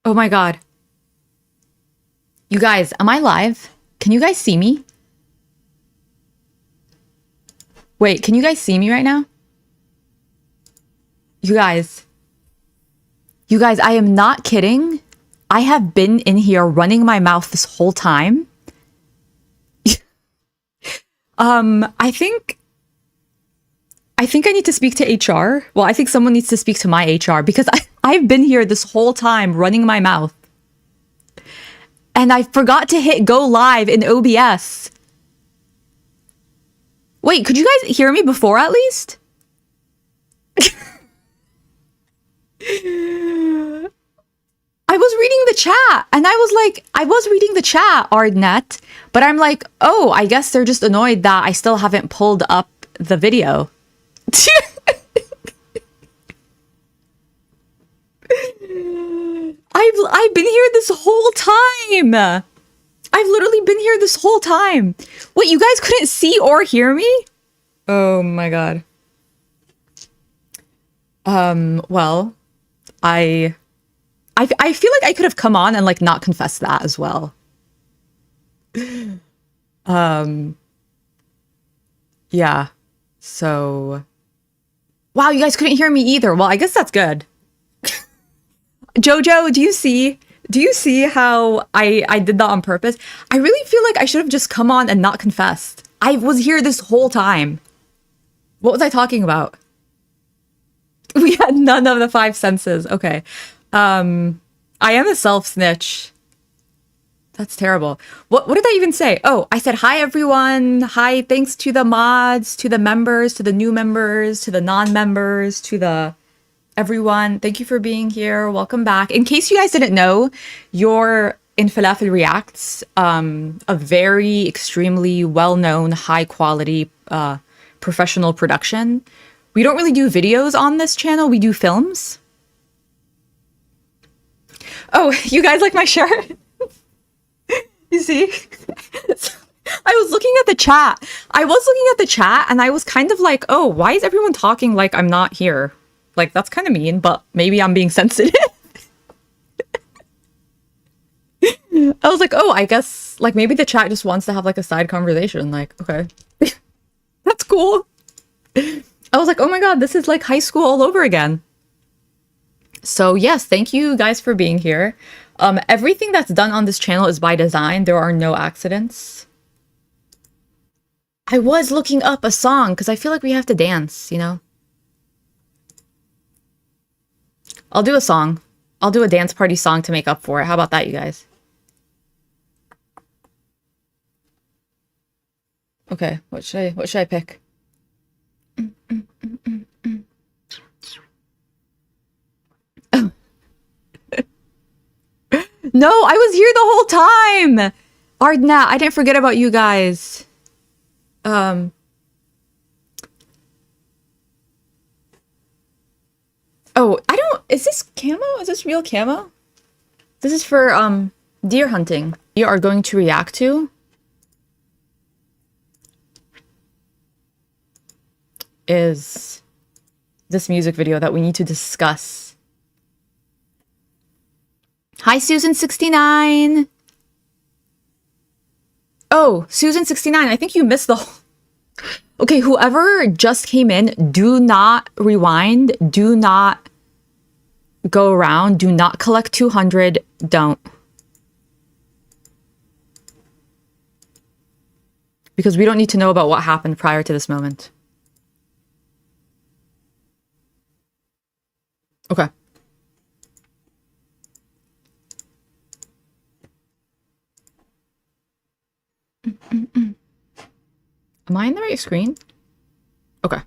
Oh my God. You guys, am I live? Can you guys see me? Wait, can you guys see me right now? You guys, I am not kidding. I have been in here running my mouth this whole time. I think I need to speak to HR. Well, I think someone needs to speak to my HR because I've been here this whole time running my mouth. And I forgot to hit go live in OBS. Wait, could you guys hear me before at least? I was reading the chat and I was reading the chat, Ardnet, but I'm like, oh, I guess they're just annoyed that I still haven't pulled up the video. I've been here this whole time. I've literally been here this whole time. Wait, you guys couldn't see or hear me? Oh my God. Well, I feel like I could have come on and like not confessed that as well. Yeah. So, wow, you guys couldn't hear me either. Well, I guess that's good. Jojo, do you see how I did that on purpose? I really feel like I should have just come on and not confessed. I was here this whole time. What was I talking about? We had none of the 5 senses. Okay. I am a self-snitch. That's terrible. What did I even say? Oh, I said, hi, everyone. Hi, thanks to the mods, to the members, to the new members, to the non-members, to the everyone. Thank you for being here. Welcome back. In case you guys didn't know, you're in Falafel Reacts, a very extremely well-known, high-quality professional production. We don't really do videos on this channel. We do films. Oh, you guys like my shirt? You see? I was looking at the chat. And I was kind of like, oh, why is everyone talking like I'm not here? Like, that's kind of mean, but maybe I'm being sensitive. I was like, oh, I guess, like, maybe the chat just wants to have, like, a side conversation. Like, okay. That's cool. I was like, oh my God, this is like high school all over again. So yes, thank you guys for being here. Everything that's done on this channel is by design. There are no accidents. I was looking up a song because I feel like we have to dance, you know? I'll do a song. I'll do a dance party song to make up for it. How about that, you guys? Okay, what should I pick? Oh. No, I was here the whole time. Ardna, I didn't forget about you guys. Oh, is this camo? Is this real camo? This is for deer hunting. We are going to react to is this music video that we need to discuss. Hi, Susan69. Oh, Susan69, I think you missed the... Okay, whoever just came in, do not rewind. Do not go around. Do not collect 200. Don't. Because we don't need to know about what happened prior to this moment. Okay. Am I in the right screen? Okay.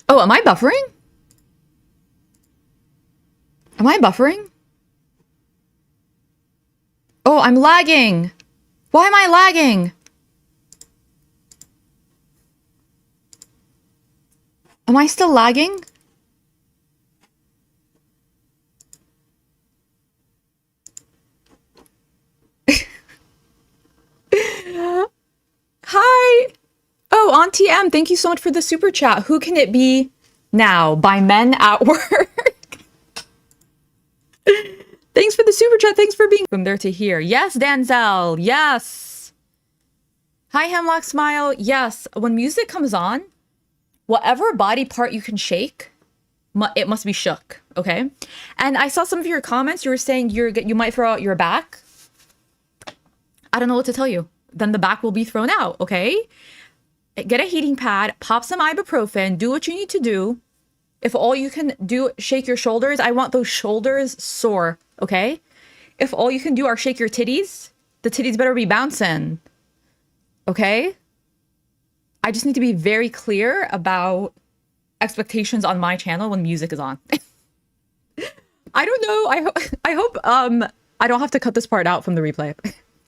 Oh, am I buffering? Am I buffering? Oh, I'm lagging. Why am I lagging? Am I still lagging? Hi. Oh, Auntie M, thank you so much for the super chat. Who can it be now? By men at work. Thanks for the super chat. Thanks for being from there to here. Yes, Danzel. Yes. Hi, Hemlock Smile. Yes. When music comes on, whatever body part you can shake, it must be shook. Okay. And I saw some of your comments. You were saying you might throw out your back. I don't know what to tell you. Then the back will be thrown out. Okay. Get a heating pad, pop some ibuprofen, do what you need to do. If all you can do, shake your shoulders, I want those shoulders sore, okay? If all you can do are shake your titties, the titties better be bouncing, okay? I just need to be very clear about expectations on my channel when music is on. I don't know. I hope I don't have to cut this part out from the replay.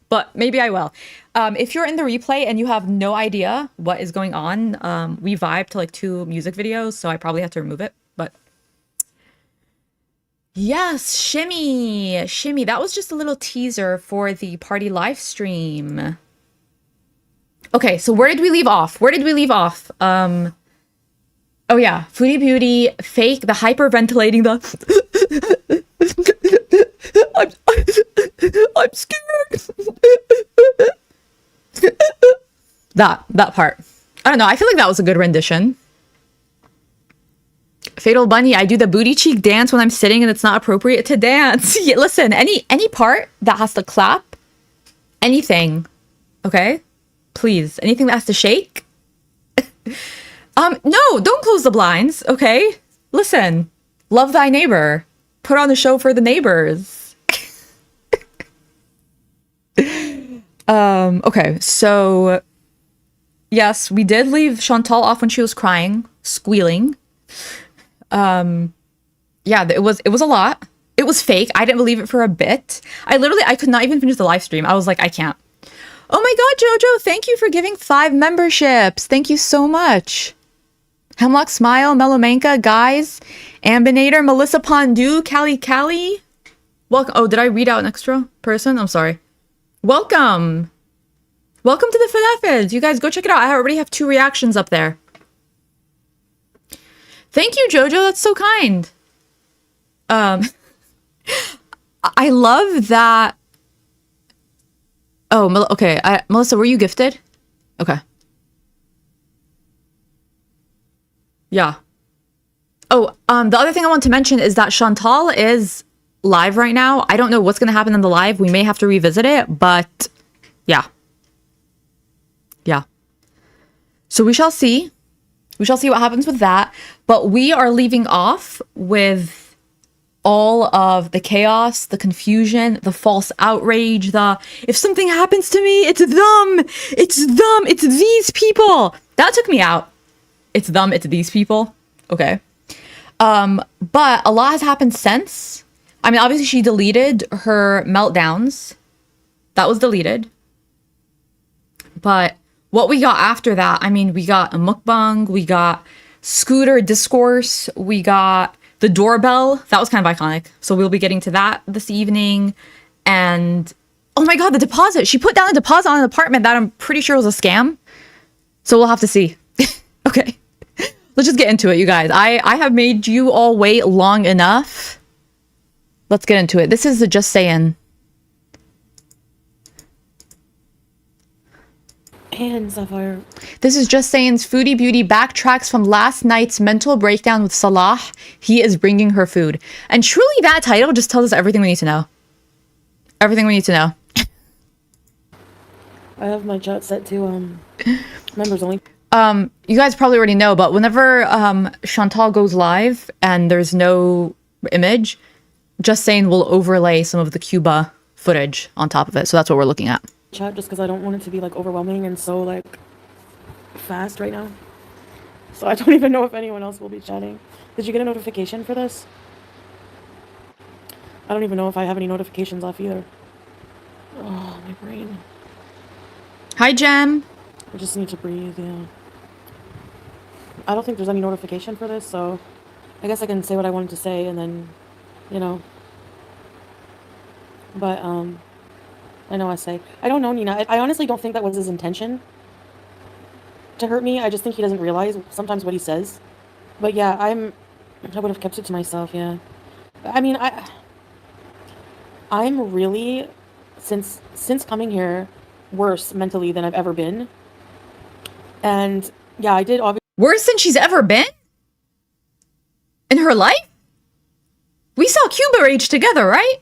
But maybe I will. If you're in the replay and you have no idea what is going on, we vibe to like 2 music videos, so I probably have to remove it. But yes, shimmy. That was just a little teaser for the party live stream. Okay, so where did we leave off? Oh yeah, Foodie Beauty, fake, the hyperventilating, I'm scared. that part. I don't know. I feel like that was a good rendition. Fatal Bunny, I do the booty cheek dance when I'm sitting and it's not appropriate to dance. Yeah, listen, any part that has to clap, anything, okay? Please, anything that has to shake. No, don't close the blinds, okay? Listen, love thy neighbor. Put on a show for the neighbors. Okay, so yes, we did leave Chantal off when she was crying, squealing. Yeah, it was a lot. It was fake. I didn't believe it for a bit. I could not even finish the live stream. I was like, I can't. Oh my god, Jojo, thank you for giving 5 memberships. Thank you so much. Hemlock Smile, Melomanka, guys, Ambinator, Melissa Pondu, Callie. Welcome. Oh, did I read out an extra person? I'm sorry. Welcome to the FNAFids. You guys go check it out. I already have 2 reactions up there. Thank you, Jojo. That's so kind. I love that. Oh, okay. Melissa, were you gifted? Okay. Yeah. Oh, the other thing I want to mention is that Chantal is live right now. I don't know what's going to happen in the live. We may have to revisit it, but yeah. Yeah. So we shall see. We shall see what happens with that. But we are leaving off with all of the chaos, the confusion, the false outrage, if something happens to me, it's them, it's these people. That took me out. It's them, it's these people. Okay. But a lot has happened since. I mean, obviously she deleted her meltdowns. That was deleted. But what we got after that, I mean, we got a mukbang, we got scooter discourse, we got the doorbell. That was kind of iconic. So we'll be getting to that this evening. And oh my god, the deposit. She put down a deposit on an apartment that I'm pretty sure was a scam. So we'll have to see. Okay. Let's just get into it, you guys. I have made you all wait long enough. Let's get into it. This is the Just Saying. Hands of our... This is Just Saying's Foodie Beauty backtracks from last night's mental breakdown with Salah. He is bringing her food. And truly that title just tells us everything we need to know. Everything we need to know. I have my chat set to members only. You guys probably already know, but whenever Chantal goes live and there's no image, Just Saying will overlay some of the Cuba footage on top of it. So that's what we're looking at. Chat just because I don't want it to be like overwhelming and so like fast right now. So I don't even know if anyone else will be chatting. Did you get a notification for this? I don't even know if I have any notifications off either. Oh, my brain. Hi, Jem. I just need to breathe, yeah. I don't think there's any notification for this, so I guess I can say what I wanted to say and then, you know. But, I know I say. I don't know, Nina. I honestly don't think that was his intention. to hurt me. I just think he doesn't realize sometimes what he says. But yeah, I would have kept it to myself, yeah. I mean, I'm really, since coming here, worse mentally than I've ever been. And yeah, I did obviously. Worse than she's ever been? In her life? We saw Cuba Rage together, right?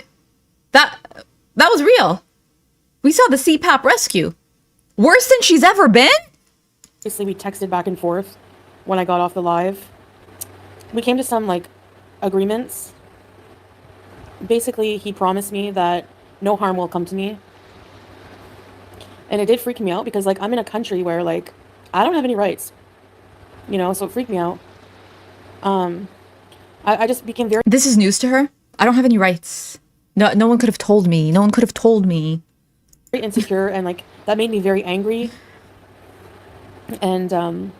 That was real. We saw the CPAP rescue. Worse than she's ever been? Obviously, we texted back and forth when I got off the live. We came to some, like, agreements. Basically, he promised me that no harm will come to me. And it did freak me out because, like, I'm in a country where, like, I don't have any rights. You know, so it freaked me out. I just became very... This is news to her. I don't have any rights. No one could have told me. No one could have told me. Very insecure, and, like, that made me very angry. And,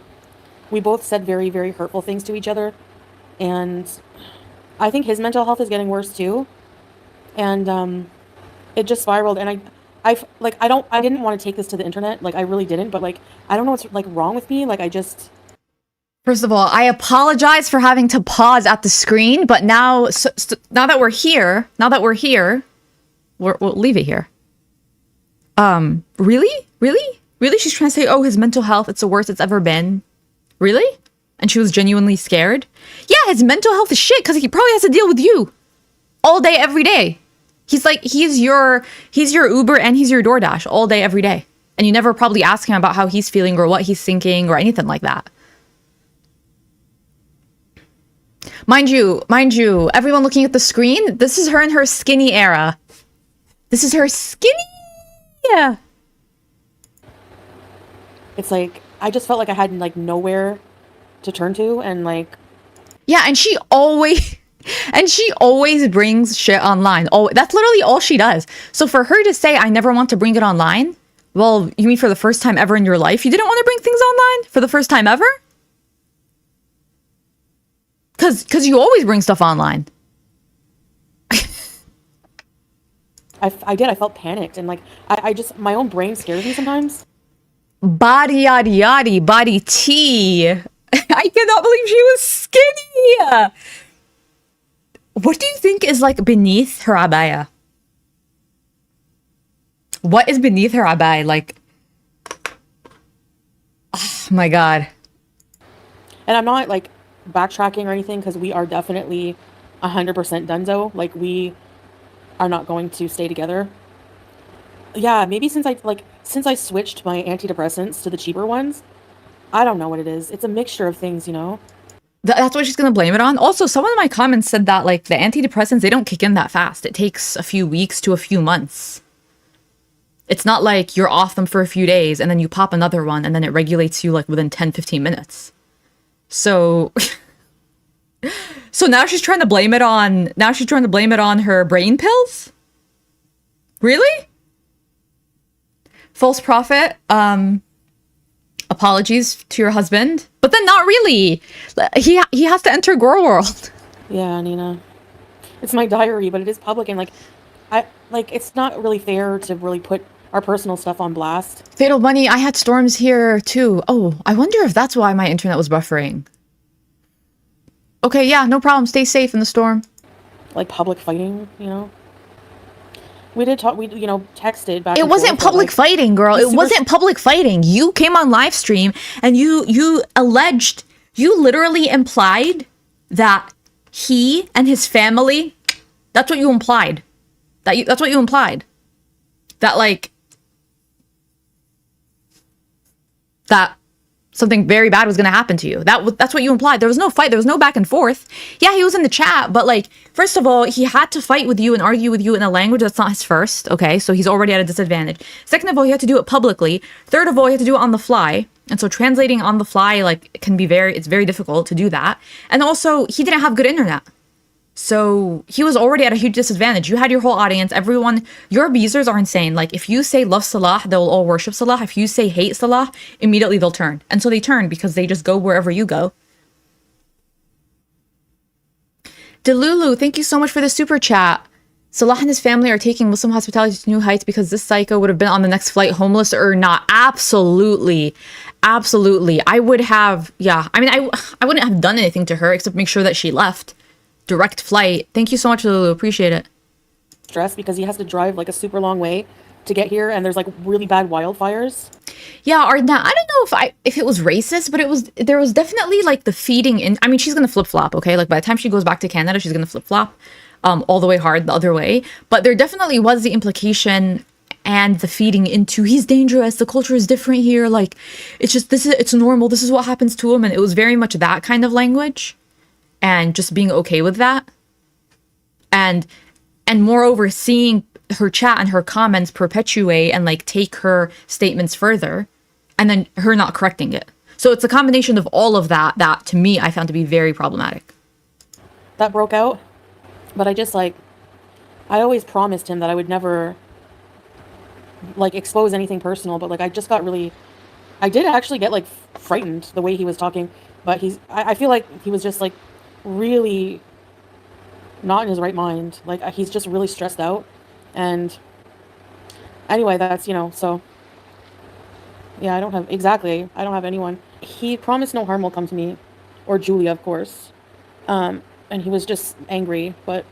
we both said very, very hurtful things to each other. And I think his mental health is getting worse, too. And, it just spiraled, and I didn't want to take this to the internet. Like, I really didn't, but, like, I don't know what's, like, wrong with me. Like, I just... First of all, I apologize for having to pause at the screen, but now that we're here, we'll leave it here. Really? She's trying to say, oh, his mental health, it's the worst it's ever been. Really? And she was genuinely scared? Yeah, his mental health is shit because he probably has to deal with you all day, every day. He's like, he's your Uber and he's your DoorDash all day, every day. And you never probably ask him about how he's feeling or what he's thinking or anything like that. Mind you, everyone looking at the screen, this is her in her skinny era. This is her skinny. Yeah. It's like, I just felt like I had, like, nowhere to turn to, and, like... Yeah, and she always brings shit online. Oh, that's literally all she does. So for her to say, I never want to bring it online, well, you mean for the first time ever in your life, you didn't want to bring things online? For the first time ever? Because you always bring stuff online. I did. I felt panicked, and, like, I just, my own brain scares me sometimes. Body yaddy yaddy, body tea. I cannot believe she was skinny. What do you think is, like, beneath her abaya? What is beneath her abaya? Like, oh my God. And I'm not, like, backtracking or anything, because we are definitely 100% donezo. Like, we are not going to stay together. Yeah, maybe since I switched my antidepressants to the cheaper ones, I don't know what it is. It's a mixture of things, you know? That's what she's going to blame it on. Also, someone in my comments said that, like, the antidepressants, they don't kick in that fast. It takes a few weeks to a few months. It's not like you're off them for a few days and then you pop another one and then it regulates you, like, within 10, 15 minutes. So... So now she's trying to blame it on... Now she's trying to blame it on her brain pills? Really? False prophet. Apologies to your husband. But then not really. He has to enter gorlworld. Yeah, Nina. It's my diary, but it is public, and, like, it's not really fair to really put our personal stuff on blast. Fatal Bunny, I had storms here too. Oh, I wonder if that's why my internet was buffering. Okay, yeah, no problem. Stay safe in the storm. Like, public fighting, you know? We did talk, you know, texted back. It wasn't public fighting, girl. It wasn't public fighting. You came on live stream and you alleged, you literally implied that he and his family, that's what you implied. That's what you implied. That, like, that something very bad was going to happen to you. That's what you implied. There was no fight. There was no back and forth. Yeah, he was in the chat, but, like, first of all, he had to fight with you and argue with you in a language that's not his first. Okay, so he's already at a disadvantage. Second of all, he had to do it publicly. Third of all, he had to do it on the fly. And so translating on the fly, like, it's very difficult to do that. And also, he didn't have good internet. So he was already at a huge disadvantage. You had your whole audience, everyone. Your abusers are insane. Like, if you say love Salah, they'll all worship Salah. If you say hate Salah, immediately they'll turn. And so they turn because they just go wherever you go. Delulu, thank you so much for the super chat. Salah and his family are taking Muslim hospitality to new heights because this psycho would have been on the next flight, homeless or not. Absolutely. Absolutely. I would have, yeah. I mean, I wouldn't have done anything to her except make sure that she left. Direct flight. Thank you so much, Lulu. Appreciate it. Stress because he has to drive like a super long way to get here, and there's like really bad wildfires. Yeah, Arna, I don't know if it was racist, but there was definitely like the feeding in. I mean, she's gonna flip flop, okay? Like by the time she goes back to Canada, she's gonna flip flop, all the way hard the other way. But there definitely was the implication and the feeding into he's dangerous. The culture is different here. Like it's just it's normal. This is what happens to him, and it was very much that kind of language, and just being okay with that, and moreover seeing her chat and her comments perpetuate and like take her statements further, and then her not correcting it. So it's a combination of all of that to me I found to be very problematic. That broke out, but I just like, I always promised him that I would never like expose anything personal, but like I just got really, I did actually get like frightened the way he was talking, but I feel like he was just like really not in his right mind. Like he's just really stressed out. And anyway, that's, so yeah, I don't have anyone. He promised no harm will come to me or Julia, of course. And he was just angry, but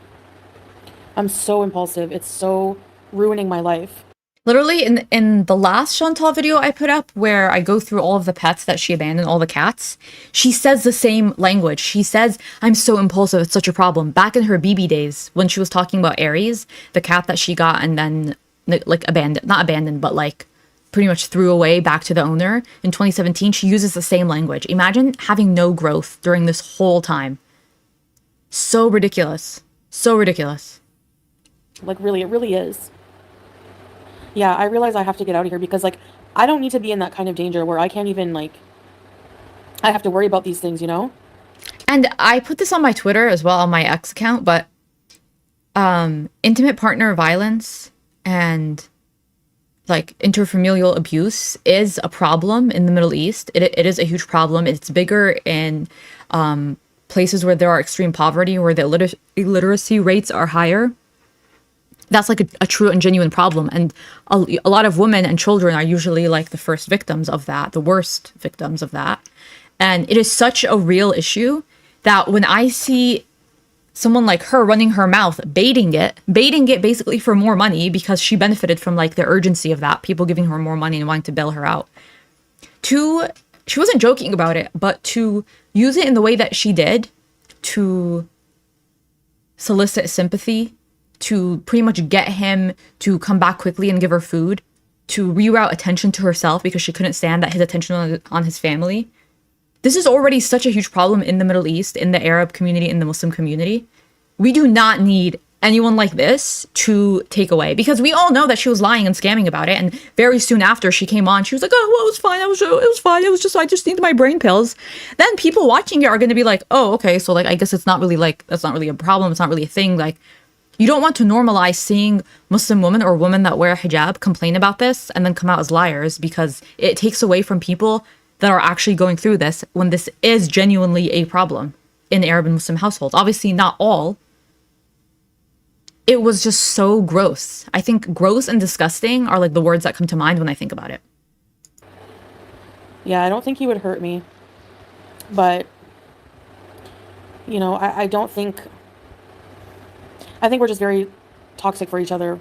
I'm so impulsive. It's so ruining my life. Literally in the last Chantal video I put up where I go through all of the pets that she abandoned, all the cats, she says the same language. She says, I'm so impulsive, it's such a problem. Back in her BB days, when she was talking about Aries, the cat that she got and then like not abandoned, but like pretty much threw away back to the owner in 2017, she uses the same language. Imagine having no growth during this whole time. So ridiculous. So ridiculous. Like really, it really is. Yeah, I realize I have to get out of here because, like, I don't need to be in that kind of danger where I can't even, like, I have to worry about these things, And I put this on my Twitter as well, on my X account, but intimate partner violence and, like, interfamilial abuse is a problem in the Middle East. It is a huge problem. It's bigger in places where there are extreme poverty, where the illiteracy rates are higher. That's like a true and genuine problem. And a lot of women and children are usually like the first victims of that, the worst victims of that. And it is such a real issue that when I see someone like her running her mouth, baiting it basically for more money because she benefited from like the urgency of that, people giving her more money and wanting to bail her out. She wasn't joking about it, but to use it in the way that she did to solicit sympathy, to pretty much get him to come back quickly and give her food, to reroute attention to herself because she couldn't stand that his attention on his family. This is already such a huge problem in the Middle East, in the Arab community, in the Muslim community. We do not need anyone like this to take away, because we all know that she was lying and scamming about it. And very soon after she came on, she was like, oh, well, it was fine. It was fine. I just needed my brain pills. Then people watching it are going to be like, oh, okay. So like, I guess it's not really like, that's not really a problem. It's not really a thing. Like, you don't want to normalize seeing Muslim women or women that wear hijab complain about this and then come out as liars, because it takes away from people that are actually going through this when this is genuinely a problem in Arab and Muslim households. Obviously not all. It was just so gross. I think gross and disgusting are like the words that come to mind when I think about it. Yeah, I don't think he would hurt me. But, I don't think... I think we're just very toxic for each other,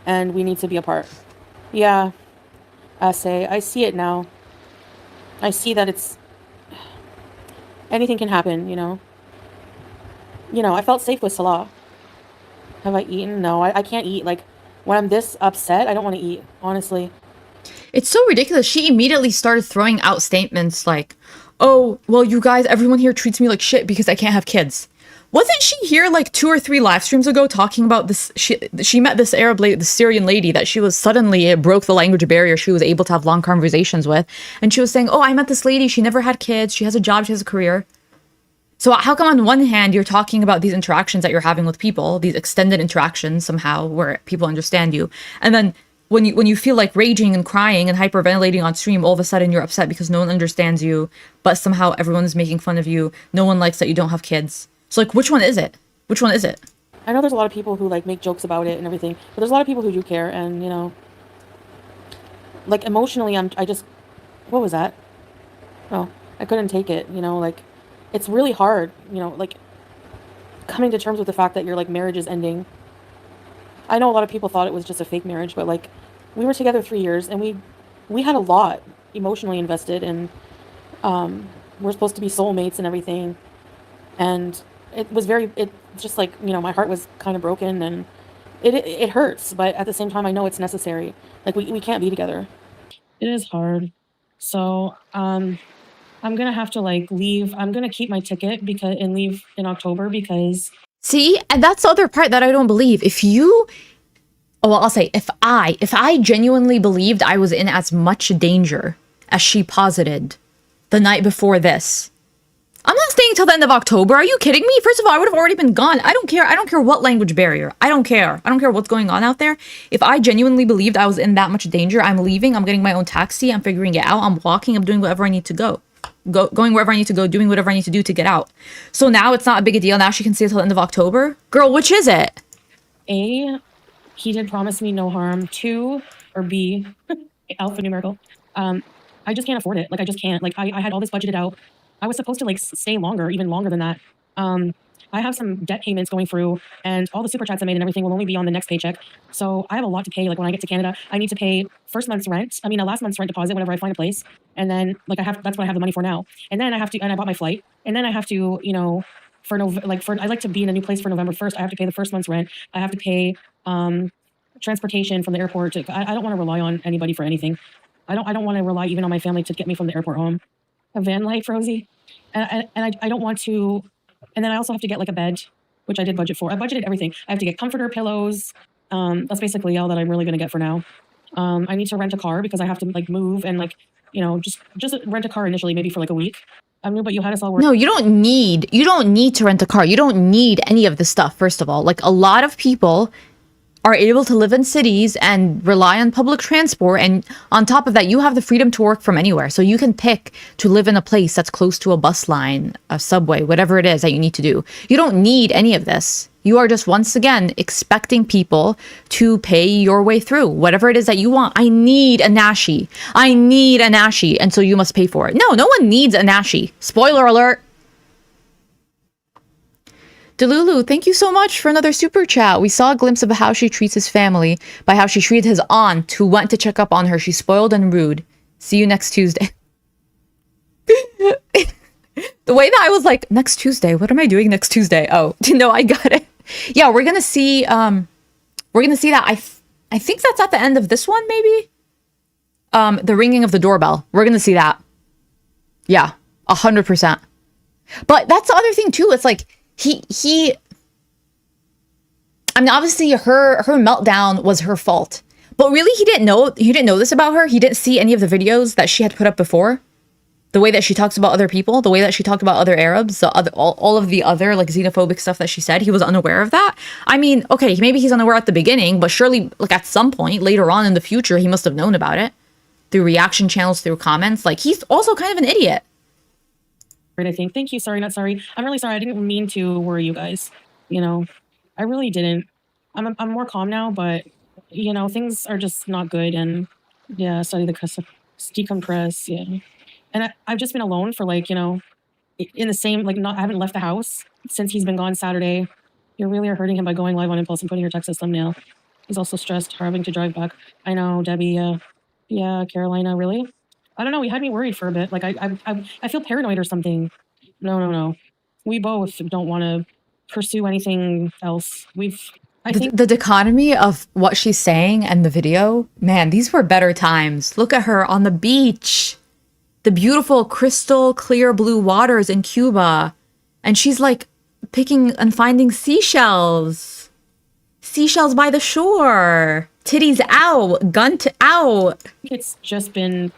and we need to be apart. Yeah, I see it now. I see that anything can happen, I felt safe with Salah. Have I eaten? No, I can't eat. Like, when I'm this upset, I don't want to eat, honestly. It's so ridiculous. She immediately started throwing out statements like, oh, well, you guys, everyone here treats me like shit because I can't have kids. Wasn't she here like 2 or 3 live streams ago talking about this? She met this Arab lady, the Syrian lady that she was suddenly, it broke the language barrier. She was able to have long conversations with. And she was saying, oh, I met this lady. She never had kids. She has a job. She has a career. So how come on one hand you're talking about these interactions that you're having with people, these extended interactions somehow where people understand you, and then when you feel like raging and crying and hyperventilating on stream, all of a sudden you're upset because no one understands you, but somehow everyone is making fun of you. No one likes that you don't have kids. So like, which one is it? Which one is it? I know there's a lot of people who like make jokes about it and everything, but there's a lot of people who do care, and like emotionally, I just, what was that? Oh, I couldn't take it, like it's really hard, like coming to terms with the fact that your like marriage is ending. I know a lot of people thought it was just a fake marriage, but like we were together 3 years and we had a lot emotionally invested, and we're supposed to be soulmates and everything. And it's just like, my heart was kind of broken, and it hurts, but at the same time, I know it's necessary. Like we can't be together. It is hard. So, I'm gonna have to like leave. I'm gonna keep my ticket and leave in October because See, and that's the other part that I don't believe. Well, I'll say, if I genuinely believed I was in as much danger as she posited the night before this, I'm not staying till the end of October. Are you kidding me? First of all, I would have already been gone. I don't care. I don't care what language barrier. I don't care. I don't care what's going on out there. If I genuinely believed I was in that much danger, I'm leaving. I'm getting my own taxi. I'm figuring it out. I'm walking. I'm doing whatever I need to go. Going wherever I need to go, doing whatever I need to do to get out. So now it's not a big a deal. Now she can stay till the end of October. Girl, which is it? A, he did promise me no harm. 2, or B, alphanumerical. I just can't afford it. Like, I just can't. Like, I had all this budgeted out. I was supposed to like stay longer, even longer than that. I have some debt payments going through, and all the super chats I made and everything will only be on the next paycheck. So I have a lot to pay. Like when I get to Canada, I need to pay last month's rent deposit whenever I find a place. And then like that's what I have the money for now. And then and I bought my flight. And then I have to, I like to be in a new place for November 1st. I have to pay the first month's rent. I have to pay transportation from the airport. I don't want to rely on anybody for anything. I don't want to rely even on my family to get me from the airport home. A van life, Rosie. And I don't want to. And then I also have to get like a bed, which I did budget for. I budgeted everything. I have to get comforter, pillows. That's basically all that I'm really going to get for now. I need to rent a car because I have to like move and like, just rent a car initially, maybe for like a week. I mean, but you had us all work. No, you don't need to rent a car. You don't need any of this stuff, first of all. Like a lot of people are able to live in cities and rely on public transport. And on top of that, you have the freedom to work from anywhere. So you can pick to live in a place that's close to a bus line, a subway, whatever it is that you need to do. You don't need any of this. You are just, once again, expecting people to pay your way through whatever it is that you want. I need a nashi. And so you must pay for it. No one needs a nashi. Spoiler alert. Delulu, thank you so much for another super chat. We saw a glimpse of how she treats his family by how she treated his aunt who went to check up on her. She's spoiled and rude. See you next Tuesday. The way that I was like, next Tuesday, what am I doing next Tuesday? Oh, no, I got it. Yeah, we're gonna see that. I think that's at the end of this one, maybe. The ringing of the doorbell. We're gonna see that. Yeah, 100%. But that's the other thing too. It's like I mean, obviously her meltdown was her fault, but really he didn't know this about her. He didn't see any of the videos that she had put up before. The way that she talks about other people, the way that she talked about other Arabs, all of the other like xenophobic stuff that she said, he was unaware of that. I mean, okay, maybe he's unaware at the beginning, but surely like at some point later on in the future, he must have known about it through reaction channels, through comments. Like he's also kind of an idiot. I think. Thank you. Sorry, not sorry. I'm really sorry. I didn't mean to worry you guys. I really didn't. I'm more calm now, but things are just not good. And yeah, study the custom, decompress. Yeah, and I've just been alone for like in the same like I haven't left the house since he's been gone Saturday. You really are hurting him by going live on impulse and putting your text as thumbnail. He's also stressed, having to drive back. I know, Debbie. Yeah, Carolina. Really. I don't know. He had me worried for a bit. Like I feel paranoid or something. No. We both don't want to pursue anything else. I think the dichotomy of what she's saying and the video, man, these were better times. Look at her on the beach, the beautiful crystal clear blue waters in Cuba, and she's like picking and finding seashells by the shore, titties out, gun to out. It's just been.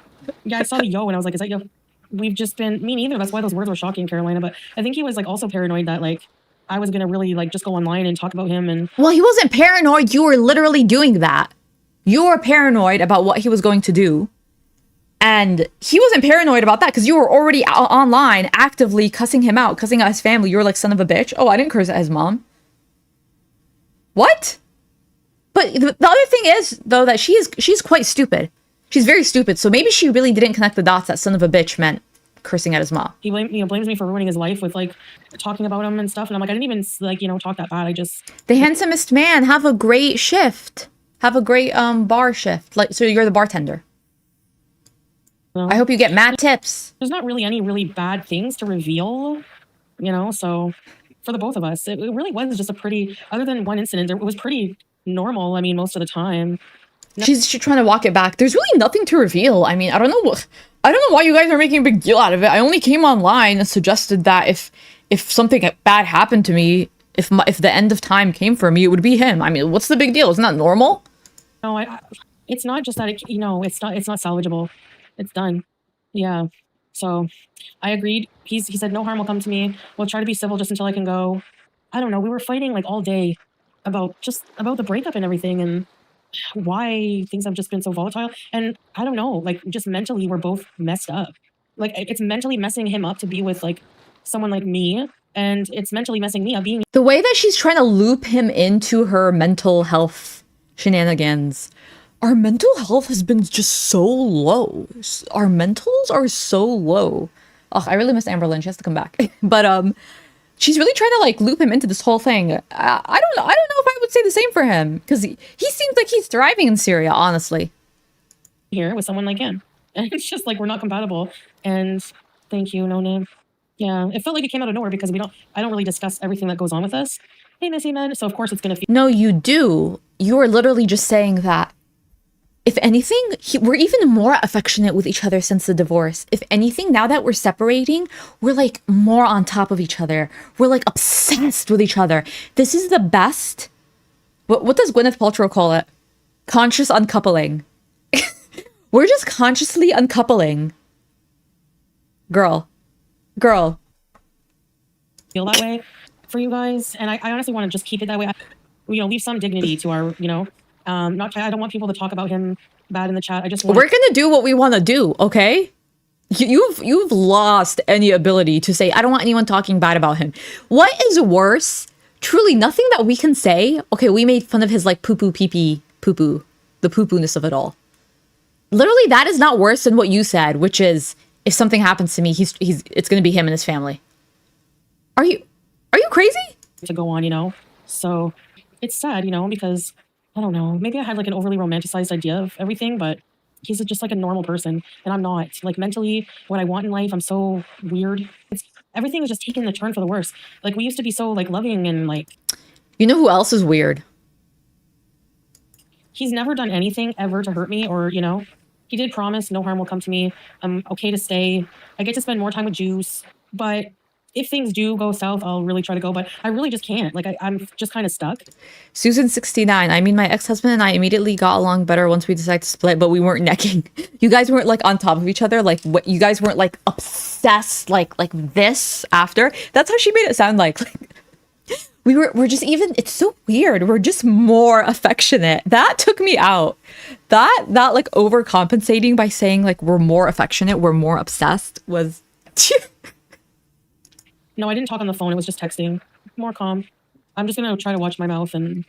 Yeah, I saw the yo and I was like, is that yo? We've just been, me neither. That's why those words were shocking, Carolina. But I think he was like also paranoid that like I was going to really like just go online and talk about him. And well, he wasn't paranoid. You were literally doing that. You were paranoid about what he was going to do. And he wasn't paranoid about that because you were already online actively cussing him out, cussing out his family. You were like, son of a bitch. Oh, I didn't curse at his mom. What? But the other thing is, though, that she's quite stupid. She's very stupid. So maybe she really didn't connect the dots that son of a bitch meant cursing at his mom. He blames me for ruining his life with like talking about him and stuff. And I'm like, I didn't even like, talk that bad. I just... The handsomest man. Have a great shift. Have a great bar shift. Like, so you're the bartender. No. I hope you get mad tips. There's not really any really bad things to reveal, so for the both of us, it really was just a pretty, other than one incident, it was pretty normal. I mean, most of the time. She's trying to walk it back. There's really nothing to reveal. I mean, I don't know why you guys are making a big deal out of it. I only came online and suggested that if something bad happened to me, if the end of time came for me, it would be him. I mean, what's the big deal? Isn't that normal? No, it's not just that it's not salvageable. It's done. Yeah. So I agreed. He said no harm will come to me. We'll try to be civil just until I can go. I don't know. We were fighting like all day about the breakup and everything and why things have just been so volatile. And I don't know, like just mentally we're both messed up. Like it's mentally messing him up to be with like someone like me, and it's mentally messing me up being... The way that she's trying to loop him into her mental health shenanigans. Our mental health has been just so low. Our mentals are so low. Oh, I really miss Amberlynn. She has to come back. But she's really trying to like loop him into this whole thing. I don't know if I would say the same for him, because he seems like he's thriving in Syria, honestly. Here with someone like him, and it's just like we're not compatible. And thank you, no name. Yeah, it felt like it came out of nowhere because I don't really discuss everything that goes on with us. Hey, Missy, man. So of course it's gonna feel... No, you do. You are literally just saying that. If anything, we're even more affectionate with each other since the divorce. If anything, now that we're separating, we're like more on top of each other. We're like obsessed with each other. This is the best. What does Gwyneth Paltrow call it? Conscious uncoupling. We're just consciously uncoupling. Girl. Feel that way for you guys, and I honestly want to just keep it that way. Leave some dignity to our, I don't want people to talk about him bad in the chat. I just want... We're gonna do what we want to do, okay? You've lost any ability to say, I don't want anyone talking bad about him. What is worse? Truly, nothing that we can say. Okay, we made fun of his like poo-poo, pee-pee, poo-poo, the poo-poo-ness of it all. Literally, that is not worse than what you said, which is, if something happens to me, it's gonna be him and his family. Are you crazy? To go on, So it's sad, because I don't know, maybe I had like an overly romanticized idea of everything, but he's just like a normal person, and I'm not. Like mentally, what I want in life, I'm so weird. Everything is just taking the turn for the worse. Like we used to be so like loving and like... You know who else is weird? He's never done anything ever to hurt me, or he did promise no harm will come to me. I'm okay to stay. I get to spend more time with Juice, but if things do go south, I'll really try to go, but I really just can't. Like, I'm just kind of stuck. Susan69, I mean, my ex-husband and I immediately got along better once we decided to split, but we weren't necking. You guys weren't, like, on top of each other. Like, what? You guys weren't, like, obsessed, like this after. That's how she made it sound like. We're just even, it's so weird. We're just more affectionate. That took me out. That like, overcompensating by saying, like, we're more affectionate, we're more obsessed was... No, I didn't talk on the phone. It was just texting. More calm. I'm just going to try to watch my mouth. And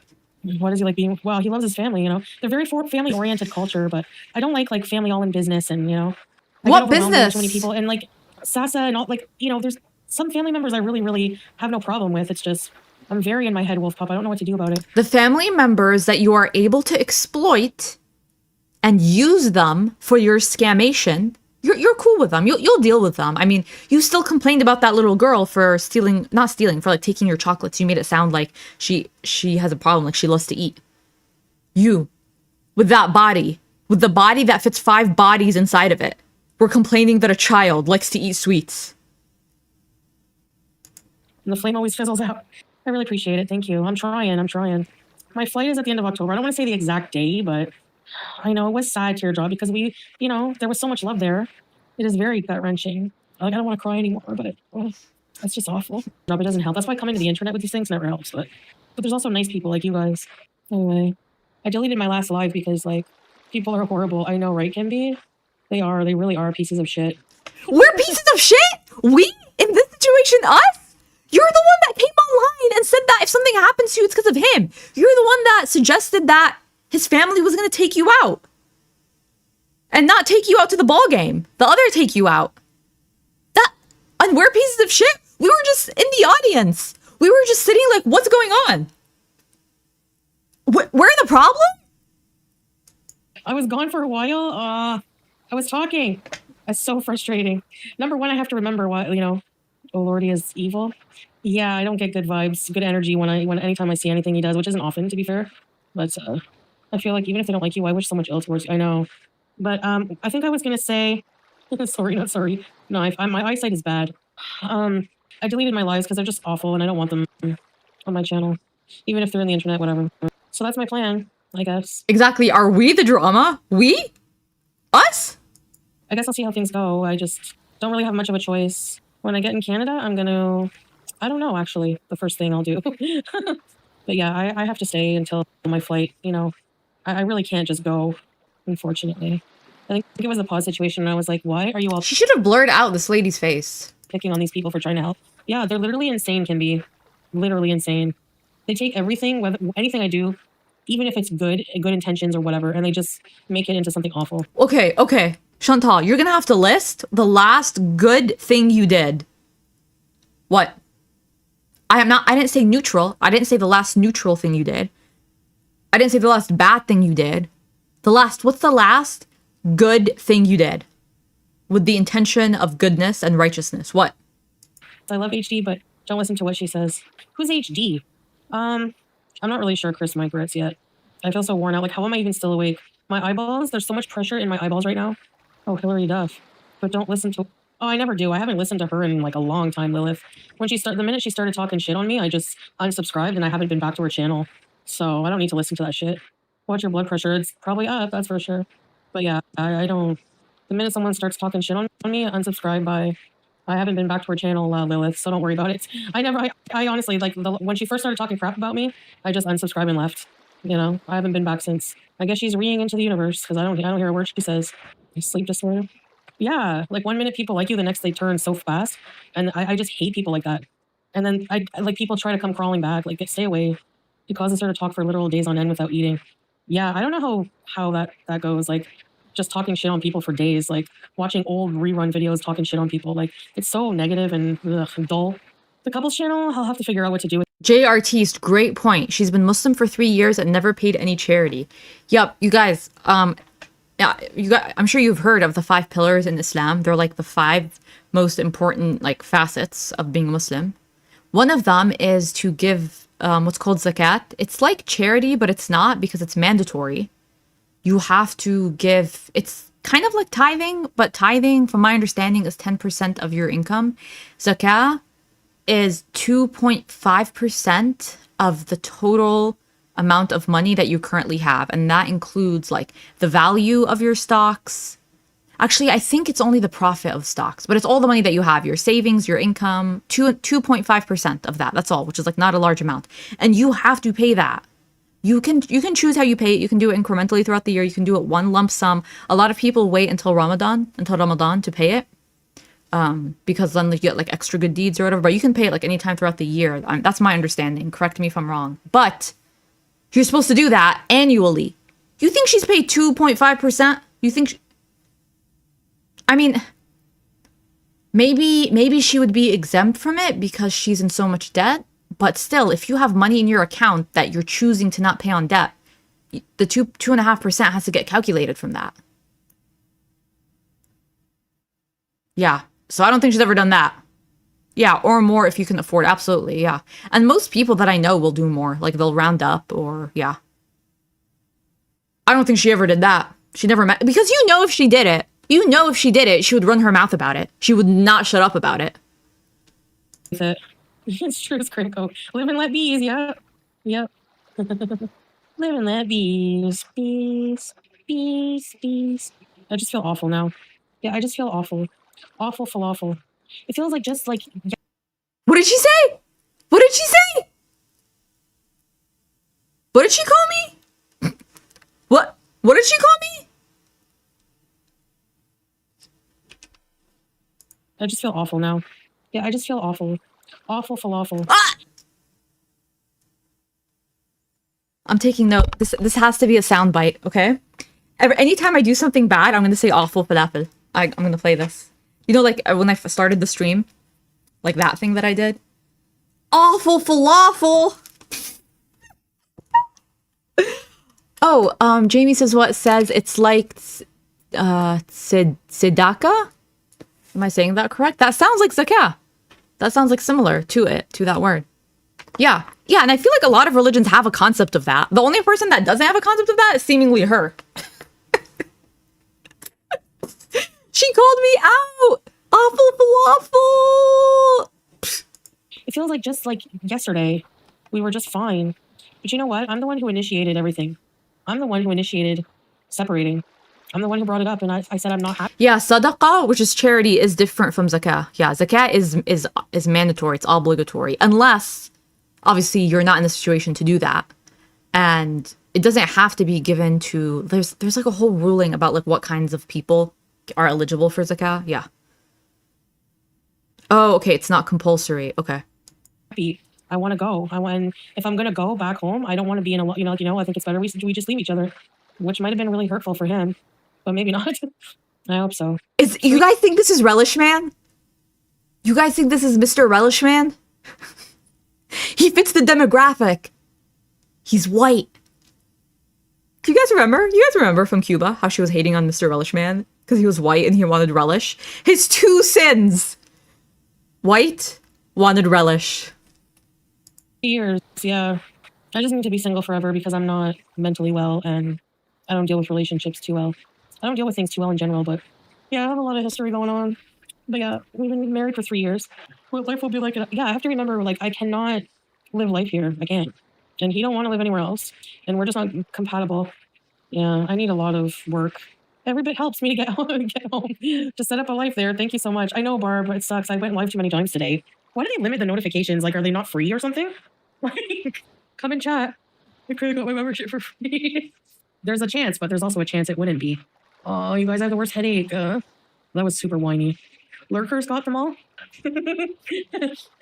what is he like being? Well, he loves his family, They're very family-oriented culture, but I don't like family all in business and, I what business? So many people. And, like, Sasa and all, like, there's some family members I really, really have no problem with. It's just, I'm very in my head, Wolf Pup. I don't know what to do about it. The family members that you are able to exploit and use them for your scamation... You're cool with them. You'll deal with them. I mean, you still complained about that little girl for not stealing, for like taking your chocolates. You made it sound like she has a problem, like she loves to eat. You, with that body, with the body that fits 5 bodies inside of it, were complaining that a child likes to eat sweets. And the flame always fizzles out. I really appreciate it. Thank you. I'm trying. My flight is at the end of October. I don't want to say the exact day, but... I know it was sad, teardrop, because we, there was so much love there. It is very gut-wrenching. Like, I don't want to cry anymore, but that's just awful. It doesn't help. That's why coming to the internet with these things never helps. But there's also nice people like you guys. Anyway, I deleted my last live because, like, people are horrible. I know, right, Kimby? They are. They really are pieces of shit. We're pieces of shit? We? In this situation, us? You're the one that came online and said that if something happens to you, it's because of him. You're the one that suggested that his family was going to take you out. And not take you out to the ball game. The other take you out. And we're pieces of shit. We were just in the audience. We were just sitting like, what's going on? We're the problem? I was gone for a while. I was talking. It's so frustrating. Number one, I have to remember why, Lordy is evil. Yeah, I don't get good vibes, good energy when anytime I see anything he does, which isn't often, to be fair. But I feel like even if they don't like you, I wish so much ill towards you. I know. But I think I was gonna say, sorry, not sorry. No, my eyesight is bad. I deleted my lives because they're just awful, and I don't want them on my channel, even if they're in the internet, whatever. So that's my plan, I guess. Exactly. Are we the drama? We? Us? I guess I'll see how things go. I just don't really have much of a choice. When I get in Canada, I don't know, actually, the first thing I'll do. But yeah, I have to stay until my flight, I really can't just go, unfortunately. I think it was a pause situation, and I was like, why are you all She should have blurred out this lady's face. picking on these people for trying to help? Yeah, they're literally insane, can be. Literally insane. They take everything, whether anything I do, even if it's good intentions or whatever, and they just make it into something awful. Okay. Chantal, you're gonna have to list the last good thing you did. What? I didn't say neutral. I didn't say the last neutral thing you did. I didn't say the last bad thing you did. What's the last good thing you did? With the intention of goodness and righteousness. What? I love HD, but don't listen to what she says. Who's HD? I'm not really sure Chris migrates yet. I feel so worn out. Like, how am I even still awake? My eyeballs, there's so much pressure in my eyeballs right now. Oh, Hillary Duff. But don't listen to... Oh, I never do. I haven't listened to her in like a long time, Lilith. The minute she started talking shit on me, I just unsubscribed and I haven't been back to her channel. So I don't need to listen to that shit. Watch your blood pressure. It's probably up, that's for sure. But yeah, I don't... The minute someone starts talking shit on me, unsubscribe by... I haven't been back to her channel, Lilith, so don't worry about it. I honestly, like, when she first started talking crap about me, I just unsubscribed and left. I haven't been back since. I guess she's reeing into the universe, because I don't hear a word she says. Sleep disorder. Yeah, like, one minute people like you, the next they turn so fast, and I just hate people like that. And then, people try to come crawling back, like, stay away. It causes her to talk for literal days on end without eating. Yeah, I don't know how that goes, like, just talking shit on people for days, like watching old rerun videos talking shit on people. Like, it's so negative and dull. The couples channel, I'll have to figure out what to do with. JRT's great point. She's been Muslim for 3 years and never paid any charity. Yup, you guys, I'm sure you've heard of the 5 pillars in Islam. They're like the 5 most important like facets of being Muslim. One of them is to give what's called zakat. It's like charity, but it's not because it's mandatory. You have to give, it's kind of like tithing, but tithing, from my understanding, is 10% of your income. Zakah is 2.5% of the total amount of money that you currently have. And that includes like the value of your stocks. Actually, I think it's only the profit of stocks, but it's all the money that you have, your savings, your income, 2.5% of that. That's all, which is like not a large amount. And you have to pay that. You can choose how you pay it. You can do it incrementally throughout the year. You can do it one lump sum. A lot of people wait until Ramadan to pay it, because then you get like extra good deeds or whatever. But you can pay it like anytime throughout the year. That's my understanding. Correct me if I'm wrong. But you're supposed to do that annually. You think she's paid 2.5%? You think? I mean, maybe she would be exempt from it because she's in so much debt. But still, if you have money in your account that you're choosing to not pay on debt, the 2.5% has to get calculated from that. Yeah. So I don't think she's ever done that. Yeah, or more if you can afford. Absolutely, yeah. And most people that I know will do more. Like, they'll round up or, yeah. I don't think she ever did that. She never met... Because if she did it, she would run her mouth about it. She would not shut up about it. It's true, it's critical. Live and let bees, yep. Live and let bees. Bees. I just feel awful now. Yeah, I just feel awful. Awful falafel. It feels like just like... What did she say? What did she say? What did she call me? What did she call me? I just feel awful now. Yeah, I just feel awful. Awful falafel. Ah! I'm taking note. This has to be a soundbite, okay? Anytime I do something bad, I'm gonna say awful falafel. I'm gonna play this. You know, like when I started the stream, like that thing that I did. Awful falafel. Oh, Jamie says what says it's like tzedakah. Am I saying that correct? That sounds like zakah. That sounds like similar to it, to that word. Yeah. Yeah, and I feel like a lot of religions have a concept of that. The only person that doesn't have a concept of that is seemingly her. She called me out! Awful falafel! It feels like just like yesterday, we were just fine. But you know what? I'm the one who initiated everything. I'm the one who initiated separating. I'm the one who brought it up, and I said I'm not happy. Yeah, sadaqah, which is charity, is different from zakah. Yeah, zakah is mandatory. It's obligatory. Unless, obviously, you're not in the situation to do that. And it doesn't have to be given to... There's like a whole ruling about like what kinds of people are eligible for zakah. Yeah. Oh, okay. It's not compulsory. Okay. I want to go. If I'm going to go back home, I don't want to be in a... I think it's better we just leave each other, which might have been really hurtful for him. But maybe not. I hope so. You guys think this is Relish Man? You guys think this is Mr. Relish Man? He fits the demographic. He's white. Do you guys remember? You guys remember from Cuba how she was hating on Mr. Relish Man because he was white and he wanted relish? His two sins. White, wanted relish. Years, yeah. I just need to be single forever because I'm not mentally well and I don't deal with relationships too well. I don't deal with things too well in general, but yeah, I have a lot of history going on. But yeah, we've been married for 3 years. What life will be like? Yeah, I have to remember, like, I cannot live life here. I can't. And he don't want to live anywhere else. And we're just not compatible. Yeah, I need a lot of work. Every bit helps me to get home, to set up a life there. Thank you so much. I know, Barb, but it sucks. I went live too many times today. Why do they limit the notifications? Like, are they not free or something? Like, come and chat. I could have got my membership for free. There's a chance, but there's also a chance it wouldn't be. Oh, you guys have the worst headache. That was super whiny. Lurkers got them all?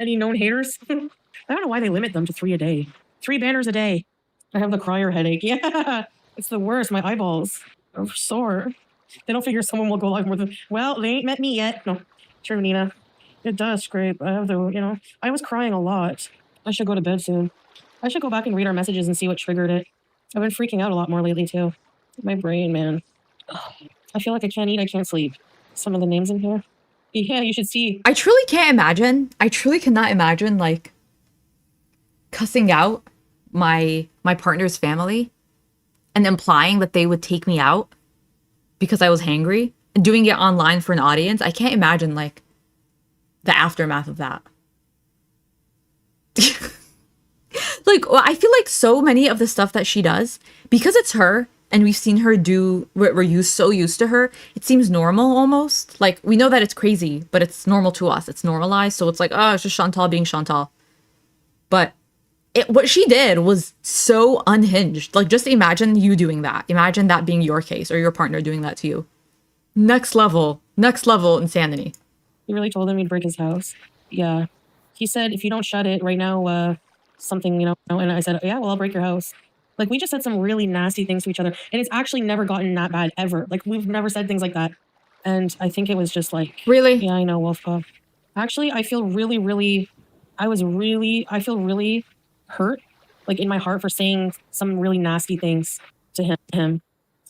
Any known haters? I don't know why they limit them to 3 a day. 3 banners a day. I have the crier headache. Yeah, it's the worst. My eyeballs are sore. They don't figure someone will go live more than... Well, they ain't met me yet. No, true, Nina. It does scrape. I have the, I was crying a lot. I should go to bed soon. I should go back and read our messages and see what triggered it. I've been freaking out a lot more lately, too. My brain, man. I feel like I can't eat, I can't sleep. Some of the names in here. Yeah, you should see. I truly can't imagine. I truly cannot imagine, like, cussing out my partner's family and implying that they would take me out because I was hangry and doing it online for an audience. I can't imagine, like, the aftermath of that. Like, well, I feel like so many of the stuff that she does, because it's her and we've seen her do, we're so used to her, it seems normal almost. Like, we know that it's crazy, but it's normal to us. It's normalized. So it's like, oh, it's just Chantal being Chantal. But what she did was so unhinged. Like, just imagine you doing that. Imagine that being your case or your partner doing that to you. Next level insanity. You really told him he'd break his house? Yeah. He said, if you don't shut it right now, something, and I said, yeah, well, I'll break your house. Like, we just said some really nasty things to each other, and it's actually never gotten that bad ever. Like, we've never said things like that. And I think it was just like... Really? Yeah, I know, Wolf Pup. Actually, I feel really hurt, like, in my heart for saying some really nasty things to him.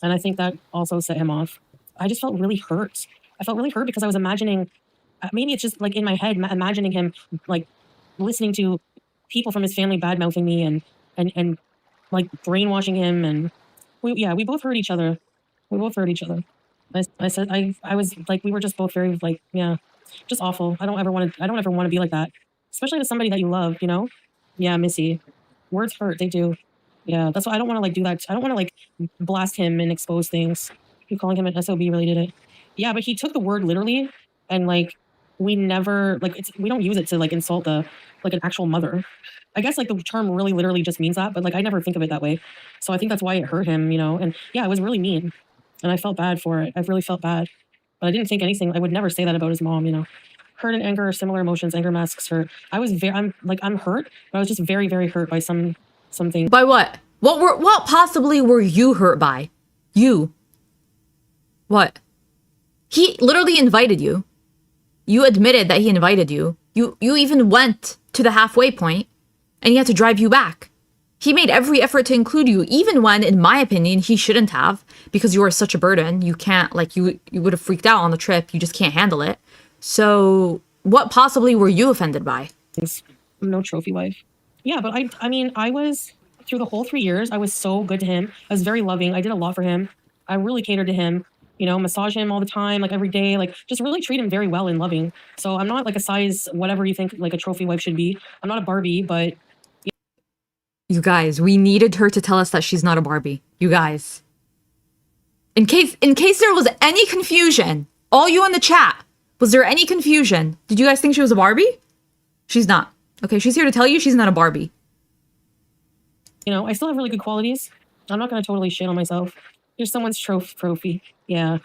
And I think that also set him off. I just felt really hurt. I felt really hurt because I was imagining... maybe it's just, like, in my head, imagining him, like, listening to people from his family bad-mouthing me and like, brainwashing him. And we both hurt each other. I said, I was, like, we were just both very, like, yeah, just awful. I don't ever want to be like that. Especially to somebody that you love, Yeah, Missy. Words hurt, they do. Yeah, that's why I don't want to, like, do that. I don't want to, like, blast him and expose things. You calling him an SOB really did it. Yeah, but he took the word literally, and, like, we never, like, we don't use it to, like, insult an actual mother. I guess, like, the term really literally just means that, but, like, I never think of it that way. So I think that's why it hurt him, and yeah, it was really mean. And I felt bad for it. I really felt bad. But I didn't think anything, I would never say that about his mom, Hurt and anger are similar emotions. Anger masks hurt. I'm hurt, but I was just very, very hurt by something. By what? What possibly were you hurt by? You. What? He literally invited you. You admitted that he invited you. You even went to the halfway point and he had to drive you back. He made every effort to include you, even when, in my opinion, he shouldn't have, because you are such a burden. You can't, like, you would have freaked out on the trip. You just can't handle it. So what possibly were you offended by? I'm no trophy wife. Yeah, but I mean, I was, through the whole 3 years, I was so good to him. I was very loving. I did a lot for him. I really catered to him, you know, massage him all the time, like every day, like just really treat him very well and loving. So I'm not like a size, whatever you think like a trophy wife should be. I'm not a Barbie, but You guys, we needed her to tell us that she's not a Barbie. You guys. In case there was any confusion, all you in the chat, was there any confusion? Did you guys think she was a Barbie? She's not. Okay, she's here to tell you she's not a Barbie. you know, I still have really good qualities. I'm not going to totally shit on myself. You're someone's trophy. Yeah.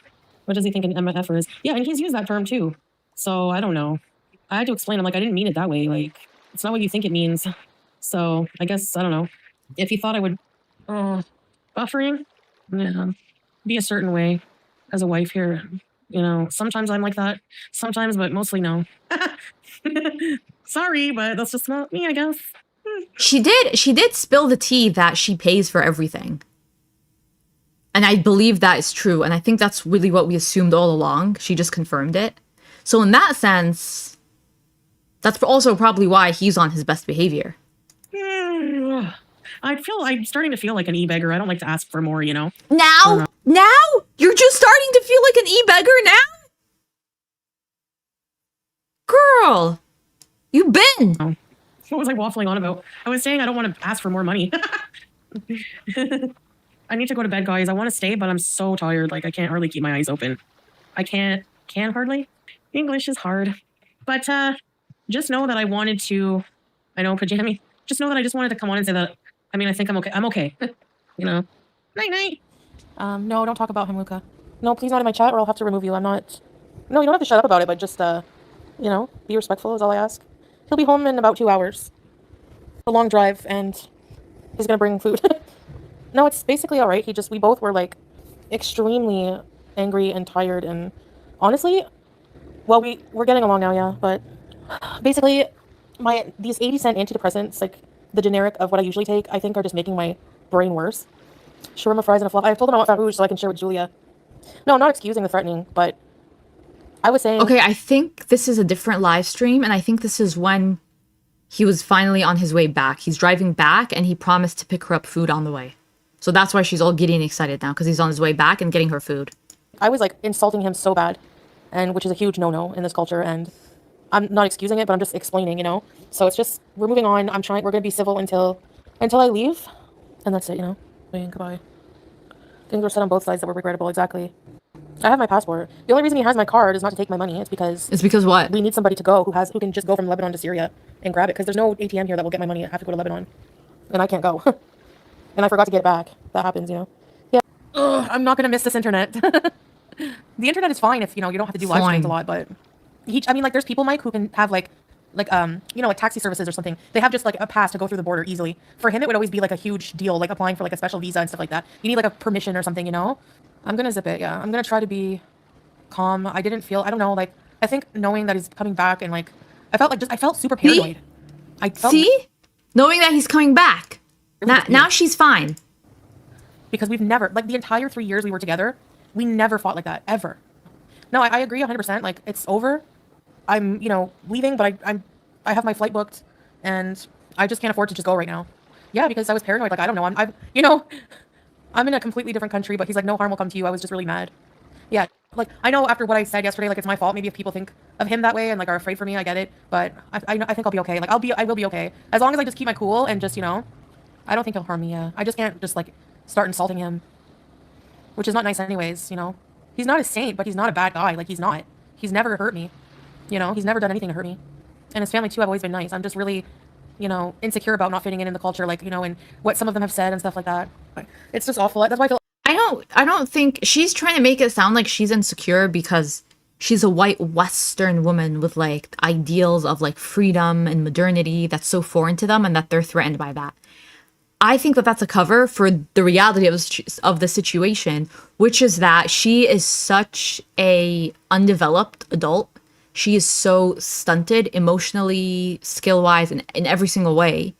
What does he think an MFer is? Yeah, and he's used that term too. So I don't know. I had to explain. I'm like, I didn't mean it that way. Like, it's not what you think it means. So I guess, I don't know. If he thought I would, buffering, yeah, be a certain way as a wife here. You know, sometimes I'm like that. Sometimes, but mostly no. Sorry, but that's just not me, I guess. She did spill the tea that she pays for everything. And I believe that is true. And I think that's really what we assumed all along. She just confirmed it. So in that sense, that's also probably why he's on his best behavior. I'm starting to feel like an e-beggar. I don't like to ask for more, you know? Now? You're just starting to feel like an e-beggar now? Girl, you been. Oh. What was I waffling on about? I was saying I don't want to ask for more money. I need to go to bed, guys. I want to stay, but I'm so tired. Like, I can't hardly keep my eyes open. I can hardly. English is hard. But just know that I wanted to, I know, Pajami, just know that I just wanted to come on and say that, I mean, I think I'm okay. I'm okay. You know? Night-night. No, don't talk about him, Luca. No, please not in my chat or I'll have to remove you. I'm not, no, you don't have to shut up about it, but just, you know, be respectful is all I ask. He'll be home in about 2 hours. A long drive, and he's gonna bring food. No, it's basically all right. We both were like extremely angry and tired, and honestly, well, we're getting along now, yeah. But basically, these 80-cent antidepressants, like the generic of what I usually take, I think are just making my brain worse. Shawarma fries and a fluff. I told him I want farouche so I can share with Julia. No, I'm not excusing the threatening, but I was saying. Okay, I think this is a different live stream, and I think this is when he was finally on his way back. He's driving back, and he promised to pick her up food on the way. So that's why she's all giddy and excited now, because he's on his way back and getting her food. I was like insulting him so bad, and which is a huge no-no in this culture, and I'm not excusing it, but I'm just explaining, you know? So it's just, we're moving on. We're going to be civil until I leave, and that's it, you know? Goodbye. Things were said on both sides that were regrettable, exactly. I have my passport. The only reason he has my card is not to take my money. It's because what? We need somebody to go who can just go from Lebanon to Syria and grab it, because there's no ATM here that will get my money. I have to go to Lebanon, and I can't go. And I forgot to get it back. That happens, you know? Yeah. Ugh, I'm not going to miss this internet. The internet is fine if, you know, you don't have to do live streams a lot, but I mean, like, there's people, Mike, who can have, like, you know, like taxi services or something. They have just, like, a pass to go through the border easily. For him, it would always be, like, a huge deal, like, applying for, like, a special visa and stuff like that. You need, like, a permission or something, you know? I'm going to zip it, yeah. I'm going to try to be calm. I don't know, like, I think knowing that he's coming back and, like, I felt super paranoid. See? Knowing that he's coming back. Now she's fine. Because we've never, like, the entire 3 years we were together, we never fought like that, ever. No, I agree 100%. Like, it's over. I'm, you know, leaving, but I have my flight booked, and I just can't afford to just go right now. Yeah, because I was paranoid. Like, I don't know. I'm in a completely different country, but he's like, no harm will come to you. I was just really mad. Yeah, like, I know after what I said yesterday, like, it's my fault. Maybe if people think of him that way and, like, are afraid for me, I get it. But I think I'll be okay. Like, I will be okay. As long as I just keep my cool and just, you know, I don't think he'll harm me, yeah. I just can't just, like, start insulting him. Which is not nice anyways, you know. He's not a saint, but he's not a bad guy. Like, he's not. He's never hurt me. You know, he's never done anything to hurt me. And his family, too, have always been nice. I'm just really, you know, insecure about not fitting in the culture, like, you know, and what some of them have said and stuff like that. It's just awful. That's why I feel... I don't think... She's trying to make it sound like she's insecure because she's a white Western woman with, like, ideals of, like, freedom and modernity that's so foreign to them and that they're threatened by that. I think that that's a cover for the reality of the situation, which is that she is such a undeveloped adult. She is so stunted emotionally, skill-wise, and in every single way.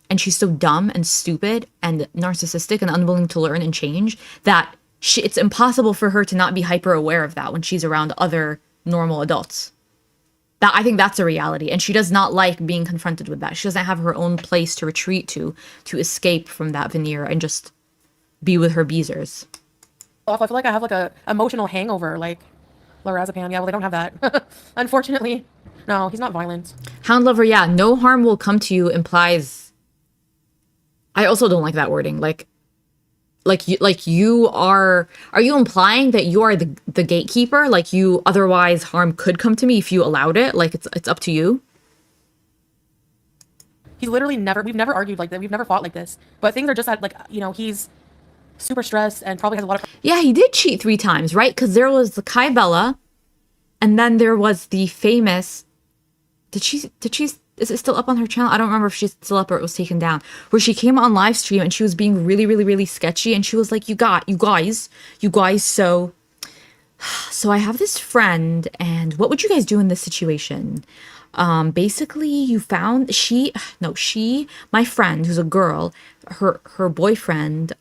And she's so dumb and stupid and narcissistic and unwilling to learn and change that it's impossible for her to not be hyper aware of that when she's around other normal adults. That I think that's a reality, and she does not like being confronted with that. She doesn't have her own place to retreat to escape from that veneer and just be with her beezers. I feel like I have like a emotional hangover, like lorazepam. Yeah, well, they don't have that. Unfortunately. No, he's not violent. Hound lover, yeah, no harm will come to you implies. I also don't like that wording. Like you are you implying that you are the gatekeeper? Like you otherwise harm could come to me if you allowed it? Like it's up to you? He's literally we've never argued like that. We've never fought like this. But things are just that, like, you know, he's super stressed and probably has a lot of... Yeah, he did cheat 3 times, right? Because there was the Kai Bella, and then there was the famous... Did she is it still up on her channel? I don't remember if she's still up or it was taken down. Where she came on live stream and she was being really, really, really sketchy. And she was like, you guys, so I have this friend, and what would you guys do in this situation? Basically you found my friend, who's a girl, her boyfriend,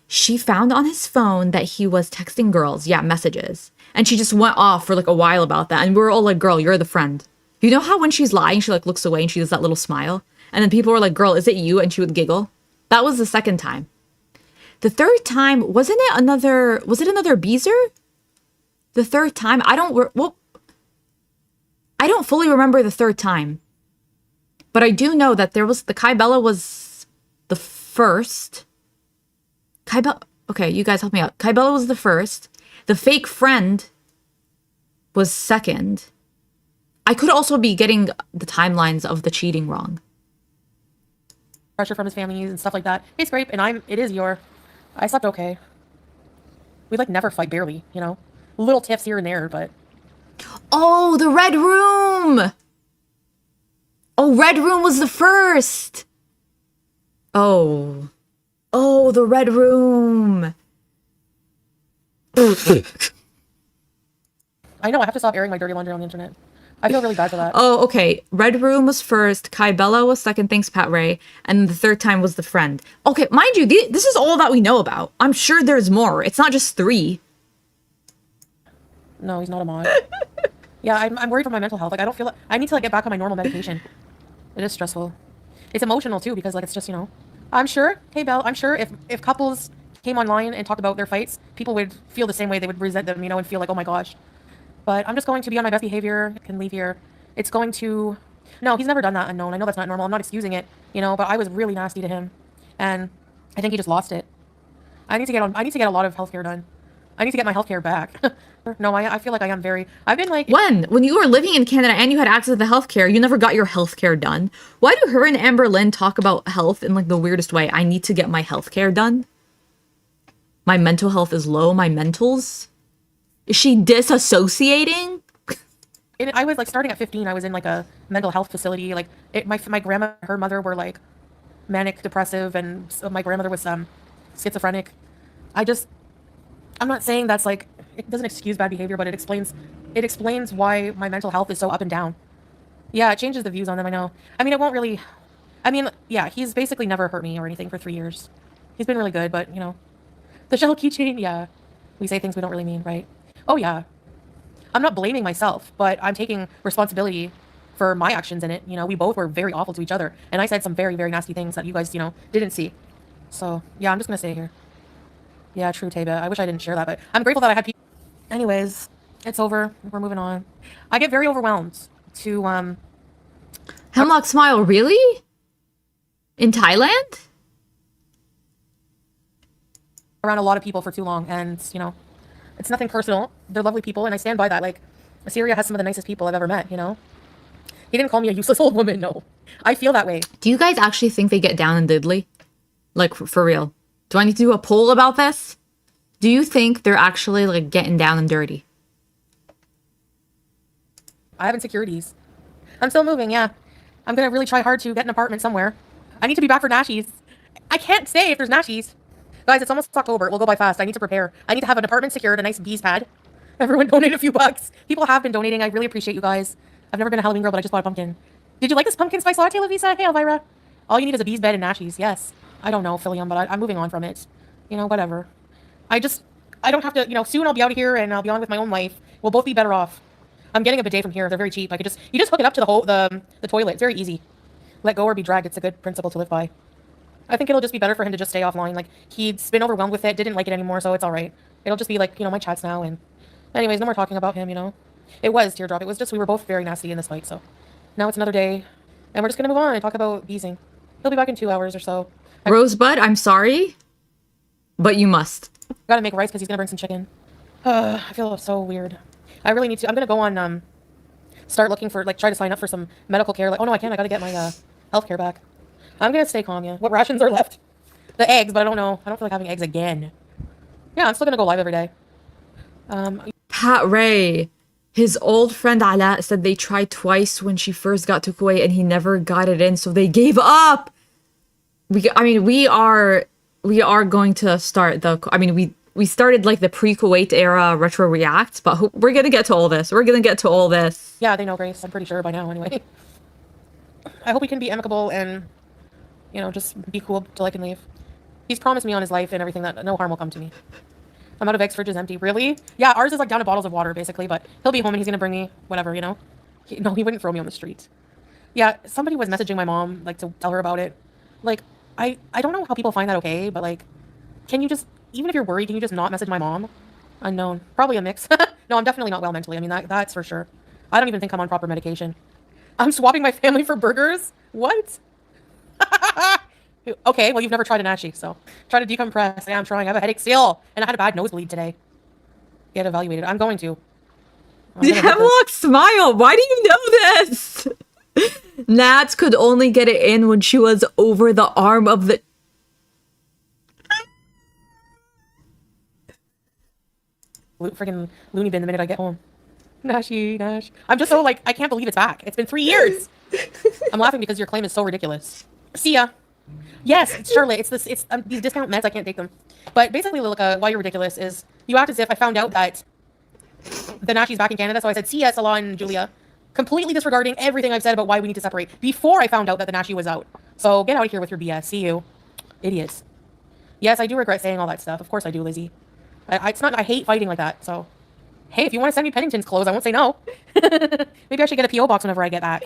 she found on his phone that he was texting girls, messages. And she just went off for like a while about that. And we were all like, girl, you're the friend. You know how when she's lying, she like looks away and she does that little smile? And then people were like, girl, is it you? And she would giggle. That was the second time. The third time, was it another Beezer? The third time, I don't fully remember the third time. But I do know that the Kai Bella was the first. Okay, you guys help me out. Kai Bella was the first. The fake friend was second. I could also be getting the timelines of the cheating wrong. Pressure from his family and stuff like that. Hey, Scrape, and it is your... I slept okay. We like never fight, barely, you know? Little tiffs here and there, but... Oh, the Red Room! Oh, Red Room was the first! Oh, the Red Room! I know, I have to stop airing my dirty laundry on the internet. I feel really bad for that. Oh, okay. Red Room was first. Kai Bella was second. Thanks, Pat Ray. And the third time was the friend. Okay, mind you, this is all that we know about. I'm sure there's more. It's not just 3. No, he's not a mod. Yeah, I'm worried for my mental health. Like, I don't feel like... I need to, like, get back on my normal medication. It is stressful. It's emotional, too, because, like, it's just, you know... I'm sure, hey, Belle, I'm sure if couples came online and talked about their fights, people would feel the same way. They would resent them, you know, and feel like, oh my gosh. But I'm just going to be on my best behavior. I can leave here. It's going to... No, he's never done that unknown. I know that's not normal. I'm not excusing it, you know, but I was really nasty to him. And I think he just lost it. I need to get a lot of healthcare done. I need to get my healthcare back. No, I feel like I am very... I've been like... When you were living in Canada and you had access to the healthcare, you never got your healthcare done. Why do her and Amber Lynn talk about health in like the weirdest way? I need to get my healthcare done. My mental health is low. My mentals... Is she disassociating? I was like starting at 15. I was in like a mental health facility. Like my grandma, her mother were like manic depressive, and so my grandmother was schizophrenic. I'm not saying that's like, it doesn't excuse bad behavior, but it explains why my mental health is so up and down. Yeah, it changes the views on them. I know. I mean, it won't really. I mean, yeah, he's basically never hurt me or anything for 3 years. He's been really good, but you know, the shell keychain. Yeah, we say things we don't really mean, right? Oh, yeah. I'm not blaming myself, but I'm taking responsibility for my actions in it. You know, we both were very awful to each other. And I said some very, very nasty things that you guys, you know, didn't see. So, yeah, I'm just going to stay here. Yeah, true, Taba. I wish I didn't share that, but I'm grateful that I had people. Anyways, it's over. We're moving on. I get very overwhelmed to, Hemlock Smile, really? In Thailand? Around a lot of people for too long, and, you know, it's nothing personal. They're lovely people, and I stand by that. Like, Assyria has some of the nicest people I've ever met, you know? He didn't call me a useless old woman, no. I feel that way. Do you guys actually think they get down and diddly? Like, for real? Do I need to do a poll about this? Do you think they're actually, like, getting down and dirty? I have insecurities. I'm still moving, yeah. I'm gonna really try hard to get an apartment somewhere. I need to be back for Nashies. I can't stay if there's nashies. Guys, it's almost October. It will go by fast. I need to prepare. I need to have an apartment secured, a nice bees pad. Everyone donate a few bucks. People have been donating. I really appreciate you guys. I've never been a Halloween girl, but I just bought a pumpkin. Did you like this pumpkin spice latte, Lavisa? Hey, Elvira. All you need is a bees bed and nashies. Yes. I don't know, Philium, but I'm moving on from it. You know, whatever. I don't have to, you know, soon I'll be out of here and I'll be on with my own life. We'll both be better off. I'm getting a bidet from here. They're very cheap. You just hook it up to the toilet. It's very easy. Let go or be dragged. It's a good principle to live by. I think it'll just be better for him to just stay offline. Like, he'd been overwhelmed with it, didn't like it anymore, so it's all right. It'll just be like, you know, my chats now. And anyways, no more talking about him, you know. It was Teardrop. It was just, we were both very nasty in this fight, so now it's another day. And we're just going to move on and talk about beesing. He'll be back in 2 hours or so. Rosebud, I'm sorry, but you must. Gotta make rice because he's going to bring some chicken. I feel so weird. I really need to. I'm going to go on, start looking for, like, try to sign up for some medical care. Like, oh no, I can't. I got to get my healthcare back. I'm going to stay calm, yeah. What rations are left? The eggs, but I don't know. I don't feel like having eggs again. Yeah, I'm still going to go live every day. Pat Ray, his old friend Ala said they tried twice when she first got to Kuwait and he never got it in, so they gave up. We are going to start we started like the pre-Kuwait era retro reacts, but we're going to get to all this. Yeah, they know Grace. I'm pretty sure by now anyway. I hope we can be amicable and, you know, just be cool till I can leave. He's promised me on his life and everything that no harm will come to me. I'm out of eggs, fridge is empty. Really? Yeah, ours is like down to bottles of water, basically, but he'll be home and he's going to bring me whatever, you know? No, he wouldn't throw me on the street. Yeah, somebody was messaging my mom, like, to tell her about it. Like, I don't know how people find that okay, but, like, can you just, even if you're worried, can you just not message my mom? Unknown. Probably a mix. No, I'm definitely not well mentally. I mean, that's for sure. I don't even think I'm on proper medication. I'm swapping my family for burgers? What? Okay, well, you've never tried a nashi, so try to decompress. Yeah, I'm trying. I have a headache still, and I had a bad nosebleed today. Get evaluated. I'm going to. Hemlock smile. Why do you know this? Nats could only get it in when she was over the arm of the... Freaking loony bin the minute I get home. Nash. I'm just so, like, I can't believe it's back. It's been 3 years. I'm laughing because your claim is so ridiculous. See ya. Yes, Charlotte. It's these discount meds. I can't take them. But basically, Lilica, why you're ridiculous is you act as if I found out that the Nashi's back in Canada. So I said, see ya, Salah and Julia. Completely disregarding everything I've said about why we need to separate before I found out that the Nashi was out. So get out of here with your BS. See you. Idiots. Yes, I do regret saying all that stuff. Of course I do, Lizzie. I hate fighting like that. So, hey, if you want to send me Pennington's clothes, I won't say no. Maybe I should get a P.O. box whenever I get back.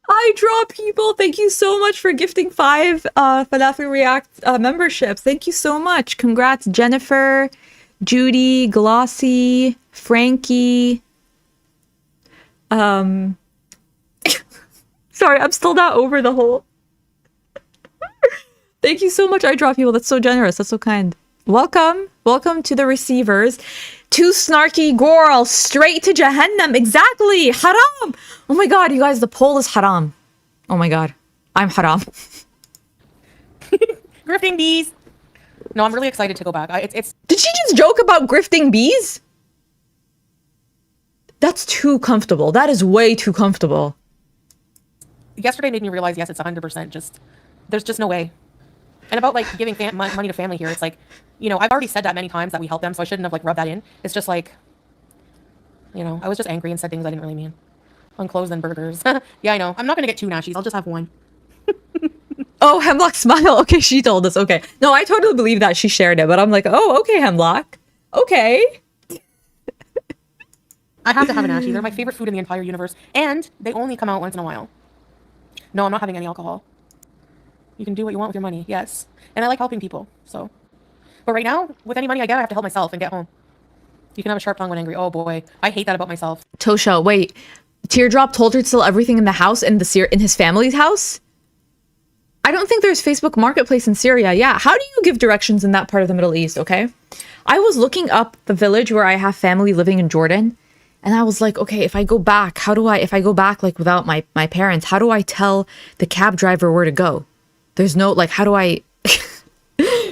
I draw people. Thank you so much for gifting 5 Falafel React memberships. Thank you so much. Congrats, Jennifer, Judy, Glossy, Frankie. Sorry, I'm still not over the whole... Thank you so much, I draw people. That's so generous. That's so kind. Welcome. Welcome to the receivers. 2 snarky girls straight to Jahannam. Exactly. Haram. Oh my god, you guys, the poll is haram. Oh my god. I'm haram. Grifting bees. No, I'm really excited to go back. Did she just joke about grifting bees? That's too comfortable. That is way too comfortable. Yesterday made me realize, yes, it's 100% just... There's just no way. And about, like, giving money to family here, it's like, you know, I've already said that many times that we help them, so I shouldn't have, like, rubbed that in. It's just like, you know, I was just angry and said things I didn't really mean. On clothes and burgers. Yeah, I know. I'm not going to get 2 Nashis. I'll just have 1. Oh, Hemlock smile. Okay, she told us. Okay. No, I totally believe that she shared it, but I'm like, oh, okay, Hemlock. Okay. I have to have a Nashi. They're my favorite food in the entire universe. And they only come out once in a while. No, I'm not having any alcohol. You can do what you want with your money, yes. And I like helping people, so. But right now, with any money I get, I have to help myself and get home. You can have a sharp tongue when angry. Oh boy, I hate that about myself. Tosha, wait. Teardrop told her to sell everything in the house in his family's house? I don't think there's Facebook Marketplace in Syria. Yeah, how do you give directions in that part of the Middle East, okay? I was looking up the village where I have family living in Jordan, and I was like, okay, if I go back, if I go back like without my parents, how do I tell the cab driver where to go? There's no, like, how do I...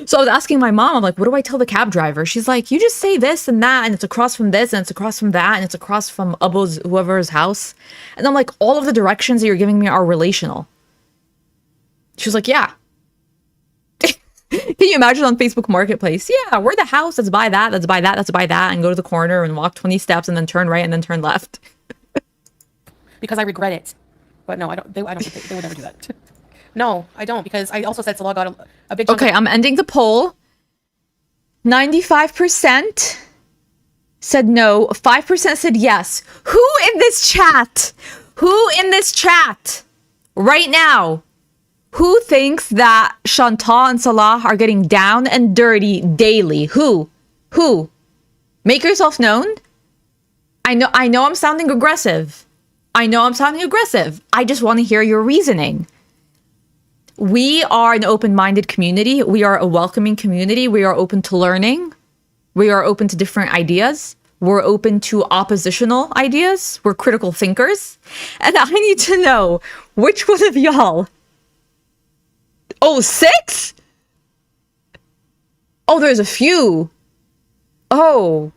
So I was asking my mom, I'm like, what do I tell the cab driver? She's like, you just say this and that, and it's across from this, and it's across from that, and it's across from Abbo's, whoever's house. And I'm like, all of the directions that you're giving me are relational. She was like, yeah. Can you imagine on Facebook Marketplace? Yeah, we're the house. Let's buy that. Let's buy that. Let's buy that. And go to the corner and walk 20 steps and then turn right and then turn left. Because I regret it. But no, I don't think they would never do that. No, I don't, because I also said Salah got a big chunk. Okay, I'm ending the poll. 95% said no. 5% said yes. Who in this chat? Who in this chat right now? Who thinks that Chantal and Salah are getting down and dirty daily? Who? Who? Make yourself known. I know I'm sounding aggressive. I just want to hear your reasoning. We are an open-minded community. We are a welcoming community. We are open to learning. We are open to different ideas. We're open to oppositional ideas. We're critical thinkers. And I need to know which one of y'all. Oh, 6? Oh, there's a few. Oh.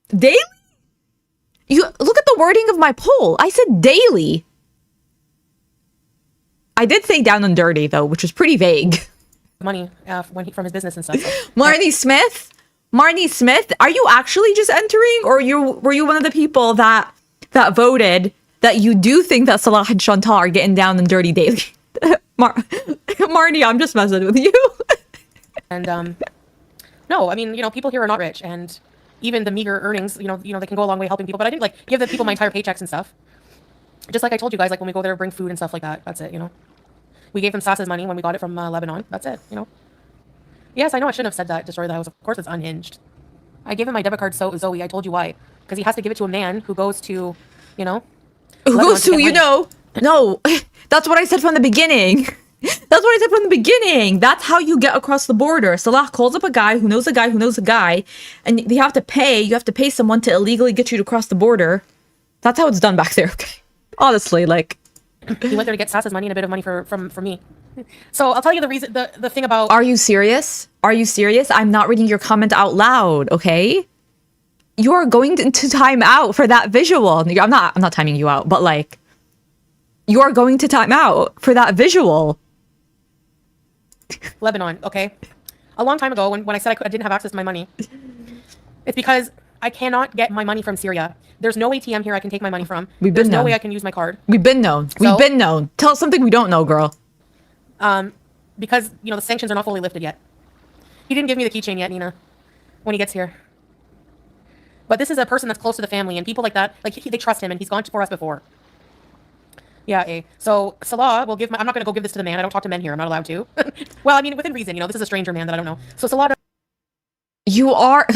Daily? You look at the wording of my poll. I said daily. I did say down and dirty though, which was pretty vague. Money from his business and stuff. So. Marnie Smith, are you actually just entering, or were you one of the people that voted that you do think that Salah and Chantal are getting down and dirty daily? Marnie, I'm just messing with you. And no, I mean, people here are not rich, and even the meager earnings, they can go a long way helping people. But I didn't give the people my entire paychecks and stuff. Just like I told you guys, like when we go there, bring food and stuff like that. That's it, We gave them Sas's money when we got it from Lebanon. That's it, Yes, I know I shouldn't have said that. Destroy the house. Of course, it's unhinged. I gave him my debit card, Zoe. I told you why. Because he has to give it to a man who goes to, Who goes to, No, that's what I said from the beginning. That's how you get across the border. Salah calls up a guy who knows a guy who knows a guy, and you have to pay someone to illegally get you to cross the border. That's how it's done back there, okay? Honestly, like... He went there to get Sas's money and a bit of money from me. So I'll tell you the reason, the thing about... Are you serious? I'm not reading your comment out loud, okay? You are going to time out for that visual. I'm not timing you out, but like... You are going to time out for that visual. Lebanon, okay? A long time ago, when I said I didn't have access to my money, it's because I cannot get my money from Syria. There's no ATM here I can take my money from. There's no way I can use my card. We've been known. Tell us something we don't know, girl. Because, the sanctions are not fully lifted yet. He didn't give me the keychain yet, Nina, when he gets here. But this is a person that's close to the family, and people like that, they trust him, and he's gone for us before. Yeah, So Salah will give I'm not going to go give this to the man. I don't talk to men here. I'm not allowed to. Well, I mean, within reason, this is a stranger man that I don't know. So Salah... You are...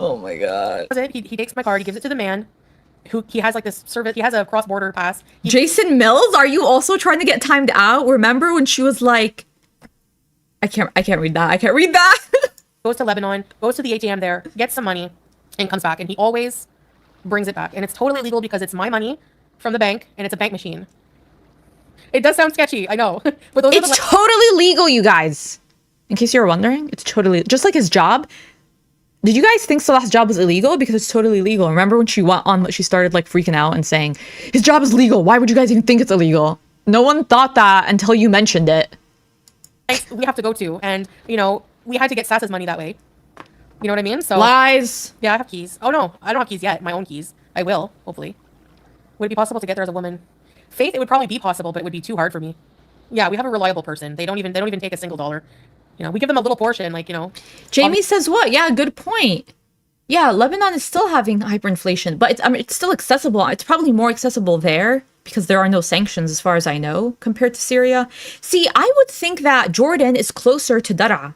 Oh my god. He takes my card, he gives it to the man who he has this service, he has a cross-border pass. Jason Mills, are you also trying to get timed out? Remember when she was like, I can't read that. Goes to Lebanon, goes to the ATM there, gets some money, and comes back, and he always brings it back. And it's totally legal because it's my money from the bank, and it's a bank machine. It does sound sketchy, I know. But it's totally legal, you guys. In case you were wondering, it's totally... Just like his job. Did you guys think Salah's job was illegal? Because it's totally legal. Remember when she went on, she started freaking out and saying, his job is legal. Why would you guys even think it's illegal? No one thought that until you mentioned it. We have to go to, and, we had to get Sas's money that way. You know what I mean? So lies. Yeah, I have keys. Oh, no, I don't have keys yet. My own keys. I will, hopefully. Would it be possible to get there as a woman? Faith, it would probably be possible, but it would be too hard for me. Yeah, we have a reliable person. They don't even take a single dollar. We give them a little portion, Jamie says what? Yeah, good point. Yeah, Lebanon is still having hyperinflation, but it's still accessible. It's probably more accessible there because there are no sanctions, as far as I know, compared to Syria. See, I would think that Jordan is closer to Daraa.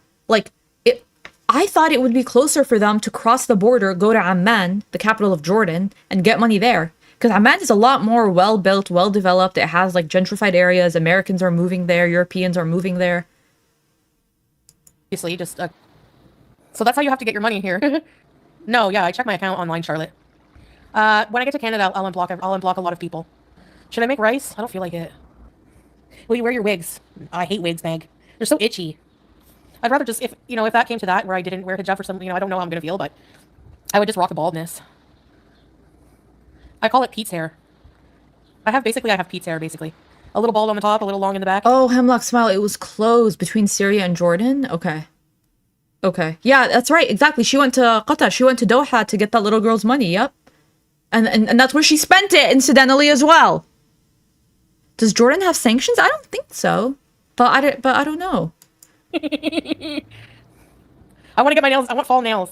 I thought it would be closer for them to cross the border, go to Amman, the capital of Jordan, and get money there. Because Amman is a lot more well-built, well-developed. It has gentrified areas. Americans are moving there. Europeans are moving there. Obviously, just so that's how you have to get your money here. No, yeah, I check my account online, Charlotte. When I get to Canada, I'll unblock a lot of people. Should I make rice? I don't feel like it. Will you wear your wigs? I hate wigs, Meg. They're so itchy. I'd rather just, if if that came to that, where I didn't wear hijab for something, I don't know how I'm gonna feel, but I would just rock a baldness. I call it Pete's hair. I have Pete's hair, basically. A little bald on the top, a little long in the back. Oh, Hemlock Smile, it was closed between Syria and Jordan? Okay. Okay. Yeah, that's right. Exactly. She went to Qatar. She went to Doha to get that little girl's money. Yep. And that's where she spent it, incidentally, as well. Does Jordan have sanctions? I don't think so. But I don't know. I want to get my nails. I want fall nails.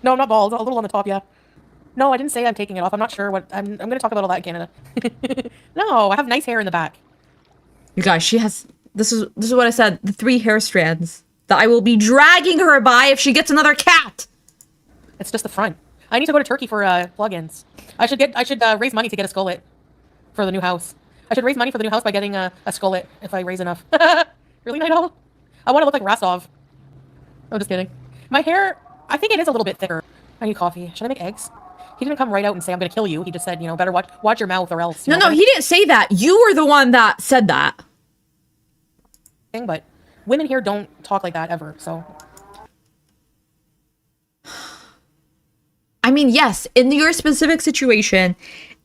No, I'm not bald. A little on the top, yeah. No, I didn't say I'm taking it off. I'm not sure what... I'm going to talk about all that in Canada. No, I have nice hair in the back. You guys, she has... This is what I said. The 3 hair strands that I will be dragging her by if she gets another cat. It's just the front. I need to go to Turkey for plugins. I should raise money to get a skullet for the new house. I should raise money for the new house by getting a skullet if I raise enough. Really, Nidal? I want to look like Rastov. I'm just kidding. My hair, I think it is a little bit thicker. I need coffee. Should I make eggs? He didn't come right out and say, I'm going to kill you. He just said, better watch your mouth or else. No, he didn't say that. You were the one that said that. But women here don't talk like that ever, so. I mean, yes, in your specific situation,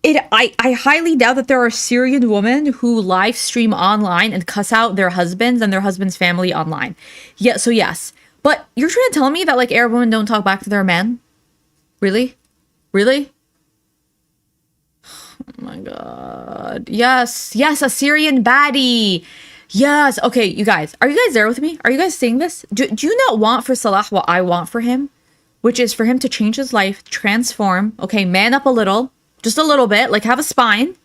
I highly doubt that there are Syrian women who live stream online and cuss out their husbands and their husband's family online. Yeah, so yes. But you're trying to tell me that, like, Arab women don't talk back to their men? Really? Really? Oh my god. Yes, a Syrian baddie. Yes. Okay, you guys. Are you guys there with me? Are you guys seeing this? Do you not want for Salah what I want for him? Which is for him to change his life, transform, okay, man up a little, just a little bit, like have a spine,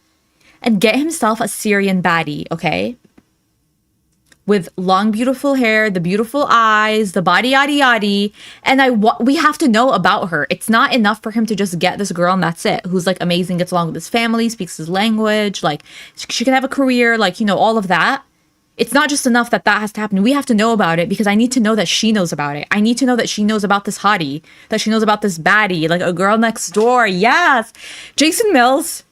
and get himself a Syrian baddie, okay? With long, beautiful hair, the beautiful eyes, the body yaddy yaddy, and we have to know about her. It's not enough for him to just get this girl and that's it, who's like amazing, gets along with his family, speaks his language, like she can have a career, like, all of that. It's not just enough that has to happen. We have to know about it because I need to know that she knows about it. I need to know that she knows about this hottie, that she knows about this baddie, like a girl next door. Yes. Jason Mills,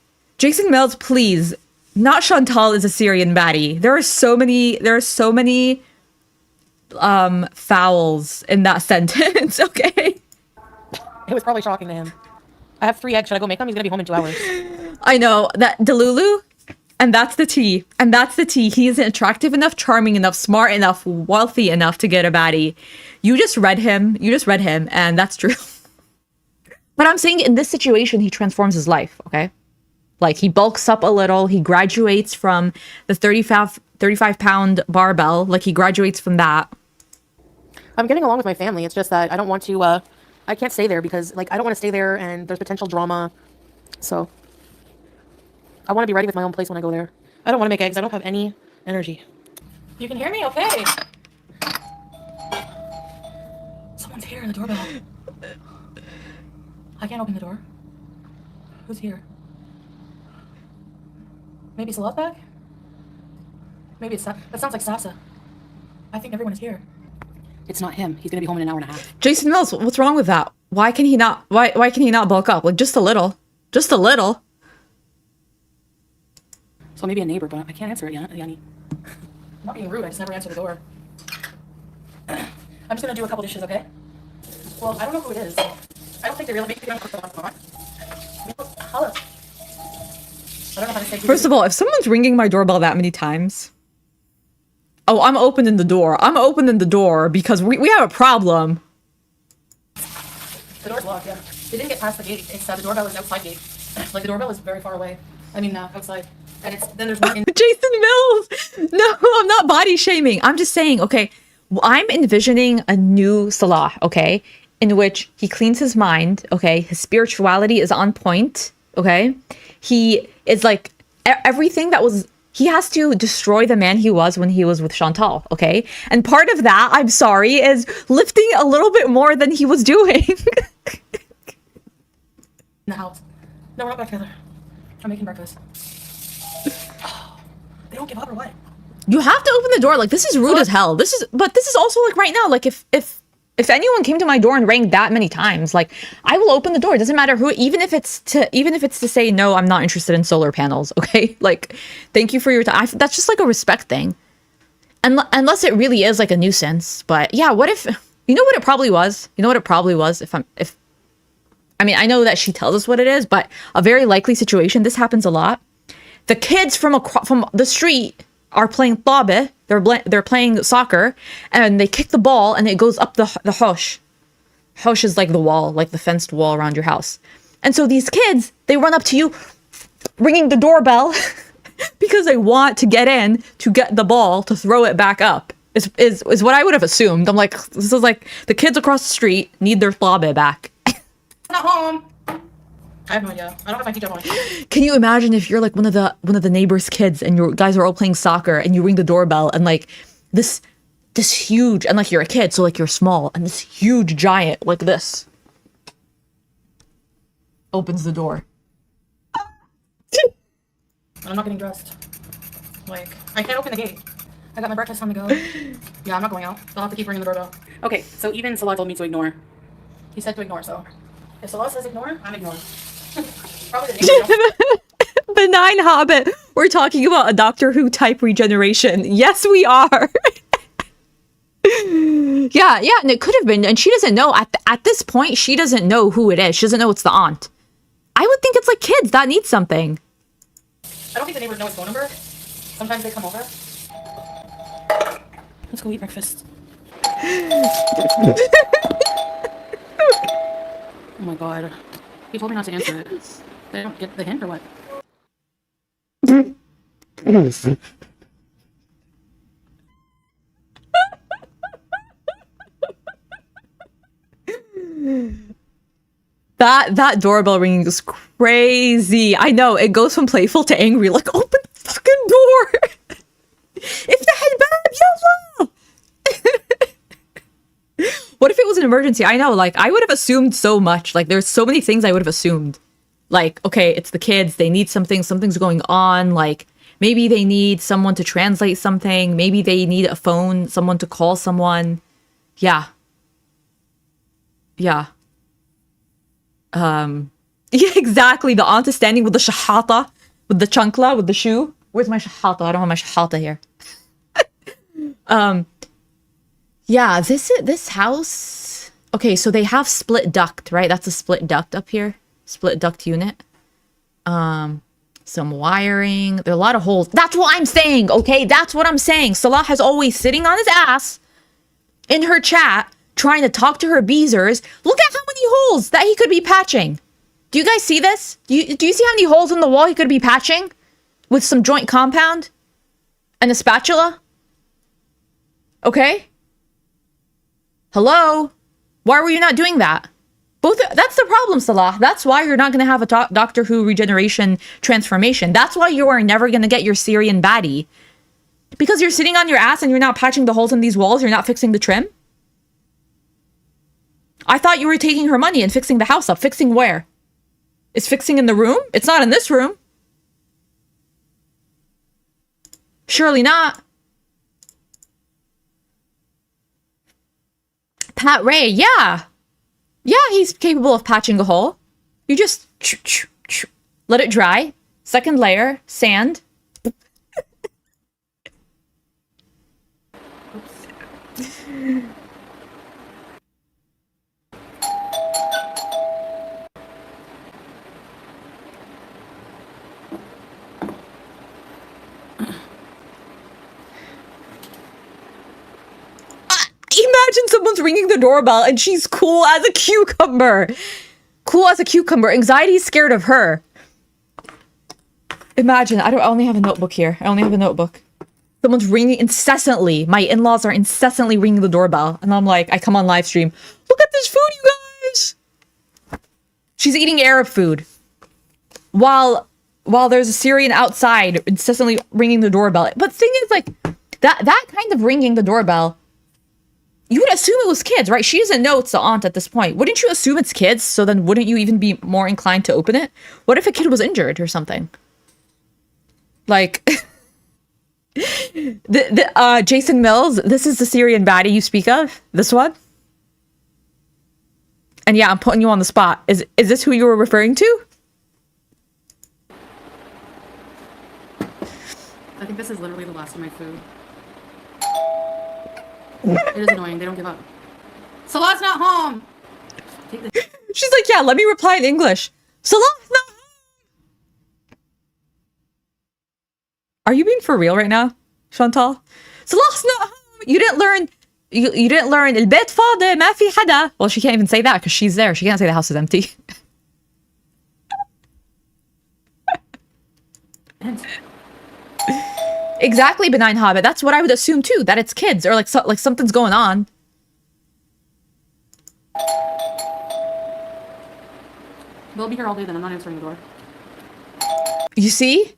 please. Not Chantal is a Syrian baddie. There are so many fouls in that sentence, okay? It was probably shocking to him. I have 3 eggs. Should I go make them? He's going to be home in 2 hours. I know. That Delulu... And that's the tea. He isn't attractive enough, charming enough, smart enough, wealthy enough to get a baddie. You just read him, and that's true. But I'm saying in this situation, he transforms his life, okay? Like, he bulks up a little. He graduates from the 35-pound barbell. Like, he graduates from that. I'm getting along with my family. It's just that I don't want to, I can't stay there because, like, I don't want to stay there and there's potential drama. So... I want to be ready with my own place when I go there. I don't want to make eggs. I don't have any energy. You can hear me? Okay. Someone's here in the doorbell. I can't open the door. Who's here? Maybe Salah's back? Maybe it's... That sounds like Sasa. I think everyone is here. It's not him. He's going to be home in an hour and a half. Jason Mills, what's wrong with that? Why can he not bulk up? Like, just a little. Just a little. So maybe a neighbor, but I can't answer it, Yanni. I'm not being rude, I just never answer the door. I'm just gonna do a couple dishes, okay? Well, I don't know who it is. I don't think they really make it on. Hello. I don't know how to say. First of all, if someone's ringing my doorbell that many times, oh, I'm opening the door. I'm opening the door because we have a problem. The door's locked, yeah. They didn't get past the gate. It's the doorbell is outside gate. Like the doorbell is very far away. I mean, outside. And then there's one in Jason Mills. No, I'm not body shaming. I'm just saying, okay, I'm envisioning a new Salah, okay, in which he cleans his mind, okay, his spirituality is on point, okay, he is like everything that was. He has to destroy the man he was when he was with Chantal, okay? And part of that, I'm sorry, is lifting a little bit more than he was doing. In the house. No, we're not back together. I'm making breakfast. They don't give up or what? You have to open the door. Like, this is rude as hell. This is also like right now. Like, if If anyone came to my door and rang that many times, like, I will open the door. It doesn't matter who, even if it's to say, no, I'm not interested in solar panels. Okay. Like, thank you for your time. That's just like a respect thing. Unless it really is like a nuisance. But yeah, what if, you know what it probably was? You know what it probably was? I mean, I know that she tells us what it is, but a very likely situation, this happens a lot. The kids from the street are playing tabe. They're playing soccer, and they kick the ball, and it goes up the hush. Hush is like the wall, like the fenced wall around your house. And so these kids, they run up to you, ringing the doorbell, because they want to get in to get the ball to throw it back up. Is what I would have assumed. I'm like, this is like the kids across the street need their tabe back. Not home. I have no idea. I don't have my teacher on. Can you imagine if you're like one of the neighbor's kids and your guys are all playing soccer and you ring the doorbell and like this huge, and like you're a kid, so like you're small, and this huge giant like this opens the door. I'm not getting dressed. Like, I can't open the gate. I got my breakfast on the go. Yeah, I'm not going out. I'll have to keep ringing the doorbell. Okay, so even Salah told me to ignore. He said to ignore, so if Salah says ignore, I'm ignoring. Probably the Benign Hobbit. We're talking about a Doctor Who type regeneration. Yes, we are. yeah, and it could have been, and she doesn't know at this point. She doesn't know who it is. She doesn't know it's the aunt. I would think it's like kids that need something. I don't think the neighbors know his phone number. Sometimes they come over. Let's go eat breakfast. Oh my god. He told me not to answer it. They don't get the hint or what? That doorbell ringing is crazy. I know, it goes from playful to angry. Like, open the fucking door. It's the headband, yalla. What if it was an emergency? I know, like, I would have assumed so much. Like, there's so many things I would have assumed. Like, okay, it's the kids. They need something. Something's going on. Like, maybe they need someone to translate something. Maybe they need a phone, someone to call someone. Yeah. Yeah. Yeah, exactly. The aunt is standing with the shahata, with the chankla, with the shoe. Where's my shahata? I don't have my shahata here. Yeah, this house. Okay, so they have split duct, right? That's a split duct up here. Split duct unit. Some wiring. There are a lot of holes. That's what I'm saying, okay? That's what I'm saying. Salah is always sitting on his ass in her chat, trying to talk to her beezers. Look at how many holes that he could be patching. Do you guys see this? Do you see how many holes in the wall he could be patching? With some joint compound? And a spatula? Okay? Hello? Why were you not doing that? That's the problem, Salah. That's why you're not going to have a Doctor Who regeneration transformation. That's why you are never going to get your Syrian baddie. Because you're sitting on your ass and you're not patching the holes in these walls. You're not fixing the trim. I thought you were taking her money and fixing the house up. Fixing where? Is fixing in the room? It's not in this room. Surely not. Pat Ray, yeah. Yeah, he's capable of patching a hole. You just let it dry. Second layer, sand. Imagine someone's ringing the doorbell and she's cool as a cucumber. Cool as a cucumber. Anxiety's scared of her. Imagine. I only have a notebook here. I only have a notebook. Someone's ringing incessantly. My in-laws are incessantly ringing the doorbell. And I'm like, I come on live stream. Look at this food, you guys. She's eating Arab food. While there's a Syrian outside incessantly ringing the doorbell. But the thing is, like, that kind of ringing the doorbell, you would assume it was kids, right? She doesn't know it's the aunt at this point. Wouldn't you assume it's kids? So then wouldn't you even be more inclined to open it? What if a kid was injured or something? Like, Jason Mills, this is the Syrian baddie you speak of? This one? And yeah, I'm putting you on the spot. Is this who you were referring to? I think this is literally the last of my food. It is annoying. They don't give up. Salah's not home! Take this. She's like, yeah, let me reply in English. Salah's not home! Are you being for real right now, Chantal? Salah's not home! You didn't learn... You didn't learn البيت فاضي ما في حدا. Well, she can't even say that because she's there. She can't say the house is empty. Exactly, benign hobbit. That's what I would assume too. That it's kids or like something's going on. They'll be here all day. Then I'm not answering the door. You see?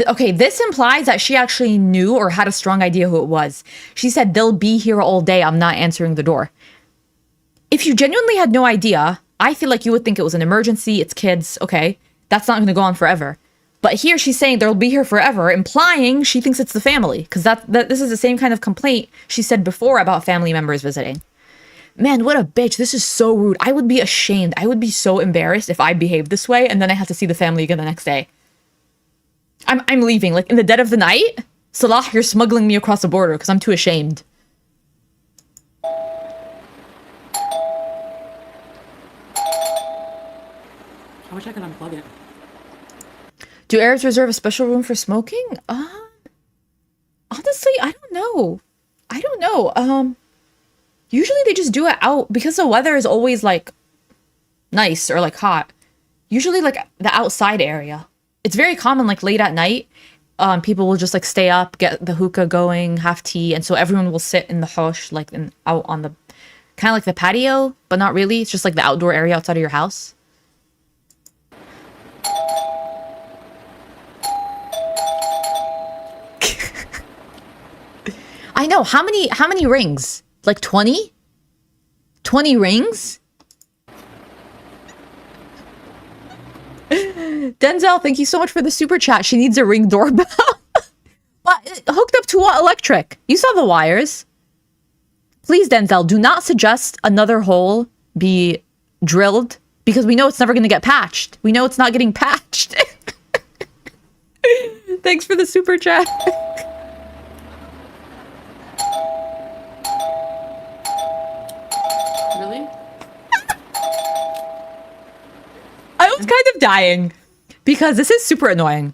Okay, this implies that she actually knew or had a strong idea who it was. She said, they'll be here all day. I'm not answering the door. If you genuinely had no idea, I feel like you would think it was an emergency. It's kids. Okay, that's not going to go on forever. But here she's saying they'll be here forever, implying she thinks it's the family. Because this is the same kind of complaint she said before about family members visiting. Man, what a bitch. This is so rude. I would be ashamed. I would be so embarrassed if I behaved this way and then I had to see the family again the next day. I'm leaving, like in the dead of the night. Salah, you're smuggling me across the border because I'm too ashamed. I wish I could unplug it. Do Arabs reserve a special room for smoking? Honestly, I don't know. Usually they just do it out because the weather is always like nice or like hot. Usually like the outside area. It's very common, like late at night, people will just like stay up, get the hookah going, have tea, and so everyone will sit in the hush, like out on the kind of like the patio, but not really. It's just like the outdoor area outside of your house. I know. How many rings? Like 20? 20 rings? Denzel, thank you so much for the super chat. She needs a Ring doorbell. But hooked up to what electric? You saw the wires. Please, Denzel, do not suggest another hole be drilled because we know it's never going to get patched. We know it's not getting patched. Thanks for the super chat. Really? I was kind of dying because this is super annoying.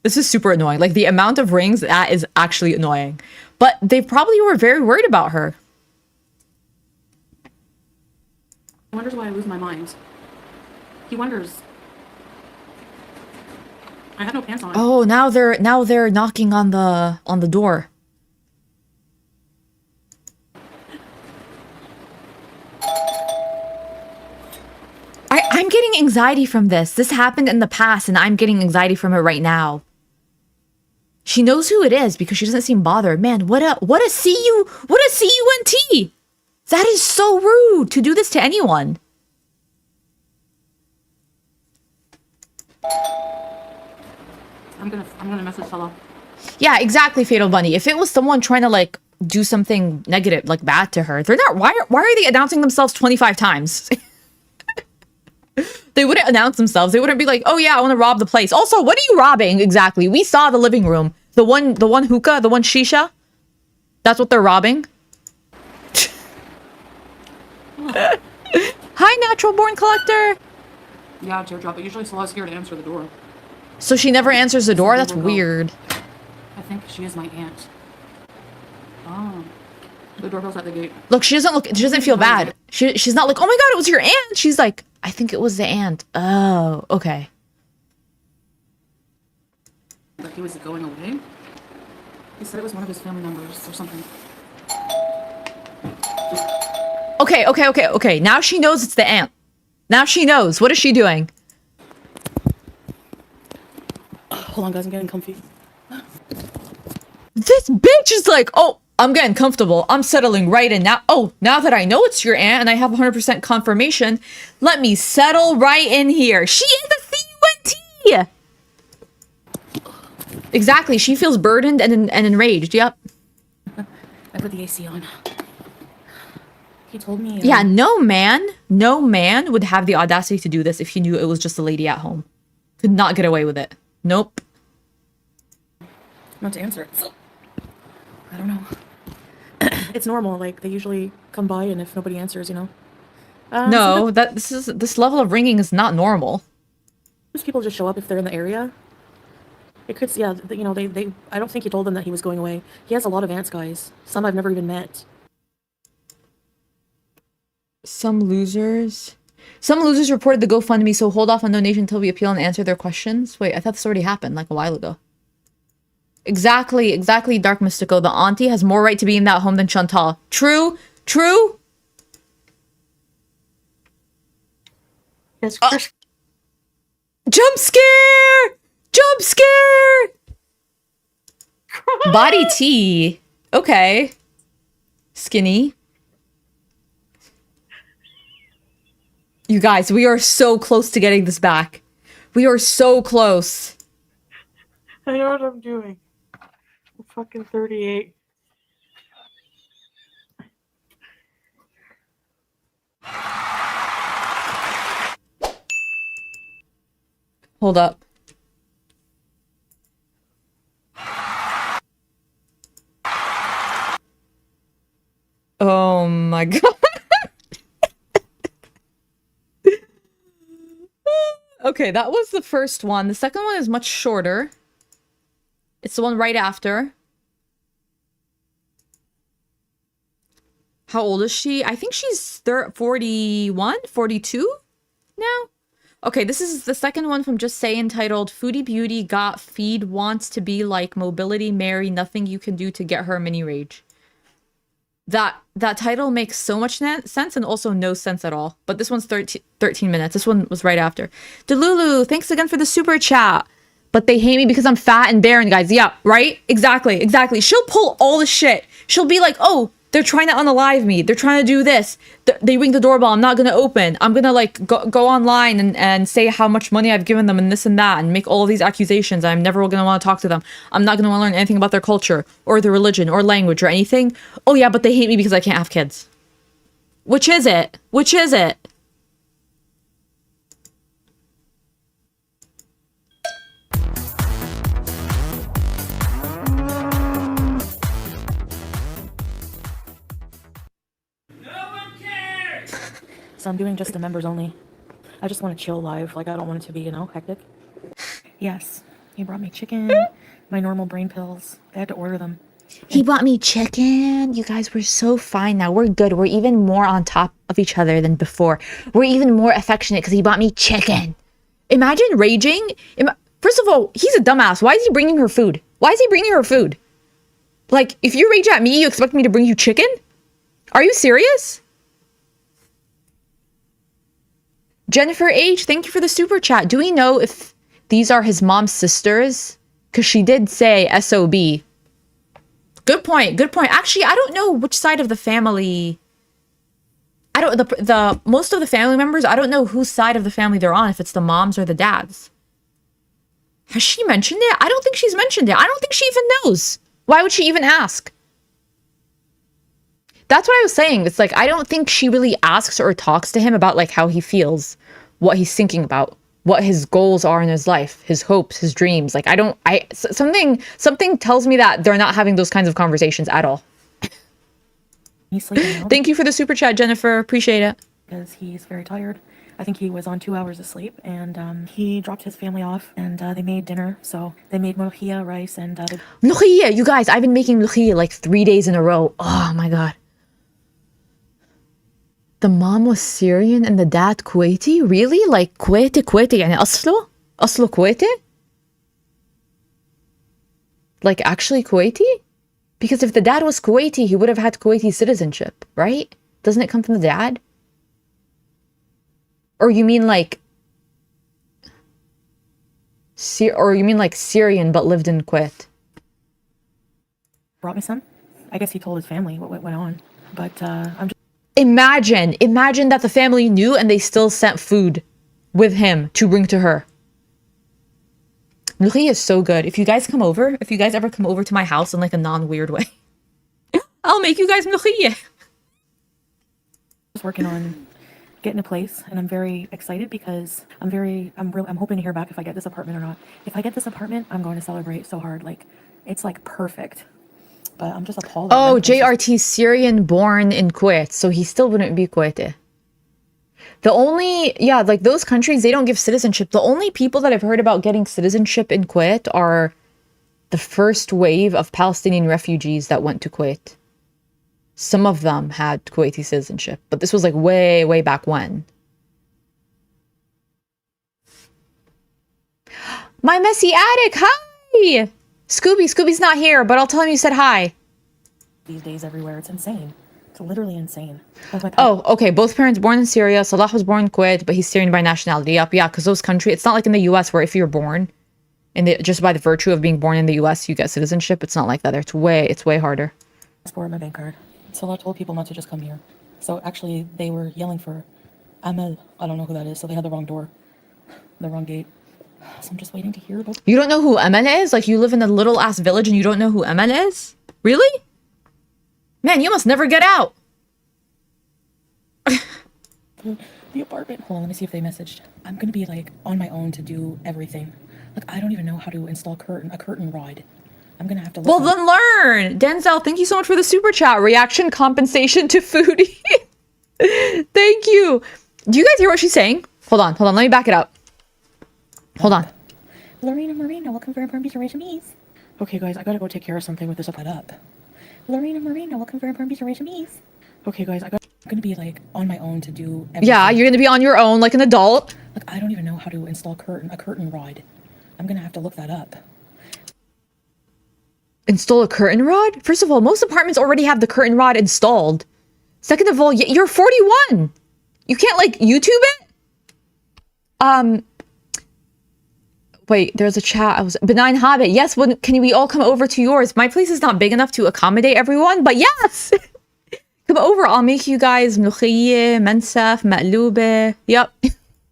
This is super annoying. Like the amount of rings, that is actually annoying. But they probably were very worried about her. He wonders why I lose my mind. He wonders. I had no pants on. Oh, now they're knocking on the door. I'm getting anxiety from this. This happened in the past and I'm getting anxiety from it right now. She knows who it is because she doesn't seem bothered. Man, what a CUNT. That is so rude to do this to anyone. I'm gonna message Salah. Yeah, exactly, Fatal Bunny. If it was someone trying to like do something negative, like bad to her, they're not. Why are they announcing themselves 25 times? They wouldn't announce themselves. They wouldn't be like, "Oh yeah, I want to rob the place." Also, what are you robbing exactly? We saw the living room, the one hookah, the one shisha. That's what they're robbing. Hi, Natural Born Collector. Yeah, teardrop. But usually Salah's here to answer the door. So she never answers the door? That's weird. I think she is my aunt. Oh. The doorbell's at the gate. Look, she doesn't feel bad. She's not like, "Oh my god, it was your aunt." She's like, "I think it was the aunt." Oh, okay. Like he was going away? He said it was one of his family members or something. Okay. Now she knows it's the aunt. Now she knows. What is she doing? Hold on, guys. I'm getting comfy. This bitch is like, "Oh, I'm getting comfortable. I'm settling right in now. Oh, now that I know it's your aunt and I have 100% confirmation, let me settle right in here." She is a CUNT! Exactly. She feels burdened and enraged. Yep. I put the AC on. He told me. Yeah, no man would have the audacity to do this if he knew it was just a lady at home. Could not get away with it. Nope. Not to answer it. So, I don't know. It's normal. Like they usually come by, and if nobody answers, you know. No, this level of ringing is not normal. Sometimes people just show up if they're in the area. It could, yeah. You know, they. I don't think he told them that he was going away. He has a lot of aunts, guys. Some I've never even met. Some losers reported the GoFundMe, so hold off on donation until we appeal and answer their questions. Wait, I thought this already happened like a while ago. Exactly, Dark Mystico. The auntie has more right to be in that home than Chantal. True. Yes, Chris. Jump scare! Body tea. Okay. Skinny. You guys, we are so close to getting this back. We are so close. I know what I'm doing. I'm fucking 38. Hold up. Oh my god. Okay, that was the first one. The second one is much shorter. It's the one right after. How old is she? I think she's 41, 42 now. Okay, this is the second one from Just Say, entitled Foodie Beauty Got Feed Wants to Be Like Mobility Mary, Nothing You Can Do to Get Her Mini Rage. That title makes so much sense and also no sense at all. But this one's 13 minutes. This one was right after. Delulu, thanks again for the super chat. But they hate me because I'm fat and barren, guys. Yeah, right? Exactly. She'll pull all the shit. She'll be like, oh, they're trying to unalive me. They're trying to do this. They ring the doorbell. I'm not going to open. I'm going to like go online and say how much money I've given them and this and that and make all of these accusations. I'm never going to want to talk to them. I'm not going to want to learn anything about their culture or their religion or language or anything. Oh yeah, but they hate me because I can't have kids. Which is it? So I'm doing just the members only. I just want to chill live. Like, I don't want it to be, you know, hectic. Yes. He brought me chicken, my normal brain pills. I had to order them. He bought me chicken. You guys, we're so fine now. We're good. We're even more on top of each other than before. We're even more affectionate because he bought me chicken. Imagine raging. First of all, he's a dumbass. Why is he bringing her food? Like, if you rage at me, you expect me to bring you chicken? Are you serious? Jennifer H., thank you for the super chat. Do we know if these are his mom's sisters? Because she did say SOB. Good point. Actually, I don't know which side of the family. The most of the family members, I don't know whose side of the family they're on, if it's the moms or the dads. Has she mentioned it? I don't think she's mentioned it. I don't think she even knows. Why would she even ask? That's what I was saying. It's like, I don't think she really asks or talks to him about like how he feels, what he's thinking about, what his goals are in his life, his hopes, his dreams. Like, something tells me that they're not having those kinds of conversations at all. He's sleeping now. Thank you for the super chat, Jennifer. Appreciate it. Because he's very tired. I think he was on 2 hours of sleep, and he dropped his family off, and they made dinner. So they made mojilla rice and mojilla, you guys, I've been making mojilla like 3 days in a row. Oh my god. The mom was Syrian and the dad Kuwaiti? Really? Like Kuwaiti يعني أصله Kuwaiti? Like actually Kuwaiti? Because if the dad was Kuwaiti, he would have had Kuwaiti citizenship, right? Doesn't it come from the dad? Or you mean like Syrian but lived in Kuwait? Brought me some. I guess he told his family what went on. But I'm just... Imagine that the family knew and they still sent food with him to bring to her. Mluchi is so good. If you guys ever come over to my house in like a non-weird way, I'll make you guys mluchi. just working on getting a place, and I'm very excited because I'm hoping to hear back if I get this apartment or not. If I get this apartment, I'm going to celebrate so hard. Like, it's like perfect. But I'm just appalled. Oh, JRT Syrian born in Kuwait, so he still wouldn't be Kuwaiti. The only, yeah, like those countries, they don't give citizenship. The only people that I've heard about getting citizenship in Kuwait are the first wave of Palestinian refugees that went to Kuwait. Some of them had Kuwaiti citizenship, but this was like way, way back when. My messy attic, hi! Scooby's not here, but I'll tell him you said hi. These days everywhere, it's insane. It's literally insane. Oh, okay. Both parents born in Syria. Salah was born in Kuwait, but he's Syrian by nationality. Yep, yeah, because those countries, it's not like in the US where if you're born, just by the virtue of being born in the US, you get citizenship. It's not like that. It's way harder. Passport, my bank card. Salah told people not to just come here. So actually, they were yelling for Amal. I don't know who that is. So they had the wrong door, the wrong gate. So I'm just waiting to hear about. You don't know who Amal is? Like you live in a little ass village and you don't know who Amal is? Really? Man, you must never get out. The apartment. Hold on, let me see if they messaged. I'm gonna be like on my own to do everything. Like I don't even know how to install a curtain rod. I'm gonna have to. Well, then learn. Denzel, thank you so much for the super chat. Reaction compensation to Foodie. Thank you. Do you guys hear what she's saying? Hold on. Let me back it up. Hold on. Lorena Marina, welcome for a Burmese Me's. Okay, guys, I gotta go take care of something with this up. Lorena Marina, welcome for a Burmese Me's. Okay, guys, I'm gonna be like on my own to do everything. Yeah, you're gonna be on your own like an adult. Like I don't even know how to install a curtain rod. I'm gonna have to look that up. Install a curtain rod? First of all, most apartments already have the curtain rod installed. Second of all, you're 41. You can't like YouTube it? Wait, there's a chat. Benign Habit. Yes, can we all come over to yours? My place is not big enough to accommodate everyone, but yes! Come over, I'll make you guys ملوخية, منسف, مقلوبة. Yep.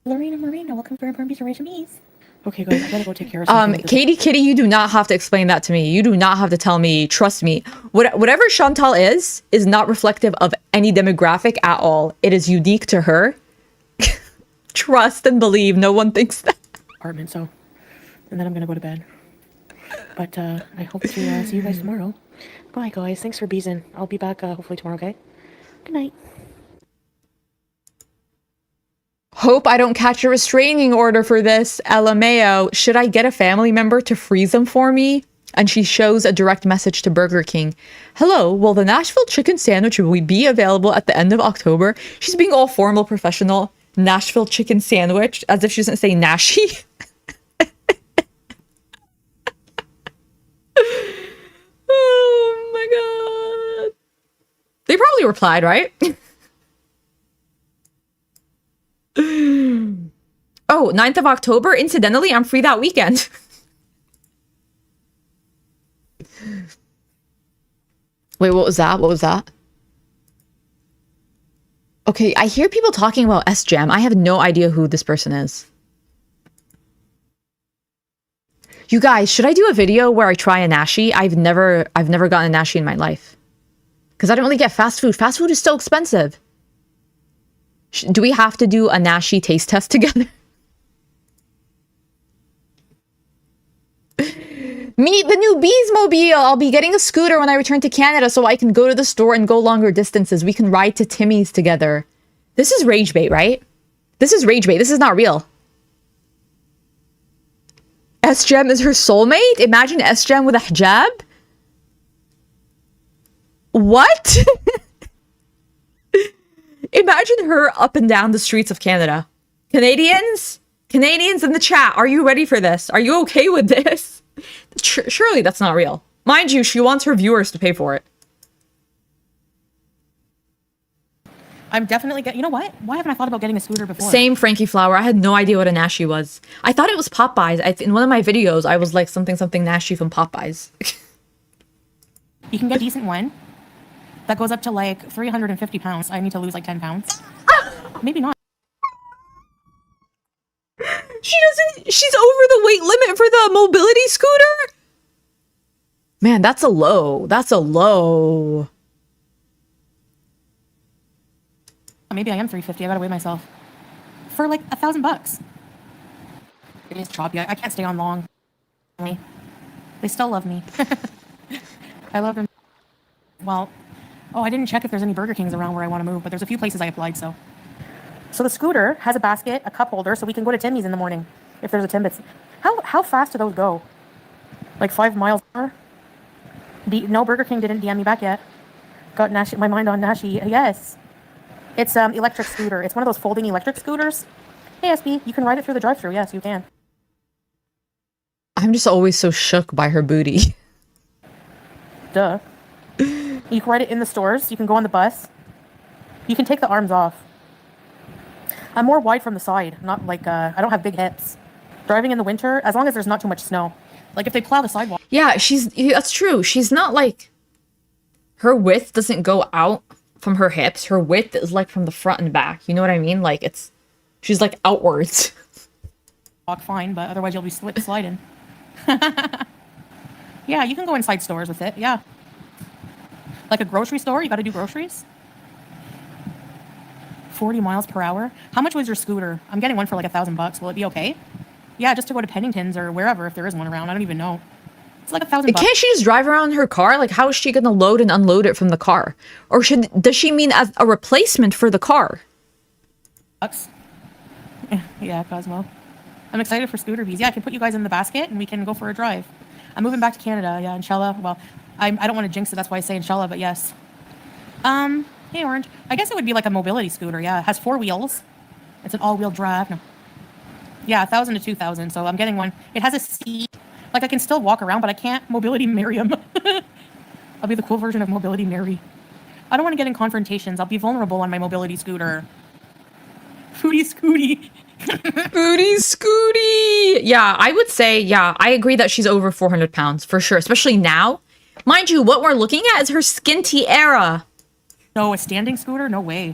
Lorena Marina, welcome for a Burmese Me's. Okay, guys, I gotta go take care of something. Katie Kitty, you do not have to explain that to me. You do not have to tell me. Trust me. Whatever Chantal is not reflective of any demographic at all. It is unique to her. Trust and believe. No one thinks that. Apartment, so. And then I'm gonna go to bed. But I hope to see you guys tomorrow. Bye, guys. Thanks for beezing. I'll be back hopefully tomorrow, okay? Good night. Hope I don't catch a restraining order for this. LMAO. Should I get a family member to freeze them for me? And she shows a direct message to Burger King. Hello, will the Nashville chicken sandwich be available at the end of October? She's being all formal, professional. Nashville chicken sandwich, as if she doesn't say Nashi. Oh my god. They probably replied, right? Oh, 9th of October? Incidentally, I'm free that weekend. Wait, what was that? Okay, I hear people talking about S-Jam. I have no idea who this person is. You guys, should I do a video where I try a nashi? I've never gotten a nashi in my life. Because I don't really get fast food. Fast food is so expensive. Do we have to do a nashi taste test together? Meet the new Beesmobile! I'll be getting a scooter when I return to Canada so I can go to the store and go longer distances. We can ride to Timmy's together. This is rage bait, right? This is rage bait. This is not real. S-Jam is her soulmate? Imagine S-Jam with a hijab? What? Imagine her up and down the streets of Canada. Canadians in the chat, are you ready for this? Are you okay with this? Surely that's not real. Mind you, she wants her viewers to pay for it. I'm definitely you know what? Why haven't I thought about getting a scooter before? Same, Frankie Flower. I had no idea what a nashi was. I thought it was Popeyes. In one of my videos, I was like something nashi from Popeyes. You can get a decent one that goes up to like 350 pounds. I need to lose like 10 pounds. Maybe not. She's over the weight limit for the mobility scooter? Man, that's a low. Maybe I am 350. I gotta weigh myself. For like $1,000. It is choppy. I can't stay on long. They still love me. I love them. Well, oh, I didn't check if there's any Burger Kings around where I want to move, but there's a few places I applied, so. So the scooter has a basket, a cup holder, so we can go to Timmy's in the morning if there's a Timbits. How fast do those go? Like 5 miles an hour? No, Burger King didn't DM me back yet. Got Nashi, my mind on Nashi. Yes. It's electric scooter. It's one of those folding electric scooters. Hey, SB, you can ride it through the drive-thru. Yes, you can. I'm just always so shook by her booty. Duh. You can ride it in the stores. You can go on the bus. You can take the arms off. I'm more wide from the side. Not like, I don't have big hips. Driving in the winter, as long as there's not too much snow. Like if they plow the sidewalk. Yeah, that's true. She's not like, her width doesn't go out from her hips. Her width is like from the front and back. You know what I mean? Like she's like outwards. Walk fine, but otherwise you'll be sliding. Yeah, you can go inside stores with it. Yeah. Like a grocery store, you got to do groceries. 40 miles per hour. How much was your scooter? I'm getting one for like $1,000. Will it be okay? Yeah, just to go to Pennington's or wherever if there is one around. I don't even know. It's like $1,000. Can't she just drive around in her car? Like, how is she going to load and unload it from the car? Or does she mean as a replacement for the car? Bucks. Yeah, Cosmo. I'm excited for scooter bees. Yeah, I can put you guys in the basket and we can go for a drive. I'm moving back to Canada. Yeah, inshallah. Well, I don't want to jinx it. That's why I say inshallah, but yes. Hey, Orange. I guess it would be like a mobility scooter. Yeah, it has 4 wheels. It's an all-wheel drive. No. Yeah, 1,000 to 2,000. So I'm getting one. It has a seat. Like I can still walk around, but I can't mobility Miriam. I'll be the cool version of mobility Mary. I don't want to get in confrontations. I'll be vulnerable on my mobility scooter. Foodie Scooty. Foodie Scooty. Yeah, I would say, yeah, I agree that she's over 400 pounds for sure, especially now. Mind you, what we're looking at is her skinty era. No, a standing scooter? No way.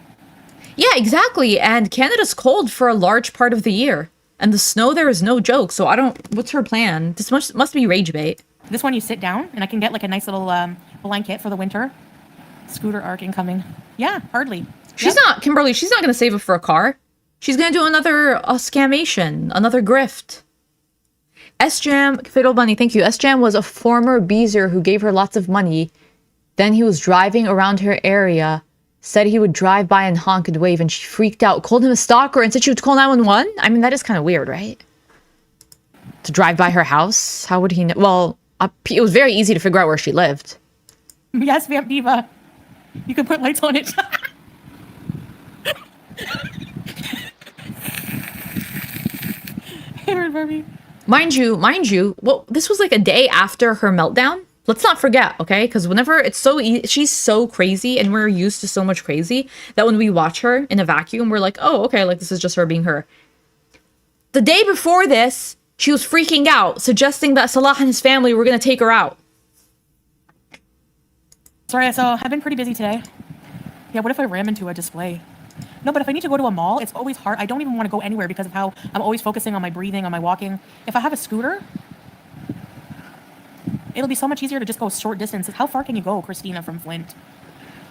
Yeah, exactly. And Canada's cold for a large part of the year. And the snow there is no joke, so what's her plan? This must be rage bait. This one you sit down, and I can get like a nice little blanket for the winter. Scooter arc incoming. Yeah, hardly. She's not, Kimberly, she's not going to save it for a car. She's going to do another scamation, another grift. S-Jam, Fiddle Bunny, thank you. S-Jam was a former beezer who gave her lots of money. Then he was driving around her area, said he would drive by and honk and wave, and she freaked out, called him a stalker, and said she would call 911? I mean, that is kind of weird, right? To drive by her house? How would he know? Well, it was very easy to figure out where she lived. Yes, Vamp Diva. You can put lights on it. Mind you, well, this was like a day after her meltdown. Let's not forget, okay? Because whenever it's so she's so crazy and we're used to so much crazy that when we watch her in a vacuum, we're like, oh, okay, like this is just her being her. The day before this, she was freaking out, suggesting that Salah and his family were going to take her out. Sorry, so I've been pretty busy today. Yeah, what if I ram into a display? No, but if I need to go to a mall, it's always hard. I don't even want to go anywhere because of how I'm always focusing on my breathing, on my walking. If I have a scooter, it'll be so much easier to just go short distances. How far can you go, Christina, from Flint?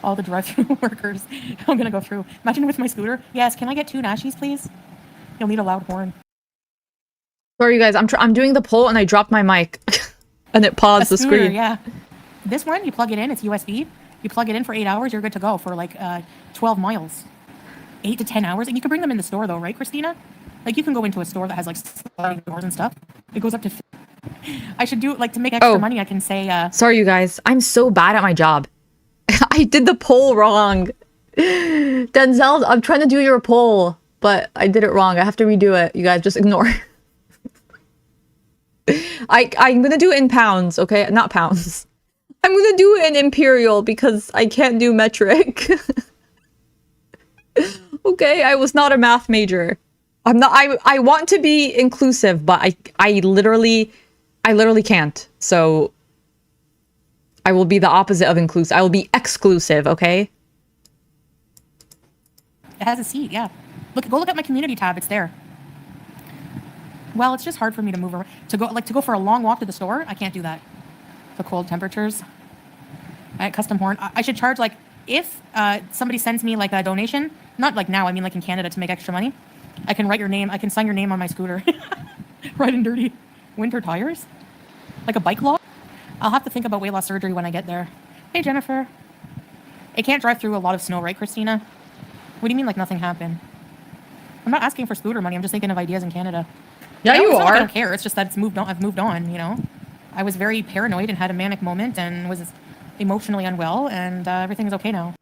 All the drive-through workers. I'm going to go through. Imagine with my scooter. Yes, can I get 2 Nashies, please? You'll need a loud horn. Sorry, you guys. I'm doing the poll and I dropped my mic. And it paused the screen. Yeah. This one, you plug it in. It's USB. You plug it in for 8 hours. You're good to go for like 12 miles. 8 to 10 hours. And you can bring them in the store, though, right, Christina? Like, you can go into a store that has, like, sliding doors and stuff. It goes up to... I should do, like, to make extra money, I can say... Sorry, you guys. I'm so bad at my job. I did the poll wrong. Denzel, I'm trying to do your poll, but I did it wrong. I have to redo it. You guys, just ignore. I'm going to do it in pounds, okay? Not pounds. I'm going to do it in imperial because I can't do metric. Okay, I was not a math major. I'm not. I want to be inclusive, but I literally can't. So I will be the opposite of inclusive. I will be exclusive. Okay. It has a seat. Yeah. Go look at my community tab. It's there. Well, it's just hard for me to move around. To go for a long walk to the store. I can't do that. The cold temperatures. Custom horn. I should charge like if somebody sends me like a donation. Not like now, I mean like in Canada to make extra money. I can write your name, I can sign your name on my scooter. Right in dirty winter tires. Like a bike law. I'll have to think about weight loss surgery when I get there. Hey, Jennifer. It can't drive through a lot of snow, right, Christina? What do you mean like nothing happened? I'm not asking for scooter money. I'm just thinking of ideas in Canada. Yeah, you It's not like I are. don't care. It's just that it's moved on. I've moved on, you know? I was very paranoid and had a manic moment and was emotionally unwell, and everything's okay now.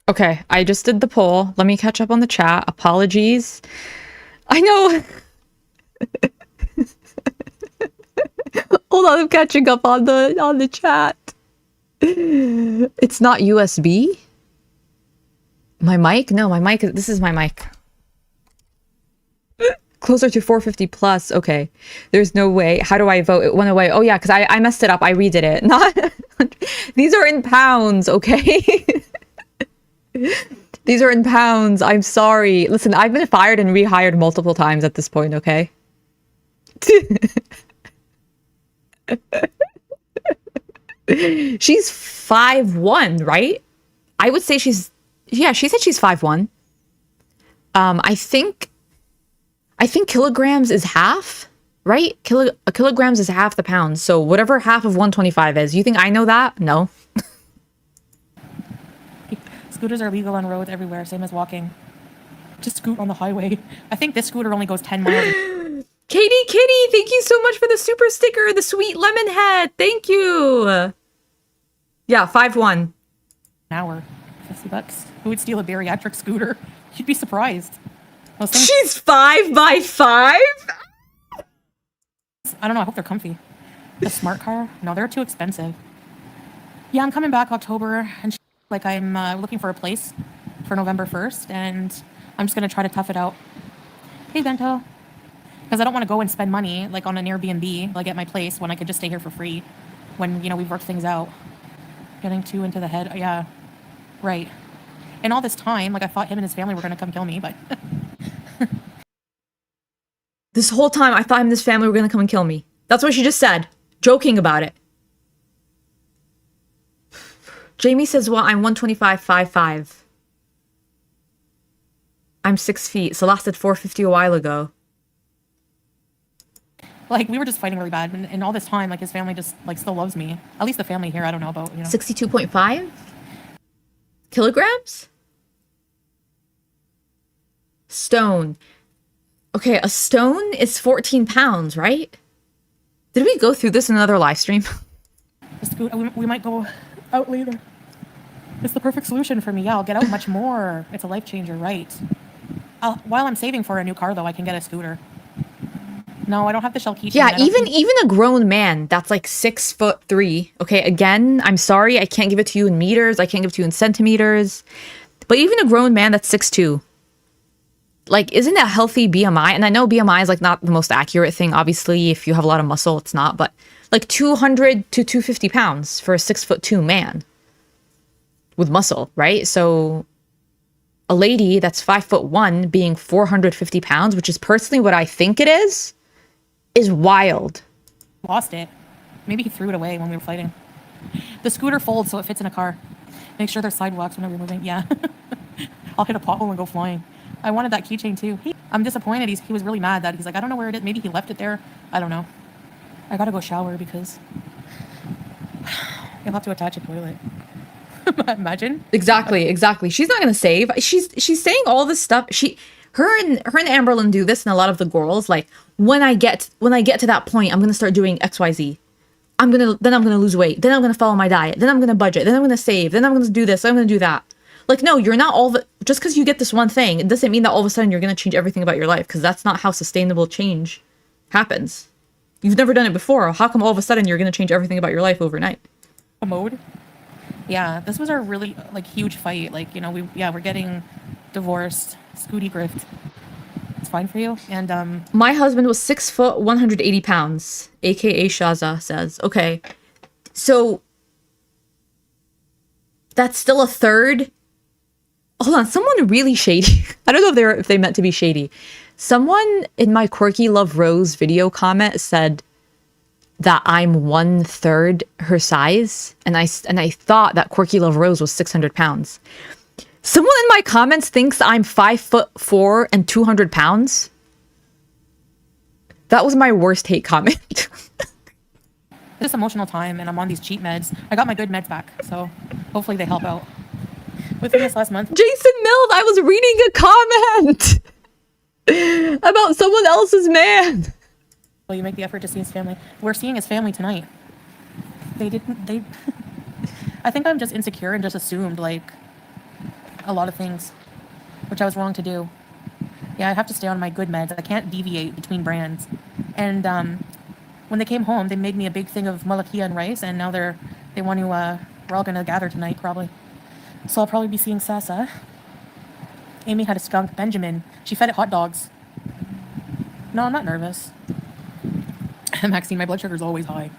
Okay, I just did the poll. Let me catch up on the chat. Apologies. I know. Hold on, I'm catching up on the chat. It's not USB. My mic? No, my mic. This is my mic. Closer to 450 plus. Okay. There's no way. How do I vote? It went away. Oh yeah, because I messed it up. I redid it. Not. These are in pounds. Okay. These are in pounds. I'm sorry. Listen, I've been fired and rehired multiple times at this point. Okay. She's 5'1", right? I would say she's, yeah, she said she's 5'1". I think kilograms is half, right? Kilograms is half the pounds. So whatever half of 125 is, you think I know that? No. Scooters are legal on roads everywhere, same as walking. Just scoot on the highway. I think this scooter only goes 10 miles. Katie Kitty, thank you so much for the super sticker, the sweet lemon head. Thank you. Yeah, 5'1". An hour. $50. Who would steal a bariatric scooter? You'd be surprised. She's 5x5? I don't know. I hope they're comfy. The smart car? No, they're too expensive. Yeah, I'm coming back October, and like I'm looking for a place for November 1st, and I'm just gonna try to tough it out. Hey, Bento. Because I don't want to go and spend money like on an Airbnb, like at my place, when I could just stay here for free. When, you know, we've worked things out. Getting too into the head. Yeah, right. And all this time, like I thought him and his family were gonna come kill me, but. This whole time, I thought him and his family were gonna come and kill me. That's what she just said. Joking about it. Jamie says, well, I'm 125.55. I'm 6 feet. So lasted 450 a while ago. Like, we were just fighting really bad. And all this time, like, his family just, like, still loves me. At least the family here, I don't know about, you know. 62.5 kilograms? Stone. Okay, a stone is 14 pounds, right? Did we go through this in another live stream? We might go out later. It's the perfect solution for me. Yeah, I'll get out much more. It's a life changer, right? While I'm saving for a new car, though, I can get a scooter. No, I don't have the shell keychain. Yeah, even a grown man that's like 6'3". Okay, again, I'm sorry, I can't give it to you in meters. I can't give it to you in centimeters. But even a grown man that's 6'2". Like, isn't a healthy BMI? And I know BMI is like not the most accurate thing. Obviously, if you have a lot of muscle, it's not. But like 200 to 250 pounds for a 6'2" man with muscle, right? So a lady that's 5'1" being 450 pounds, which is personally what I think it is wild. Lost it. Maybe he threw it away when we were fighting. The scooter folds so it fits in a car. Make sure there's sidewalks whenever you're moving. Yeah. I'll hit a pothole and go flying. I wanted that keychain too. I'm disappointed. He was really mad that he's like, I don't know where it is. Maybe he left it there. I don't know. I gotta go shower because you'll have to attach a toilet. Imagine. Exactly. She's not gonna save. She's saying all this stuff. Her and Amberlyn do this, and a lot of the girls, like, when I get to that point, I'm gonna start doing XYZ. I'm gonna lose weight. Then I'm gonna follow my diet. Then I'm gonna budget. Then I'm gonna save. Then I'm gonna do this. Then I'm gonna do that. Like, no, you're not just because you get this one thing, it doesn't mean that all of a sudden you're gonna change everything about your life, because that's not how sustainable change happens. You've never done it before. How come all of a sudden you're gonna change everything about your life overnight? A mode. Yeah, this was our really like huge fight. Like, you know, we're getting divorced. Scooty grift. It's fine for you. And my husband was 6 foot 180 pounds, aka Shaza says. Okay, so that's still a third. Hold on, someone really shady. I don't know if they meant to be shady. Someone in my Quirky Love Rose video comment said that I'm 1/3 her size, and I thought that Quirky Love Rose was 600 pounds. Someone in my comments thinks I'm 5'4" and 200 pounds. That was my worst hate comment. This emotional time, and I'm on these cheap meds. I got my good meds back, so hopefully they help out. Within this last month. Jason Mills, I was reading a comment about someone else's man. Well, you make the effort to see his family. We're seeing his family tonight. They I think I'm just insecure and just assumed, like, a lot of things, which I was wrong to do. Yeah, I have to stay on my good meds. I can't deviate between brands. And when they came home, they made me a big thing of malakia and rice, and now they want to, we're all going to gather tonight, probably. So I'll probably be seeing Sasa. Amy had a skunk, Benjamin. She fed it hot dogs. No, I'm not nervous. Maxine, my blood sugar is always high.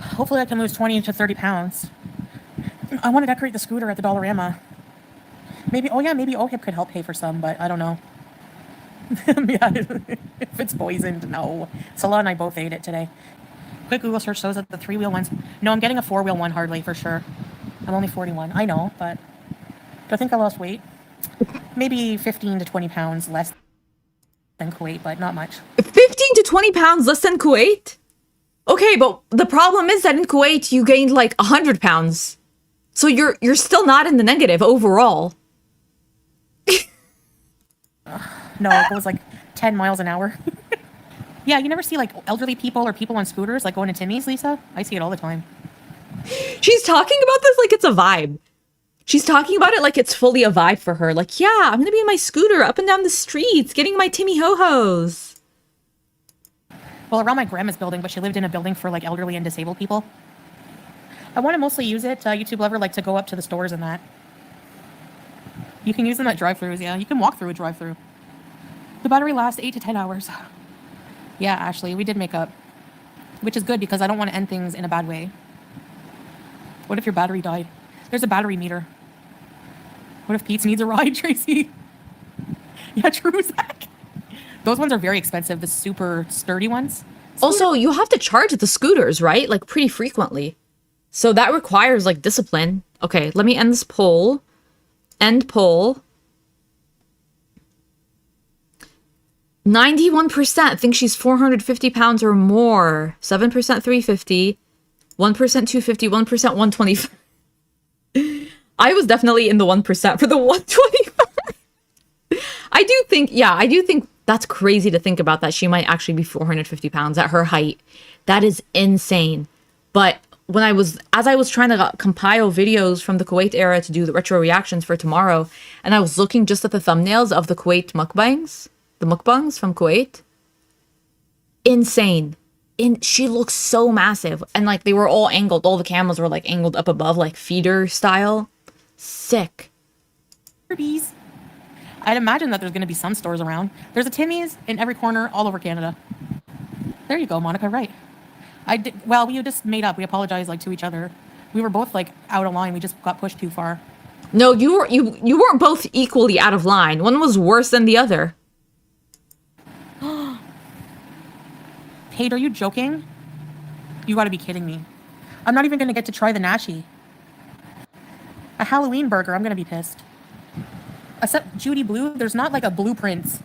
Hopefully I can lose 20 to 30 pounds. I want to decorate the scooter at the Dollarama. Maybe OHIP could help pay for some, but I don't know. Yeah, if it's poisoned, no. Salah and I both ate it today. Quick Google search shows that the 3-wheel ones. No, I'm getting a 4-wheel one hardly, for sure. I'm only 41. I know, but do I think I lost weight? Maybe 15 to 20 pounds less than Kuwait, but not much. 15 to 20 pounds less than Kuwait? Okay, but the problem is that in Kuwait, you gained like 100 pounds. So you're still not in the negative overall. No, it goes like 10 miles an hour. Yeah, you never see like elderly people or people on scooters like going to Timmy's, Lisa? I see it all the time. She's talking about this like it's a vibe. She's talking about it like it's fully a vibe for her. Like, yeah, I'm gonna be in my scooter up and down the streets, getting my Timmy ho-hos. Well, around my grandma's building, but she lived in a building for like elderly and disabled people. I want to mostly use it, YouTube lover, like to go up to the stores and that. You can use them at drive-thrus, yeah. You can walk through a drive-thru. The battery lasts 8 to 10 hours. Yeah, Ashley, we did make up. Which is good because I don't want to end things in a bad way. What if your battery died? There's a battery meter. What if Pete needs a ride, Tracy? Yeah, true, Zach. Those ones are very expensive, the super sturdy ones. Also, you have to charge the scooters, right? Like pretty frequently. So that requires like discipline. Okay, let me end this poll. End poll. 91% think she's 450 pounds or more. 7% 350. 1% 250. 1% 125. I was definitely in the 1% for the 125. I do think that's crazy to think about, that she might actually be 450 pounds at her height. That is insane. But as I was trying to compile videos from the Kuwait era to do the retro reactions for tomorrow, and I was looking just at the thumbnails of the Kuwait mukbangs, the mukbangs from Kuwait, insane. She looks so massive, and like they were all angled. All the cameras were like angled up above, like feeder style. Sick. Bees. I'd imagine that there's going to be some stores around. There's a Timmy's in every corner all over Canada. There you go, Monica, right. Well, we just made up. We apologized like to each other. We were both like out of line. We just got pushed too far. No, you weren't both equally out of line. One was worse than the other. Paige, are you joking? You gotta be kidding me. I'm not even gonna get to try the nashi. A Halloween burger, I'm gonna be pissed. Except Judy Blue, there's not like a blueprint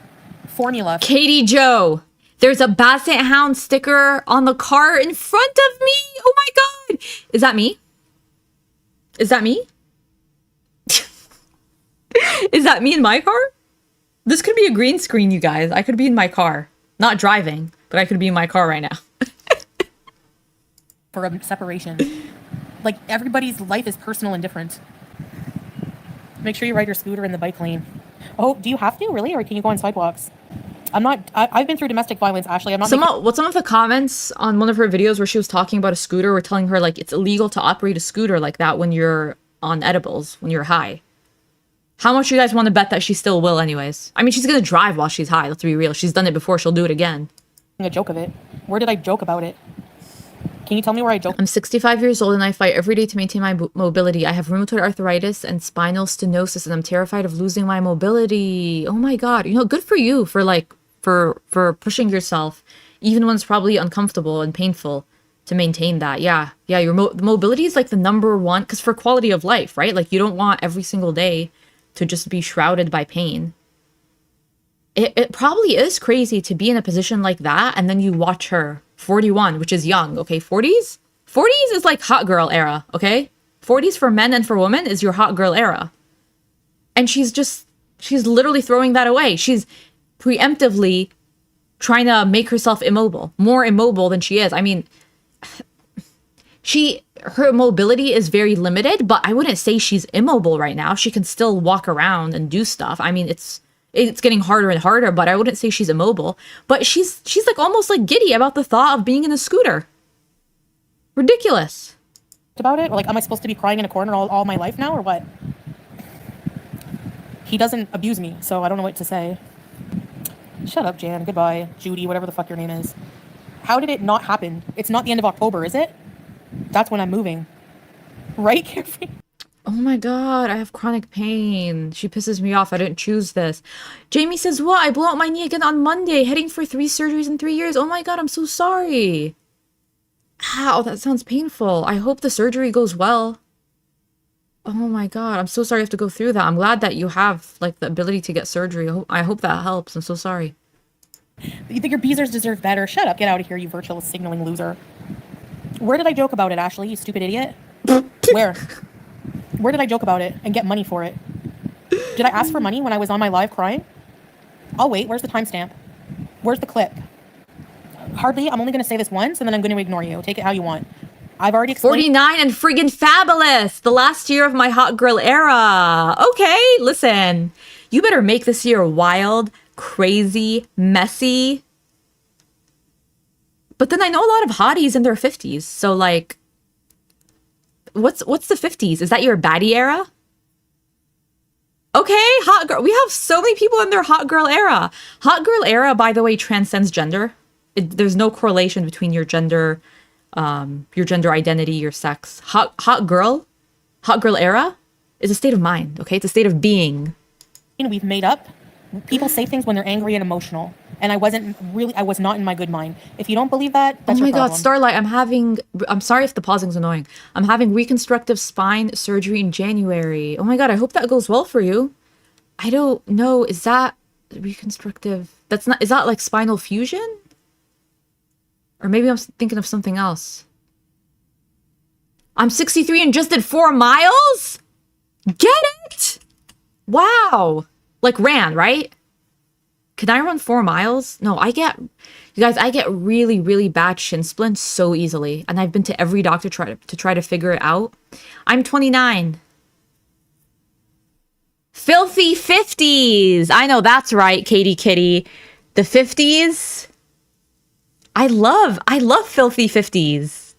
formula. Katie Joe, there's a Basset Hound sticker on the car in front of me. Oh my god. Is that me? Is that me? Is that me in my car? This could be a green screen, you guys. I could be in my car. Not driving, but I could be in my car right now. For a separation. Like, everybody's life is personal and different. Make sure you ride your scooter in the bike lane. Oh, do you have to, really? Or can you go on sidewalks? I've been through domestic violence, Ashley. I'm not some of the comments on one of her videos where she was talking about a scooter were telling her, like, it's illegal to operate a scooter like that when you're on edibles, when you're high. How much do you guys want to bet that she still will anyways? I mean, she's going to drive while she's high. Let's be real. She's done it before. She'll do it again. A joke of it. Where did I joke about it? Can you tell me where I joked? I'm 65 years old and I fight every day to maintain my mobility. I have rheumatoid arthritis and spinal stenosis and I'm terrified of losing my mobility. Oh my god. You know, good for you for like, for pushing yourself, even when it's probably uncomfortable and painful. to maintain that. Yeah. Yeah, your mobility is like the number one, because for quality of life, right? Like you don't want every single day to just be shrouded by pain. It probably is crazy to be in a position like that, and then you watch her, 41, which is young, okay? 40s? 40s is like hot girl era, okay? 40s for men and for women is your hot girl era. And she's literally throwing that away. She's preemptively trying to make herself immobile, more immobile than she is. I mean, her mobility is very limited, but I wouldn't say she's immobile right now. She can still walk around and do stuff. I mean, it's getting harder and harder, but I wouldn't say she's immobile. But she's like almost like giddy about the thought of being in a scooter. Ridiculous. About it? Or like, am I supposed to be crying in a corner all my life now, or what? He doesn't abuse me, so I don't know what to say. Shut up, Jan. Goodbye, Judy, whatever the fuck your name is. How did it not happen? It's not the end of October, is it? That's when I'm moving. Right, Carefree? Oh my god, I have chronic pain. She pisses me off. I didn't choose this. Jamie says, what? I blew out my knee again on Monday, heading for 3 surgeries in 3 years. Oh my god, I'm so sorry. Ow, that sounds painful. I hope the surgery goes well. Oh my god, I'm so sorry you have to go through that. I'm glad that you have, like, the ability to get surgery. I hope that helps. I'm so sorry. You think your beezers deserve better? Shut up. Get out of here, you virtual signaling loser. Where did I joke about it, Ashley, you stupid idiot? Where? Where did I joke about it and get money for it? Did I ask for money when I was on my live crying? I'll wait. Where's the timestamp? Where's the clip? Hardly. I'm only going to say this once, and then I'm going to ignore you. Take it how you want. I've already explained. 49 and friggin' fabulous. The last year of my hot girl era. Okay, listen. You better make this year wild, crazy, messy. But then I know a lot of hotties in their 50s. So, like, what's the 50s? Is that your baddie era? Okay, hot girl. We have so many people in their hot girl era. Hot girl era, by the way, transcends gender. There's no correlation between your gender identity, your sex. Hot girl era is a state of mind, okay? It's a state of being. We've made up. People say things when they're angry and emotional. And I was not in my good mind. If you don't believe that, that's your problem. Oh my god, Starlight, I'm sorry if the pausing is annoying. I'm having reconstructive spine surgery in January. Oh my god, I hope that goes well for you. I don't know, is that reconstructive? Is that like spinal fusion? Or maybe I'm thinking of something else. I'm 63 and just did 4 miles? Get it? Wow. Like ran, right? Can I run 4 miles? No, you guys, I get really, really bad shin splints so easily. And I've been to every doctor to try to figure it out. I'm 29. Filthy 50s. I know that's right, Katie Kitty. The 50s. I love filthy 50s.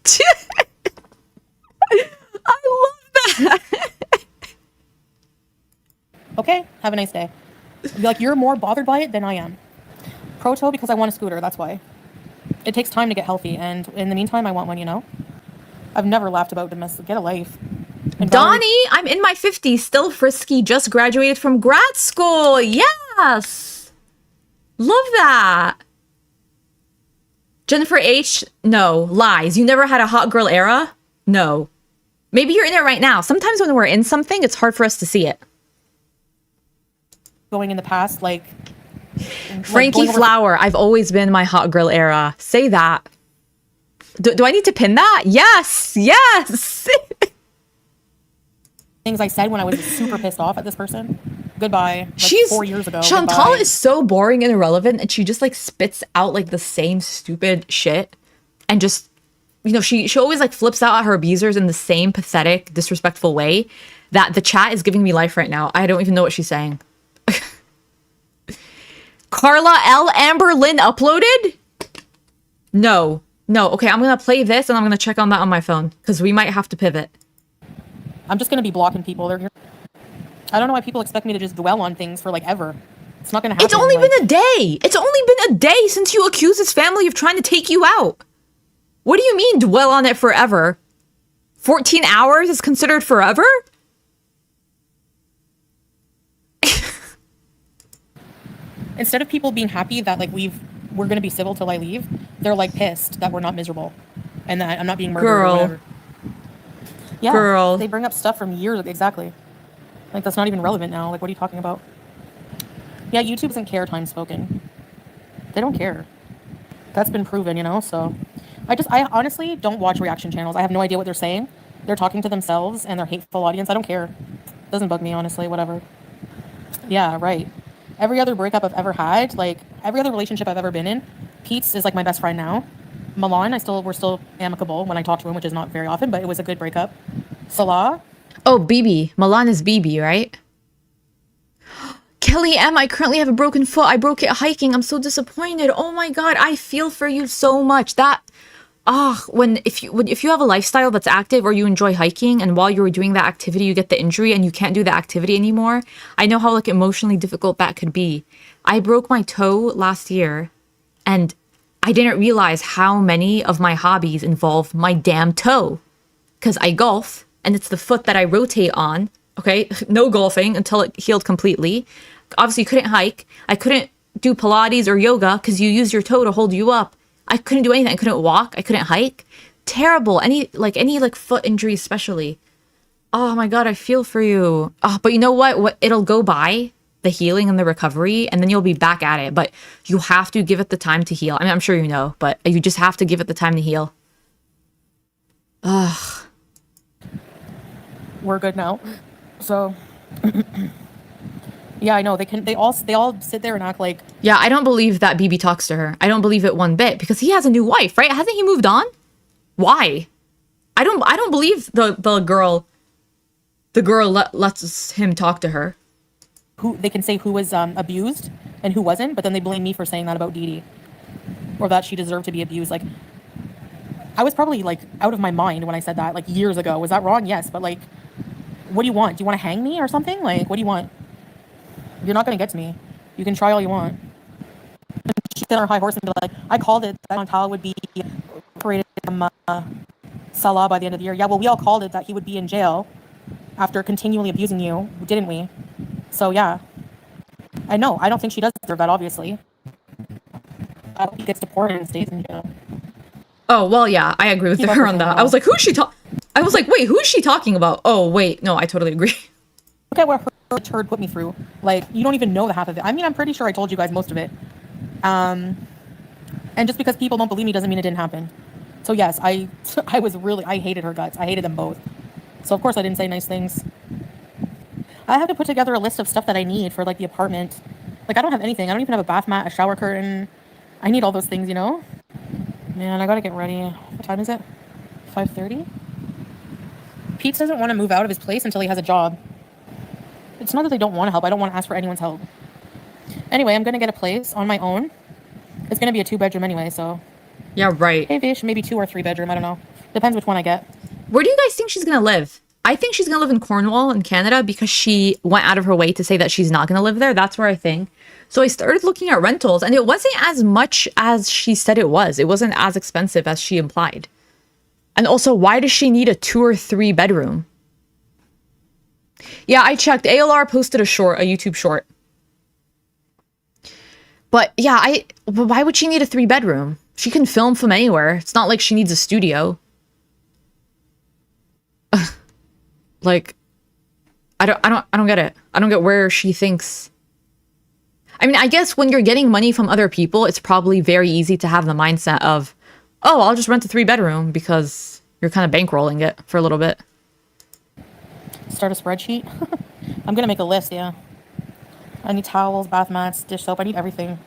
I love that. Okay, have a nice day. Like, you're more bothered by it than I am. Proto, because I want a scooter, that's why. It takes time to get healthy, and in the meantime, I want one, you know? I've never laughed about domestic. Get a life. And Donnie, I'm in my 50s, still frisky, just graduated from grad school. Yes! Love that. Jennifer H, no, lies. You never had a hot girl era? No. Maybe you're in it right now. Sometimes when we're in something, it's hard for us to see it. Going in the past, like Frankie Flower, I've always been my hot girl era. Say that. Do I need to pin that? Yes, yes. Things I said when I was super pissed off at this person. Goodbye. Like She's 4 years ago. Chantal Goodbye. is so boring and irrelevant, and she just like spits out like the same stupid shit, and just, you know, she always like flips out at her abusers in the same pathetic, disrespectful way that the chat is giving me life right now. I don't even know what she's saying. Carla L. Amber Lynn uploaded? No. Okay, I'm gonna play this and I'm gonna check on that on my phone because we might have to pivot. I'm just gonna be blocking people. I don't know why people expect me to just dwell on things for like ever. It's not gonna happen. It's only been a day. It's only been a day since you accused his family of trying to take you out. What do you mean dwell on it forever? 14 hours is considered forever? Instead of people being happy that like we're gonna be civil till I leave, they're like pissed that we're not miserable. and that I'm not being murdered or Girl. whatever. Yeah, Girl. they bring up stuff from years exactly. Like that's not even relevant now. Like what are you talking about? Yeah, YouTube doesn't care time spoken. They don't care. That's been proven, you know? So I honestly don't watch reaction channels. I have no idea what they're saying. They're talking to themselves and their hateful audience. I don't care. Doesn't bug me, honestly, whatever. Yeah, right. Every other breakup I've ever had, like every other relationship I've ever been in, Pete's is like my best friend now. Milan, we're still amicable when I talk to him, which is not very often, but it was a good breakup. Salah, Oh, BB. Milan is BB, right? Kelly M, I currently have a broken foot. I broke it hiking. I'm so disappointed. Oh my god, I feel for you so much. That if you have a lifestyle that's active or you enjoy hiking and while you were doing that activity you get the injury and you can't do the activity anymore, I know how like emotionally difficult that could be. I broke my toe last year and I didn't realize how many of my hobbies involve my damn toe. Because I golf and it's the foot that I rotate on. Okay, no golfing until it healed completely. Obviously, couldn't hike. I couldn't do Pilates or yoga because you use your toe to hold you up. I couldn't do anything. I couldn't walk. I couldn't hike. Terrible. Any foot injury, especially. Oh my god, I feel for you. Oh, but you know what? It'll go by, the healing and the recovery, and then you'll be back at it. But you have to give it the time to heal. I mean, I'm sure you know, but you just have to give it the time to heal. Ugh. we're good now. So yeah, I know they all sit there and act like Yeah, I don't believe that BB talks to her. I don't believe it one bit because he has a new wife, right? Hasn't he moved on? Why? I don't believe the girl lets him talk to her. who they can say who was abused and who wasn't, but then they blame me for saying that about Dee Dee or that she deserved to be abused. Like I was probably like out of my mind when I said that like years ago. Was that wrong? Yes, but like what do you want? Do you want to hang me or something? Like what do you want? You're not going to get to me. You can try all you want. She's on her high horse and be like, I called it that Chantal would be operated Salah by the end of the year. Yeah, well, we all called it that he would be in jail after continually abusing you, didn't we? So, yeah. I know. I don't think she does deserve that, obviously. I hope he gets deported and stays in jail. Oh, well, yeah, I agree with her on that. I was like, I was like, wait, who's she talking about? Oh, wait, no, I totally agree. Look at what her turd put me through. Like, you don't even know the half of it. I mean, I'm pretty sure I told you guys most of it. And just because people don't believe me doesn't mean it didn't happen. So yes, I hated her guts. I hated them both. So of course I didn't say nice things. I have to put together a list of stuff that I need for like the apartment. Like I don't have anything. I don't even have a bath mat, a shower curtain. I need all those things, you know? Man, I gotta get ready. What time is it? 5:30? Pete doesn't want to move out of his place until he has a job. It's not that they don't want to help. I don't want to ask for anyone's help. Anyway, I'm going to get a place on my own. It's going to be a 2-bedroom anyway, so. Yeah, right. Maybe 2 or 3 bedroom. I don't know. Depends which one I get. Where do you guys think she's going to live? I think she's going to live in Cornwall in Canada because she went out of her way to say that she's not going to live there. That's where I think. So I started looking at rentals and it wasn't as much as she said it was. It wasn't as expensive as she implied. And also, why does she need a 2 or 3 bedroom? Yeah, I checked. ALR posted a YouTube short. But yeah, why would she need a 3 bedroom? She can film from anywhere. It's not like she needs a studio. Like, I don't get it. I don't get where she thinks. I mean, I guess when you're getting money from other people, it's probably very easy to have the mindset of, oh, I'll just rent a 3 bedroom because you're kind of bankrolling it for a little bit. Start a spreadsheet. I'm going to make a list, yeah. I need towels, bath mats, dish soap. I need everything.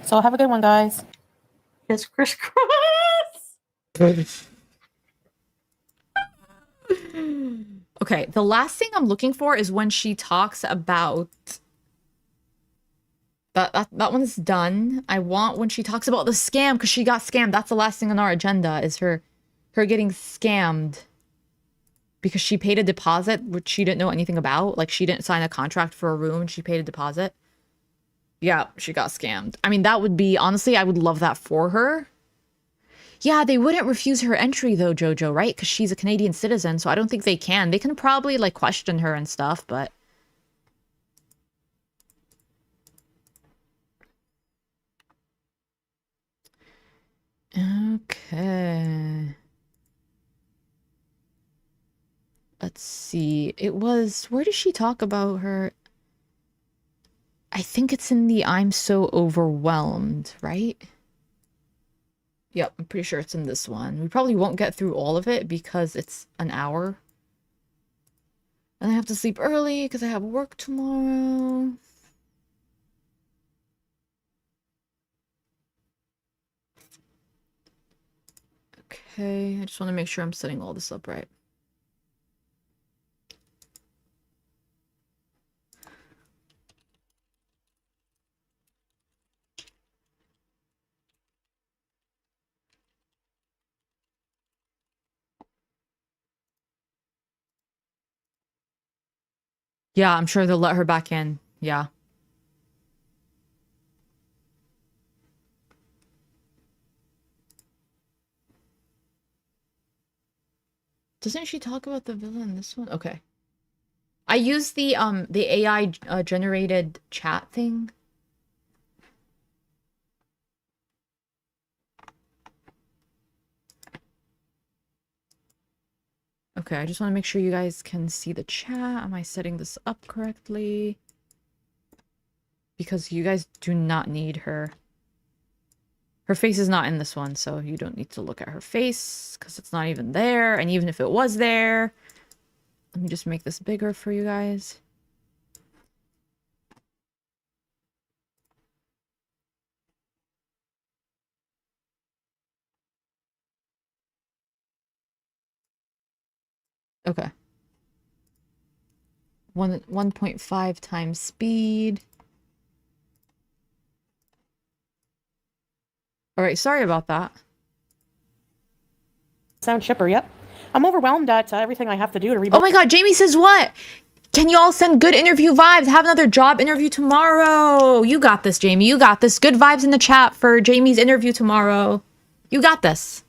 So have a good one, guys. It's crisscross. Okay, the last thing I'm looking for is when she talks about that one's done. I want when she talks about the scam because she got scammed. That's the last thing on our agenda is her getting scammed because she paid a deposit which she didn't know anything about. Like she didn't sign a contract for a room and she paid a deposit. Yeah, she got scammed. I mean, that would be honestly, I would love that for her. Yeah, they wouldn't refuse her entry though, Jojo, right? Because she's a Canadian citizen, so I don't think they can. They can probably like question her and stuff, but Okay. Let's see. It was, where does she talk about her? I think it's in the I'm so overwhelmed, right? Yep, I'm pretty sure it's in this one. We probably won't get through all of it because it's an hour. And I have to sleep early because I have work tomorrow. Okay, I just want to make sure I'm setting all this up right. Yeah, I'm sure they'll let her back in. Yeah. Doesn't she talk about the villa in this one? Okay. I use the AI generated chat thing. Okay, I just want to make sure you guys can see the chat. Am I setting this up correctly? Because you guys do not need her. Her face is not in this one, so you don't need to look at her face because it's not even there. And even if it was there, let me just make this bigger for you guys. Okay. 1.5 times speed. All right, sorry about that. Sound chipper, yep. I'm overwhelmed at everything I have to do to rebuild. Oh my god, Jamie says what? Can you all send good interview vibes? Have another job interview tomorrow. You got this, Jamie. You got this. Good vibes in the chat for Jamie's interview tomorrow. You got this.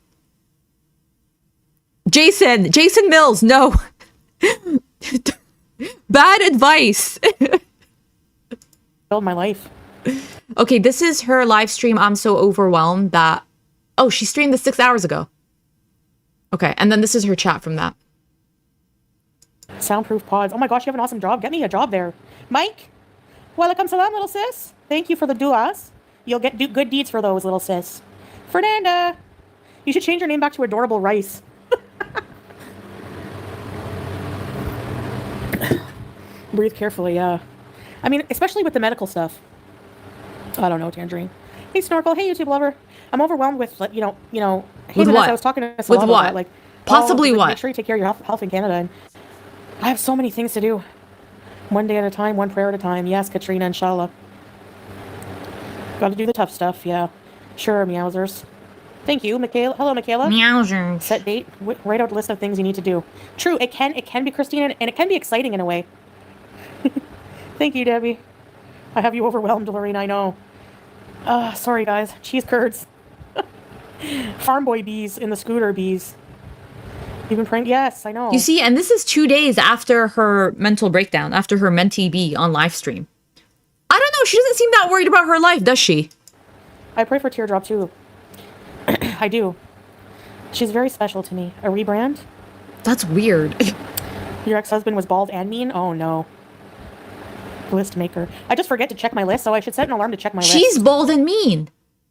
Jason Mills, no. Bad advice. Build my life. Okay, this is her live stream. I'm so overwhelmed that... Oh, she streamed this 6 hours ago. Okay, and then this is her chat from that. Soundproof pods. Oh my gosh, you have an awesome job. Get me a job there. Mike, welcome salam, little sis. Thank you for the duas. You'll get good deeds for those, little sis. Fernanda, you should change your name back to Adorable Rice. Breathe carefully, yeah. I mean, especially with the medical stuff. I don't know, Tangerine. Hey, Snorkel. Hey, YouTube lover. I'm overwhelmed with, hey, with Vanessa, what? I was talking to With what? About, Possibly what? Make sure you take care of your health in Canada. And I have so many things to do. One day at a time, one prayer at a time. Yes, Katrina, inshallah. Got to do the tough stuff, yeah. Sure, meowsers. Thank you, Michaela. Hello, Michaela. Meowsers. Set date. Write out a list of things you need to do. True, it can be, Christina, and it can be exciting in a way. Thank you, Debbie. I have you overwhelmed, Lorraine, I know. Sorry, guys. Cheese curds. Farm boy bees in the scooter bees. You've been praying? Yes, I know. You see, and this is 2 days after her mental breakdown, after her mentee bee on live stream. I don't know. She doesn't seem that worried about her life, does she? I pray for Teardrop, too. I do. She's very special to me. A rebrand? That's weird. Your ex-husband was bald and mean? Oh, no. List maker. I just forget to check my list, so I should set an alarm to check my list. She's bold and mean.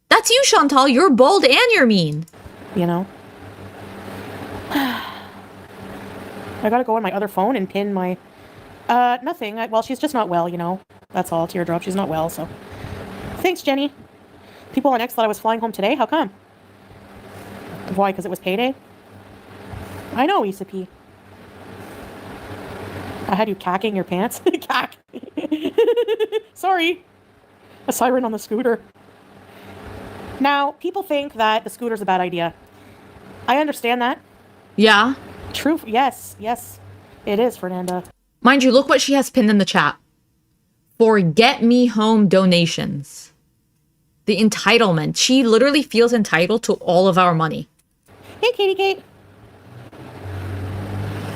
That's you, Chantal. You're bold and you're mean. You know? I gotta go on my other phone and pin my... nothing. Well, she's just not well, you know? That's all. Teardrop. She's not well, so... Thanks, Jenny. People on X thought I was flying home today. How come? Why? Because it was payday? I know, Issa P. I had you cacking your pants. Cack. Sorry. A siren on the scooter. Now, people think that the scooter's a bad idea. I understand that. Yeah. True. Yes. Yes. It is, Fernanda. Mind you, look what she has pinned in the chat. For Get Me Home donations. The entitlement. She literally feels entitled to all of our money. Hey, Katie Kate.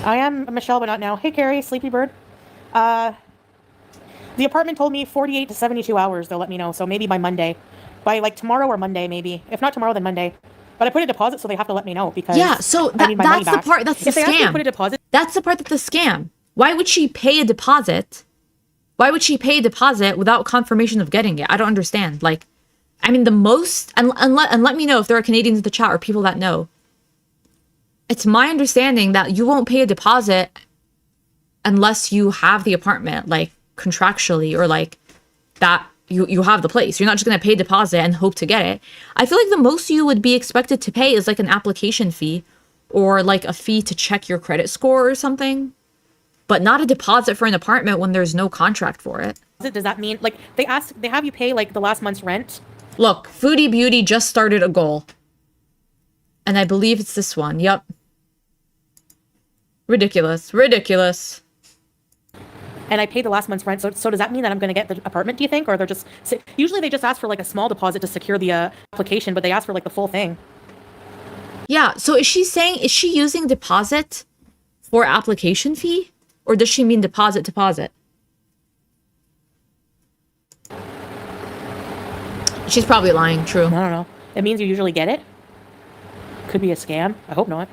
I am Michelle, but not now. Hey, Carrie, Sleepy Bird. The apartment told me 48 to 72 hours they'll let me know, so maybe by Monday. By, like, tomorrow or Monday, maybe. If not tomorrow, then Monday. But I put a deposit, so they have to let me know because Yeah, so I need my money that's the back. part that's the If they ask me to scam. put a deposit, That's the part that's the scam. Why would she pay a deposit? Why would she pay a deposit without confirmation of getting it? I don't understand. Like, I mean, the most, and let me know if there are Canadians in the chat or people that know. It's my understanding that you won't pay a deposit unless you have the apartment, like contractually, or like that you have the place. You're not just going to pay a deposit and hope to get it. I feel like the most you would be expected to pay is like an application fee or like a fee to check your credit score or something, but not a deposit for an apartment when there's no contract for it. does that mean like they have you pay like the last month's rent? Look, Foodie Beauty just started a goal. And I believe it's this one. Yep. Ridiculous. Ridiculous. And I paid the last month's rent. So does that mean that I'm going to get the apartment, do you think? Or they're just... Usually they just ask for like a small deposit to secure the application, but they ask for like the full thing. Yeah, so is she using deposit for application fee? Or does she mean deposit? She's probably lying, true. I don't know. It means you usually get it. Could be a scam. I hope not.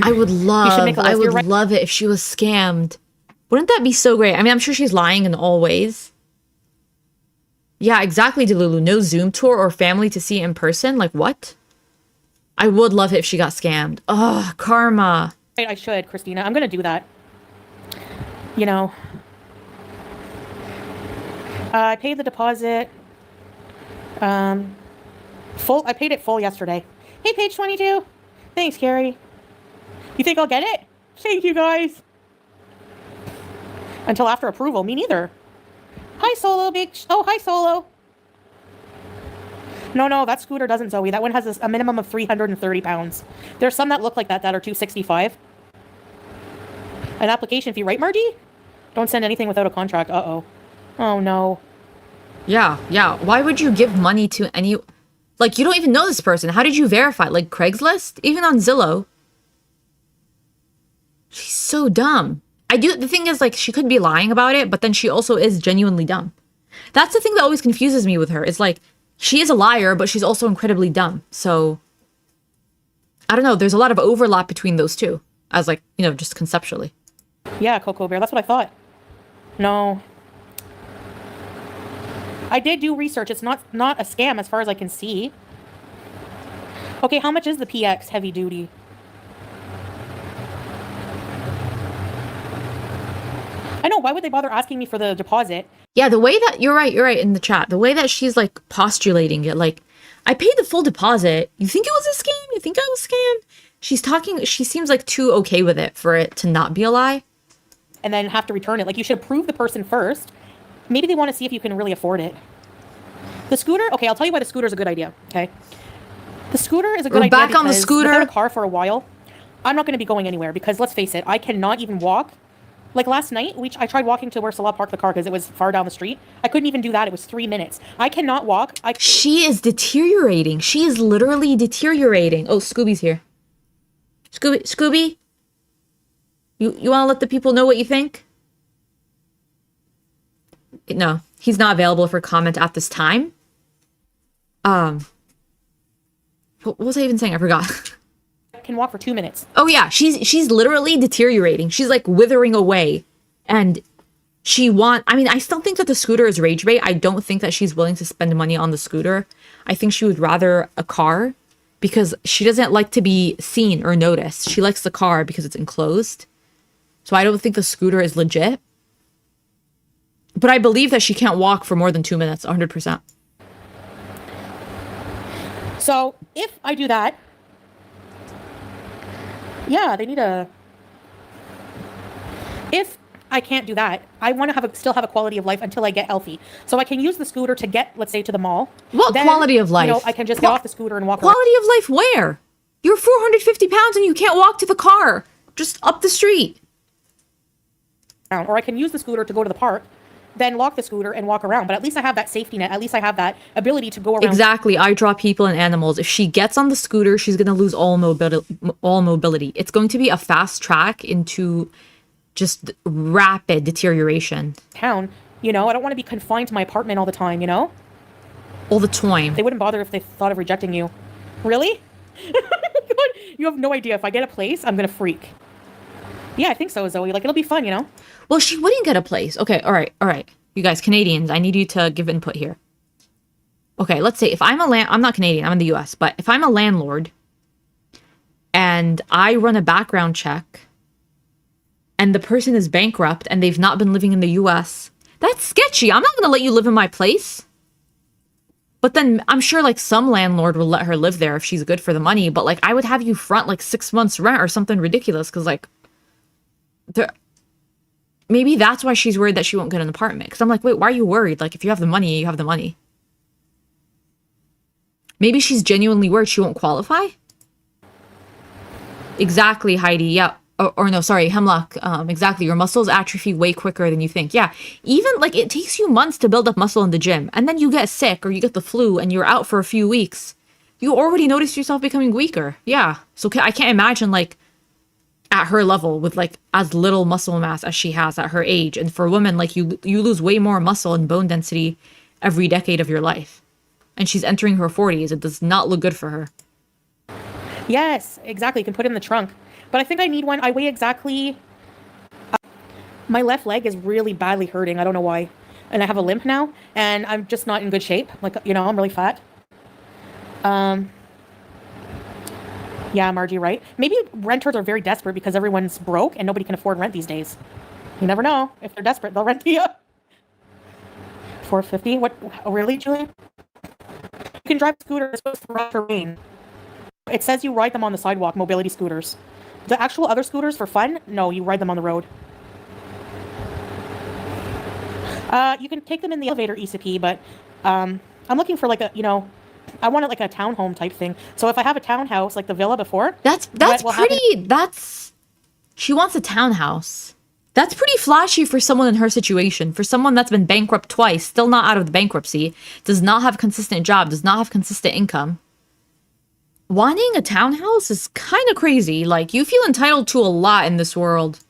I would right. love it if she was scammed. Wouldn't that be so great? I mean, I'm sure she's lying in all ways. Yeah, exactly, Delulu. No Zoom tour or family to see in person? Like, what? I would love it if she got scammed. Ugh, karma. I should, Christina. I'm going to do that. You know. I paid the deposit. Full. I paid it full yesterday. Hey, page 22. Thanks, Carrie. You think I'll get it? Thank you, guys. Until after approval. Me neither. Hi, Solo, bitch. Oh, hi, Solo. No, that scooter doesn't, Zoe. That one has a minimum of 330 pounds. There's some that look like that are 265. An application fee, right, Margie? Don't send anything without a contract. Uh-oh. Oh, no. Yeah. Why would you give money to any... Like, you don't even know this person. How did you verify? Like, Craigslist? Even on Zillow? She's so dumb. The thing is, like, she could be lying about it, but then she also is genuinely dumb. That's the thing that always confuses me with her. It's like, she is a liar, but she's also incredibly dumb. So, I don't know. There's a lot of overlap between those two. As, like, you know, just conceptually. Yeah, Coco Bear. That's what I thought. No. I did do research. It's not a scam as far as I can see. Okay, how much is the PX heavy duty? I know, why would they bother asking me for the deposit? Yeah, the way that, you're right in the chat. The way that she's, like, postulating it, like, I paid the full deposit. You think it was a scam? You think I was scammed? She seems, like, too okay with it for it to not be a lie. And then have to return it. Like, you should approve the person first. Maybe they want to see if you can really afford it. The scooter, okay, I'll tell you why the scooter is a good idea, okay? The scooter is a good idea back on the scooter. Without a car for a while, I'm not going to be going anywhere because, let's face it, I cannot even walk. Like last night, I tried walking to where Salah parked the car because it was far down the street. I couldn't even do that. It was 3 minutes. I cannot walk. She is deteriorating. She is literally deteriorating. Oh, Scooby's here. Scooby? You want to let the people know what you think? No, he's not available for comment at this time. What was I even saying? I forgot. Can walk for 2 minutes. Oh yeah, she's literally deteriorating. She's like withering away, and I mean, I still think that the scooter is rage bait. I don't think that she's willing to spend money on the scooter. I think she would rather a car because she doesn't like to be seen or noticed. She likes the car because it's enclosed. So I don't think the scooter is legit. But I believe that she can't walk for more than 2 minutes, 100%. So if I do that, yeah, they need a... If I can't do that, I want to still have a quality of life until I get healthy. So I can use the scooter to get, let's say, to the mall. What then, quality of life? You know, I can just get off the scooter and walk Quality of life where? You're 450 pounds and you can't walk to the car. Just up the street. around. Or I can use the scooter to go to the park, then lock the scooter and walk around. But at least I have that safety net. At least I have that ability to go around. Exactly. I draw people and animals. If she gets on the scooter, she's going to lose all mobility. It's going to be a fast track into just rapid deterioration. Town, you know, I don't want to be confined to my apartment all the time, you know? All the time. They wouldn't bother if they thought of rejecting you. Really? You have no idea. If I get a place, I'm gonna freak. Yeah, I think so, Zoe. Like, it'll be fun, you know? Well, she wouldn't get a place. Okay, all right, all right. You guys, Canadians, I need you to give input here. Okay, let's say if I'm I'm not Canadian, I'm in the US, but if I'm a landlord and I run a background check and the person is bankrupt and they've not been living in the US, that's sketchy. I'm not going to let you live in my place. But then I'm sure like some landlord will let her live there if she's good for the money. But like I would have you front like 6 months rent or something ridiculous. Cause like maybe that's why she's worried that she won't get an apartment. Cause I'm like, wait, why are you worried? Like if you have the money, you have the money. Maybe she's genuinely worried she won't qualify. Exactly, Heidi. Yeah. Or no, sorry, Hemlock. Exactly. Your muscles atrophy way quicker than you think. Yeah. Even like it takes you months to build up muscle in the gym. And then you get sick or you get the flu and you're out for a few weeks. You already notice yourself becoming weaker. Yeah. So I can't imagine like at her level with like as little muscle mass as she has at her age. And for women, like you lose way more muscle and bone density every decade of your life. And she's entering her 40s. It does not look good for her. Yes, exactly. You can put it in the trunk. But I think I need one. I weigh exactly... my left leg is really badly hurting. I don't know why. And I have a limp now. And I'm just not in good shape. Like, you know, I'm really fat. Yeah, Margie, right? Maybe renters are very desperate because everyone's broke and nobody can afford rent these days. You never know. If they're desperate, they'll rent you. $450? What? Oh, really, Julian? You can drive scooters with rough terrain. It says you ride them on the sidewalk, mobility scooters. The actual other scooters for fun? No, you ride them on the road. You can take them in the elevator, ECP, but I'm looking for like a, you know, I want it like a townhome type thing. So if I have a townhouse, like the villa before... That's pretty... She wants a townhouse. That's pretty flashy for someone in her situation. For someone that's been bankrupt twice, still not out of the bankruptcy, does not have a consistent job, does not have consistent income. Wanting a townhouse is kind of crazy. Like, you feel entitled to a lot in this world.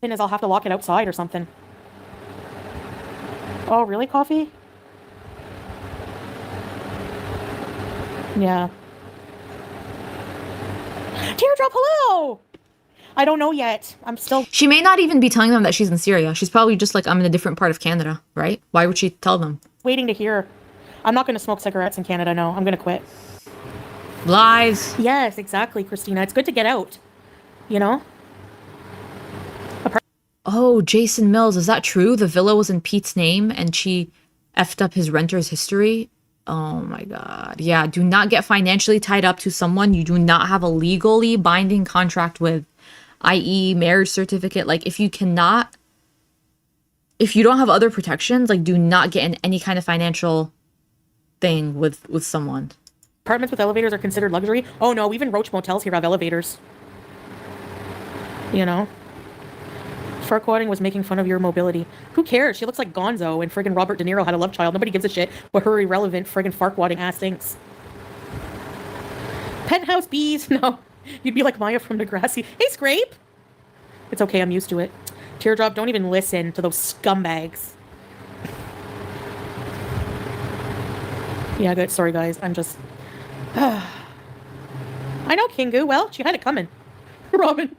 Thing is, I'll have to lock it outside or something. Oh, really, coffee? Yeah. Teardrop, hello! I don't know yet. I'm still... She may not even be telling them that she's in Syria. She's probably just like, I'm in a different part of Canada, right? Why would she tell them? Waiting to hear. I'm not going to smoke cigarettes in Canada, no. I'm going to quit. Lies. Yes, exactly, Christina. It's good to get out. You know? Oh, Jason Mills. Is that true? The villa was in Pete's name and she effed up his renter's history? Oh my God. Yeah, do not get financially tied up to someone you do not have a legally binding contract with, i.e. marriage certificate. Like if you don't have other protections, like do not get in any kind of financial thing with someone. Apartments with elevators are considered luxury? Oh no, even Roach motels here have elevators. You know? Fur quoting was making fun of your mobility. Who cares? She looks like Gonzo and friggin' Robert De Niro had a love child. Nobody gives a shit what her irrelevant friggin' farquadding ass thinks. Penthouse bees? No. You'd be like Maya from Degrassi. Hey, Scrape! It's okay, I'm used to it. Teardrop, don't even listen to those scumbags. Yeah, good. Sorry, guys. I'm just... I know, Kingu. Well, she had it coming. Robin.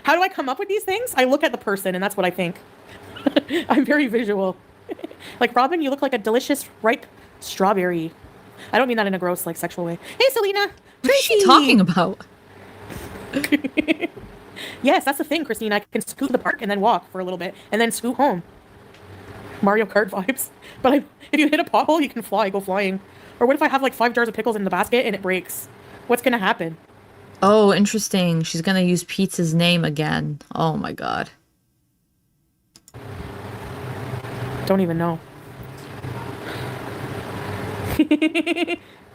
How do I come up with these things? I look at the person and that's what I think. I'm very visual. Like, Robin, you look like a delicious, ripe strawberry. I don't mean that in a gross, like, sexual way. Hey, Selena! What is she talking about? Yes, that's the thing, Christine. I can scoot to the park and then walk for a little bit and then scoot home. Mario Kart vibes. But if you hit a pothole, you can fly, go flying. Or what if I have like 5 jars of pickles in the basket and it breaks? What's gonna happen? Oh, interesting. She's gonna use Pete's name again. Oh my God. Don't even know.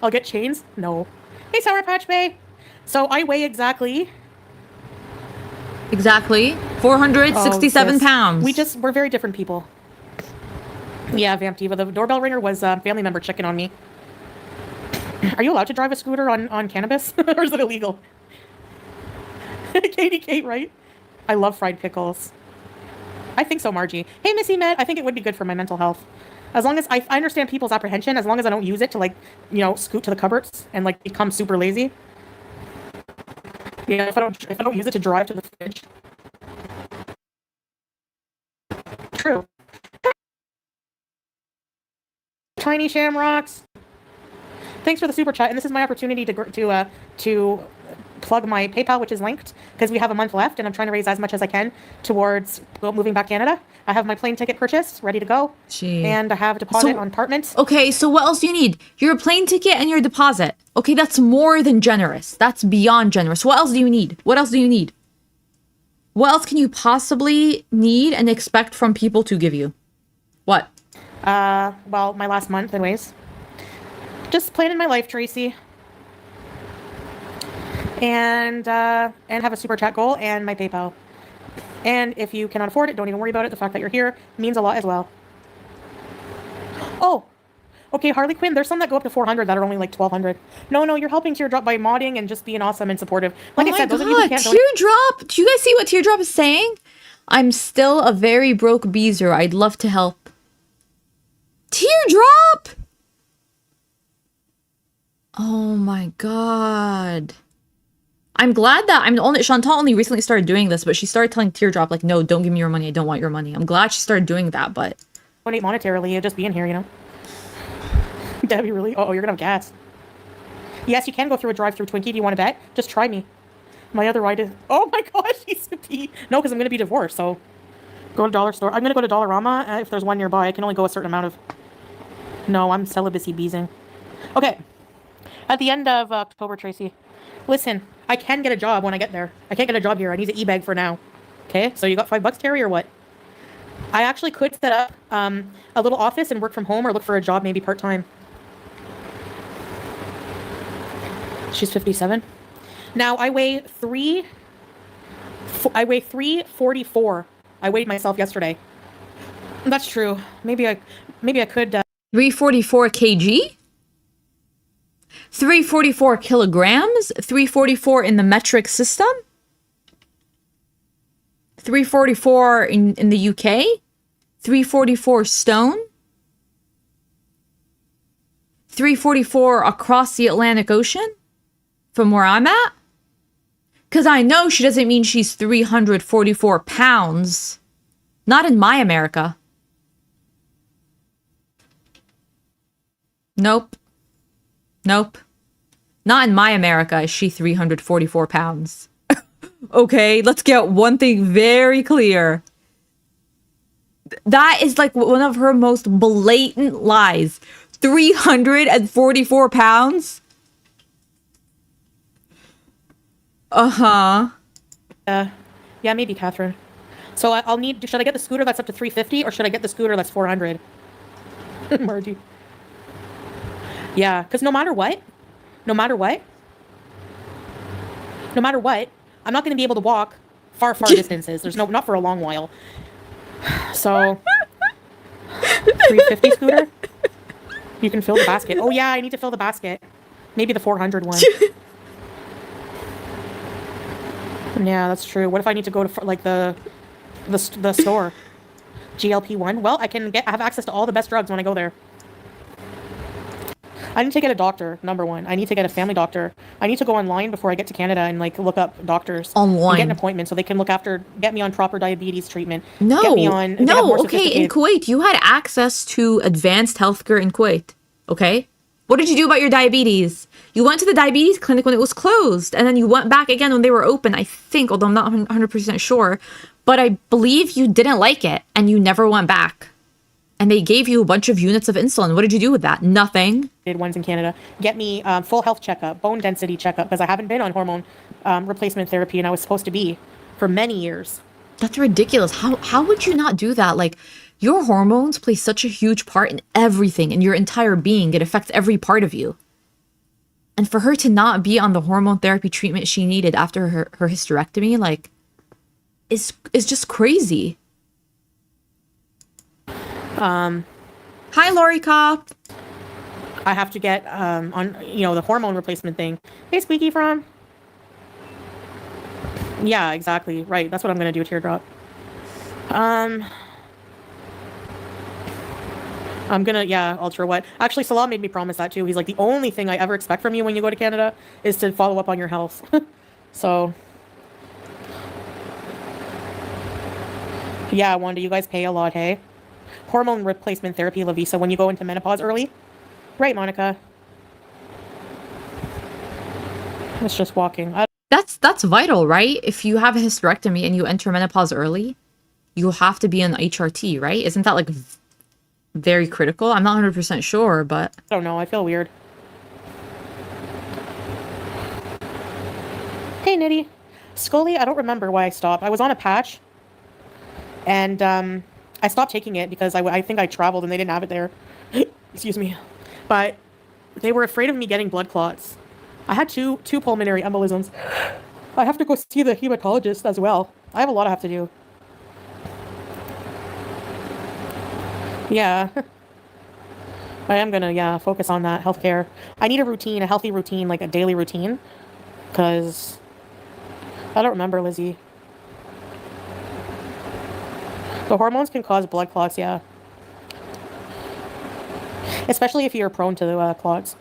I'll get chains? No. Hey, Sour Patch Bay. So I weigh exactly 467 pounds. We're very different people. Yeah, Vamp Diva. The doorbell ringer was a family member checking on me. Are you allowed to drive a scooter on cannabis? Or is it illegal? Katie Kate, right? I love fried pickles. I think so, Margie. Hey, Missy Met. I think it would be good for my mental health. As long as I understand people's apprehension, as long as I don't use it to like, scoot to the cupboards and like become super lazy. Yeah, if I don't use it to drive to the fridge. True. Tiny shamrocks. Thanks for the super chat, and this is my opportunity to plug my PayPal, which is linked, because we have a month left, and I'm trying to raise as much as I can towards moving back to Canada. I have my plane ticket purchased, ready to go, and I have a deposit on apartments. Okay, so what else do you need? Your plane ticket and your deposit. Okay, that's more than generous. That's beyond generous. What else do you need? What else do you need? What else can you possibly need and expect from people to give you? What? Well, my last month, anyways. Just planning my life, Tracy. And have a super chat goal and my PayPal. And if you cannot afford it, don't even worry about it. The fact that you're here means a lot as well. Oh, okay, Harley Quinn. There's some that go up to 400 that are only like 1,200. No, you're helping Teardrop by modding and just being awesome and supportive. Like I said, those of you who can't. Teardrop. Do you guys see what Teardrop is saying? I'm still a very broke beezer. I'd love to help. Teardrop. Oh my god. I'm glad that Chantal only recently started doing this, but she started telling Teardrop, like, no, don't give me your money. I don't want your money. I'm glad she started doing that, but... Donate monetarily, just being here, Debbie, really? Oh, you're gonna have gas. Yes, you can go through a drive-through Twinkie. Do you want to bet? Just try me. My other ride is... Oh my gosh, he's a pee. No, because I'm gonna be divorced, so... Go to Dollar Store. I'm gonna go to Dollarama if there's one nearby. I can only go a certain amount of... No, I'm celibacy beezing. Okay. At the end of October, Tracy. Listen, I can get a job when I get there. I can't get a job here. I need to e-bag for now. Okay, so you got $5, Terry, or what? I actually could set up a little office and work from home or look for a job maybe part-time. She's 57. Now, I weigh 344. I weighed myself yesterday. That's true. Maybe I could... 344 kg? 344 kilograms? 344 in the metric system? 344 in the UK? 344 stone? 344 across the Atlantic Ocean? From where I'm at? Because I know she doesn't mean she's 344 pounds. Not in my America. Nope. Not in my America is she 344 pounds. Okay, let's get one thing very clear. That is like one of her most blatant lies. 344 pounds? Uh-huh. Yeah, maybe, Catherine. So I'll need... Should I get the scooter that's up to 350 or should I get the scooter that's 400? Margie. Yeah, because no matter what, I'm not going to be able to walk far distances. There's not for a long while. So, 350 scooter? You can fill the basket. Oh yeah, I need to fill the basket. Maybe the 400 one. Yeah, that's true. What if I need to go to like the store? GLP-1? Well, I have access to all the best drugs when I go there. I need to get a doctor, number one. I need to get a family doctor. I need to go online before I get to Canada and like look up doctors. Online. And get an appointment so they can get me on proper diabetes treatment. No. Get me on... Okay, in Kuwait, you had access to advanced healthcare in Kuwait. Okay? What did you do about your diabetes? You went to the diabetes clinic when it was closed, and then you went back again when they were open, I think, although I'm not 100% sure. But I believe you didn't like it, and you never went back. And they gave you a bunch of units of insulin. What did you do with that? Nothing. Did ones in Canada. Get me full health checkup, bone density checkup, because I haven't been on hormone replacement therapy, and I was supposed to be for many years. That's ridiculous. How would you not do that? Like, your hormones play such a huge part in everything, in your entire being. It affects every part of you. And for her to not be on the hormone therapy treatment she needed after her hysterectomy, like, is just crazy. Hi, Lori Cop. I have to get on the hormone replacement thing. Hey, Squeaky from. Yeah, exactly. Right. That's what I'm gonna do, Teardrop. I'm gonna, yeah, ultra wet. Actually, Salah made me promise that too. He's like, the only thing I ever expect from you when you go to Canada is to follow up on your health. So, yeah, Wanda, you guys pay a lot, hey? Hormone replacement therapy, Lavisa, when you go into menopause early. Right, Monica? It's just walking. That's vital, right? If you have a hysterectomy and you enter menopause early, you have to be on HRT, right? Isn't that like very critical? I'm not 100% sure, but I don't know. I feel weird. Hey, Nitty. Scully, I don't remember why I stopped. I was on a patch, and I stopped taking it because I think I traveled and they didn't have it there. Excuse me. But they were afraid of me getting blood clots. I had two pulmonary embolisms. I have to go see the hematologist as well. I have a lot I have to do. Yeah. I am gonna, yeah, focus on that healthcare. I need a routine, a healthy routine, like a daily routine. Because I don't remember, Lizzie. The hormones can cause blood clots, yeah. Especially if you're prone to clots.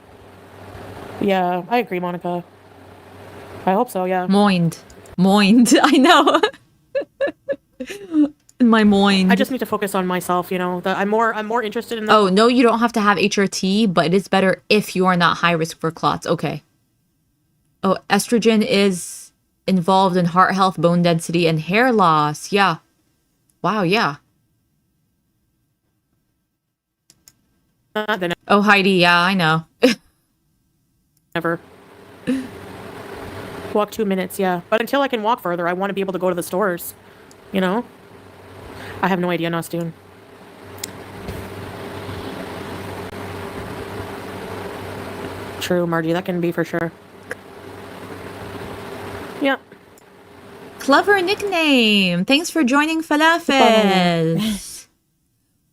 Yeah, I agree, Monica. I hope so, yeah. moined. I know. My moined. I just need to focus on myself, you know. I'm more interested in the Oh, no, you don't have to have HRT, but it is better if you are not high risk for clots. Okay. Oh, estrogen is involved in heart health, bone density, and hair loss. Yeah. Wow, yeah. the Oh, Heidi, yeah, I know. never. Walk 2 minutes, yeah. But until I can walk further, I want to be able to go to the stores. You know? I have no idea, Nostune. True, Margie, that can be for sure. Yeah. Clever nickname. Thanks for joining Falafel.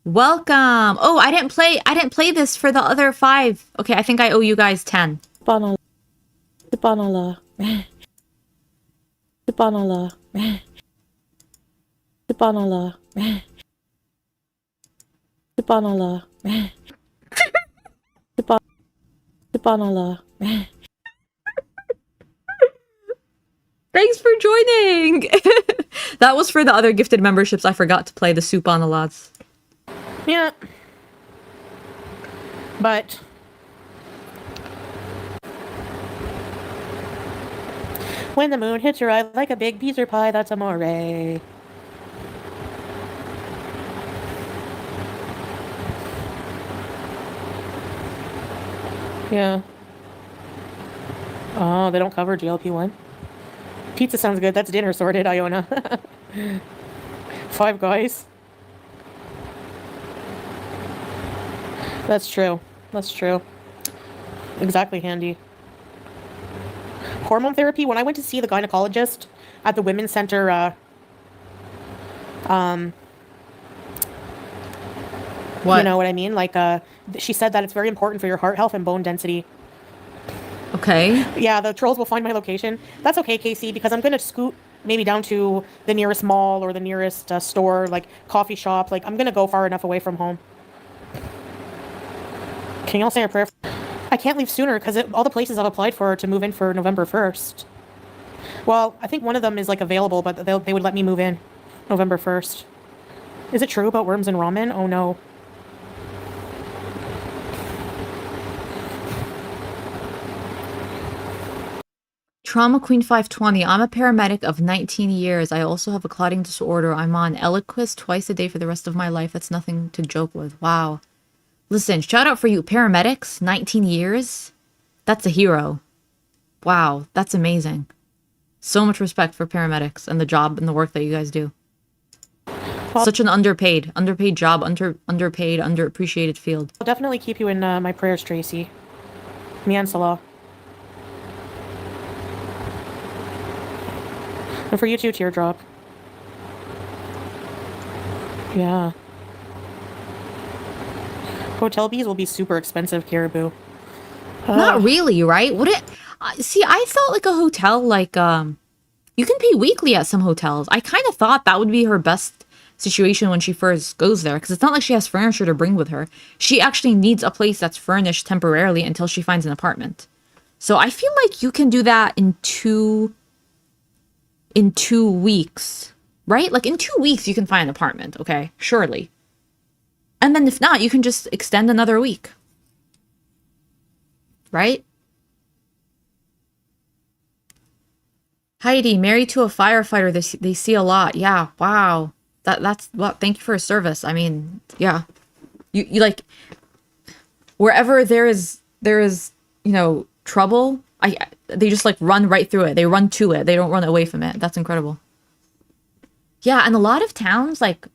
Welcome. Oh, I didn't play this for the other 5. Okay, I think I owe you guys 10. Subhanallah. Subhanallah. Subhanallah. Subhanallah. Subhanallah. Subhanallah. Thanks for joining. That was for the other gifted memberships. I forgot to play the soup on the lots. Yeah. But when the moon hits your eye like a big pizza pie, that's amore. Yeah. Oh, they don't cover GLP-1. Pizza sounds good. That's dinner sorted, Iona. 5 Guys. That's true. That's true. Exactly, Handy. Hormone therapy. When I went to see the gynecologist at the women's center, What? you know what I mean? Like, she said that it's very important for your heart health and bone density. Okay. Yeah, the trolls will find my location. That's okay, Casey, because I'm going to scoot maybe down to the nearest mall or the nearest store, like coffee shop. Like, I'm going to go far enough away from home. Can you all say a prayer? I can't leave sooner because all the places I've applied for are to move in for November 1st. Well, I think one of them is like available, but they would let me move in November 1st. Is it true about worms and ramen? Oh no. Trauma Queen 520. I'm a paramedic of 19 years. I also have a clotting disorder. I'm on Eliquis twice a day for the rest of my life. That's nothing to joke with. Wow. Listen, shout out for you. Paramedics, 19 years. That's a hero. Wow, that's amazing. So much respect for paramedics and the job and the work that you guys do. Such an underpaid job, underpaid, underappreciated field. I'll definitely keep you in my prayers, Tracy. Me and Salah. And for you too, Teardrop. Yeah. Hotel bees will be super expensive, Caribou. Not really, right? Would it? See, I thought like a hotel, like you can pay weekly at some hotels. I kind of thought that would be her best situation when she first goes there, because it's not like she has furniture to bring with her. She actually needs a place that's furnished temporarily until she finds an apartment. So I feel like you can do that in 2 weeks, right? Like in 2 weeks you can find an apartment, okay? Surely. And then if not, you can just extend another week. Right? Heidi, married to a firefighter, they see a lot. Yeah, wow. That's well, thank you for your service. I mean, yeah. You like wherever there is, trouble, they just like run right through it. They run to it. They don't run away from it. That's incredible. Yeah, and a lot of towns, like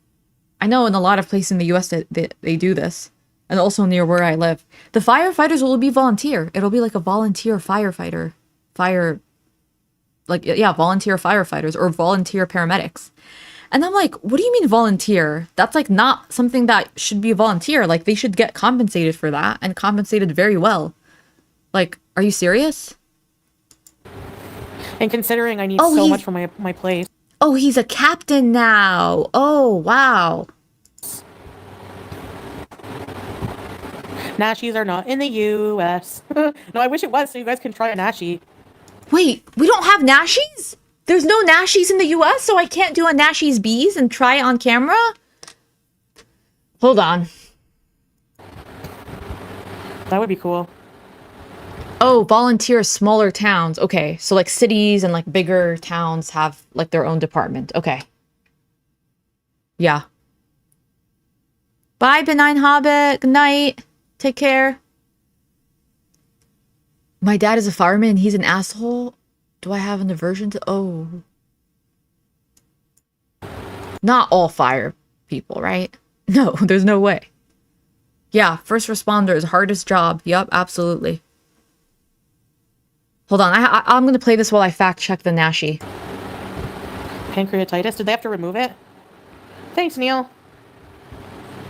I know in a lot of places in the US that they do this. And also near where I live. The firefighters will be volunteer. It'll be like a volunteer firefighter. Volunteer firefighters or volunteer paramedics. And I'm like, what do you mean volunteer? That's like not something that should be a volunteer. Like they should get compensated for that and compensated very well. Like, are you serious? And considering I need so much for my place. Oh, he's a captain now. Oh, wow. Nashies are not in the U.S. No, I wish it was so you guys can try a Nashi. Wait, we don't have Nashies? There's no Nashies in the US, so I can't do a Nashies Bees and try it on camera? Hold on. That would be cool. Oh, volunteer smaller towns. Okay, so like cities and like bigger towns have like their own department. Okay. Yeah. Bye, Benign Hobbit. Good night. Take care. My dad is a fireman and he's an asshole. Do I have an aversion to... Oh. Not all fire people, right? No, there's no way. Yeah, first responders, hardest job. Yup, absolutely. Hold on, I'm going to play this while I fact check the Nashi. Pancreatitis? Did they have to remove it? Thanks, Neil.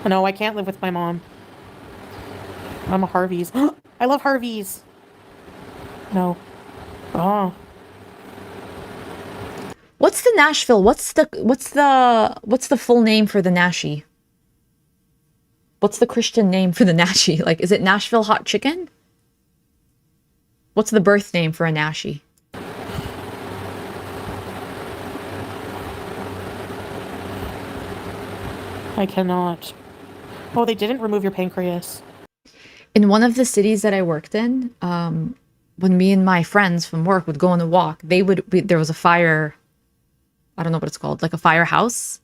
Oh, no, I can't live with my mom. I'm a Harvey's. I love Harvey's. No. Oh. What's the Nashville? What's the full name for the Nashi? What's the Christian name for the Nashi? Like, is it Nashville hot chicken? What's the birth name for a Nashi? I cannot. Oh, they didn't remove your pancreas. In one of the cities that I worked in, when me and my friends from work would go on a walk, there was a fire, I don't know what it's called, like a firehouse.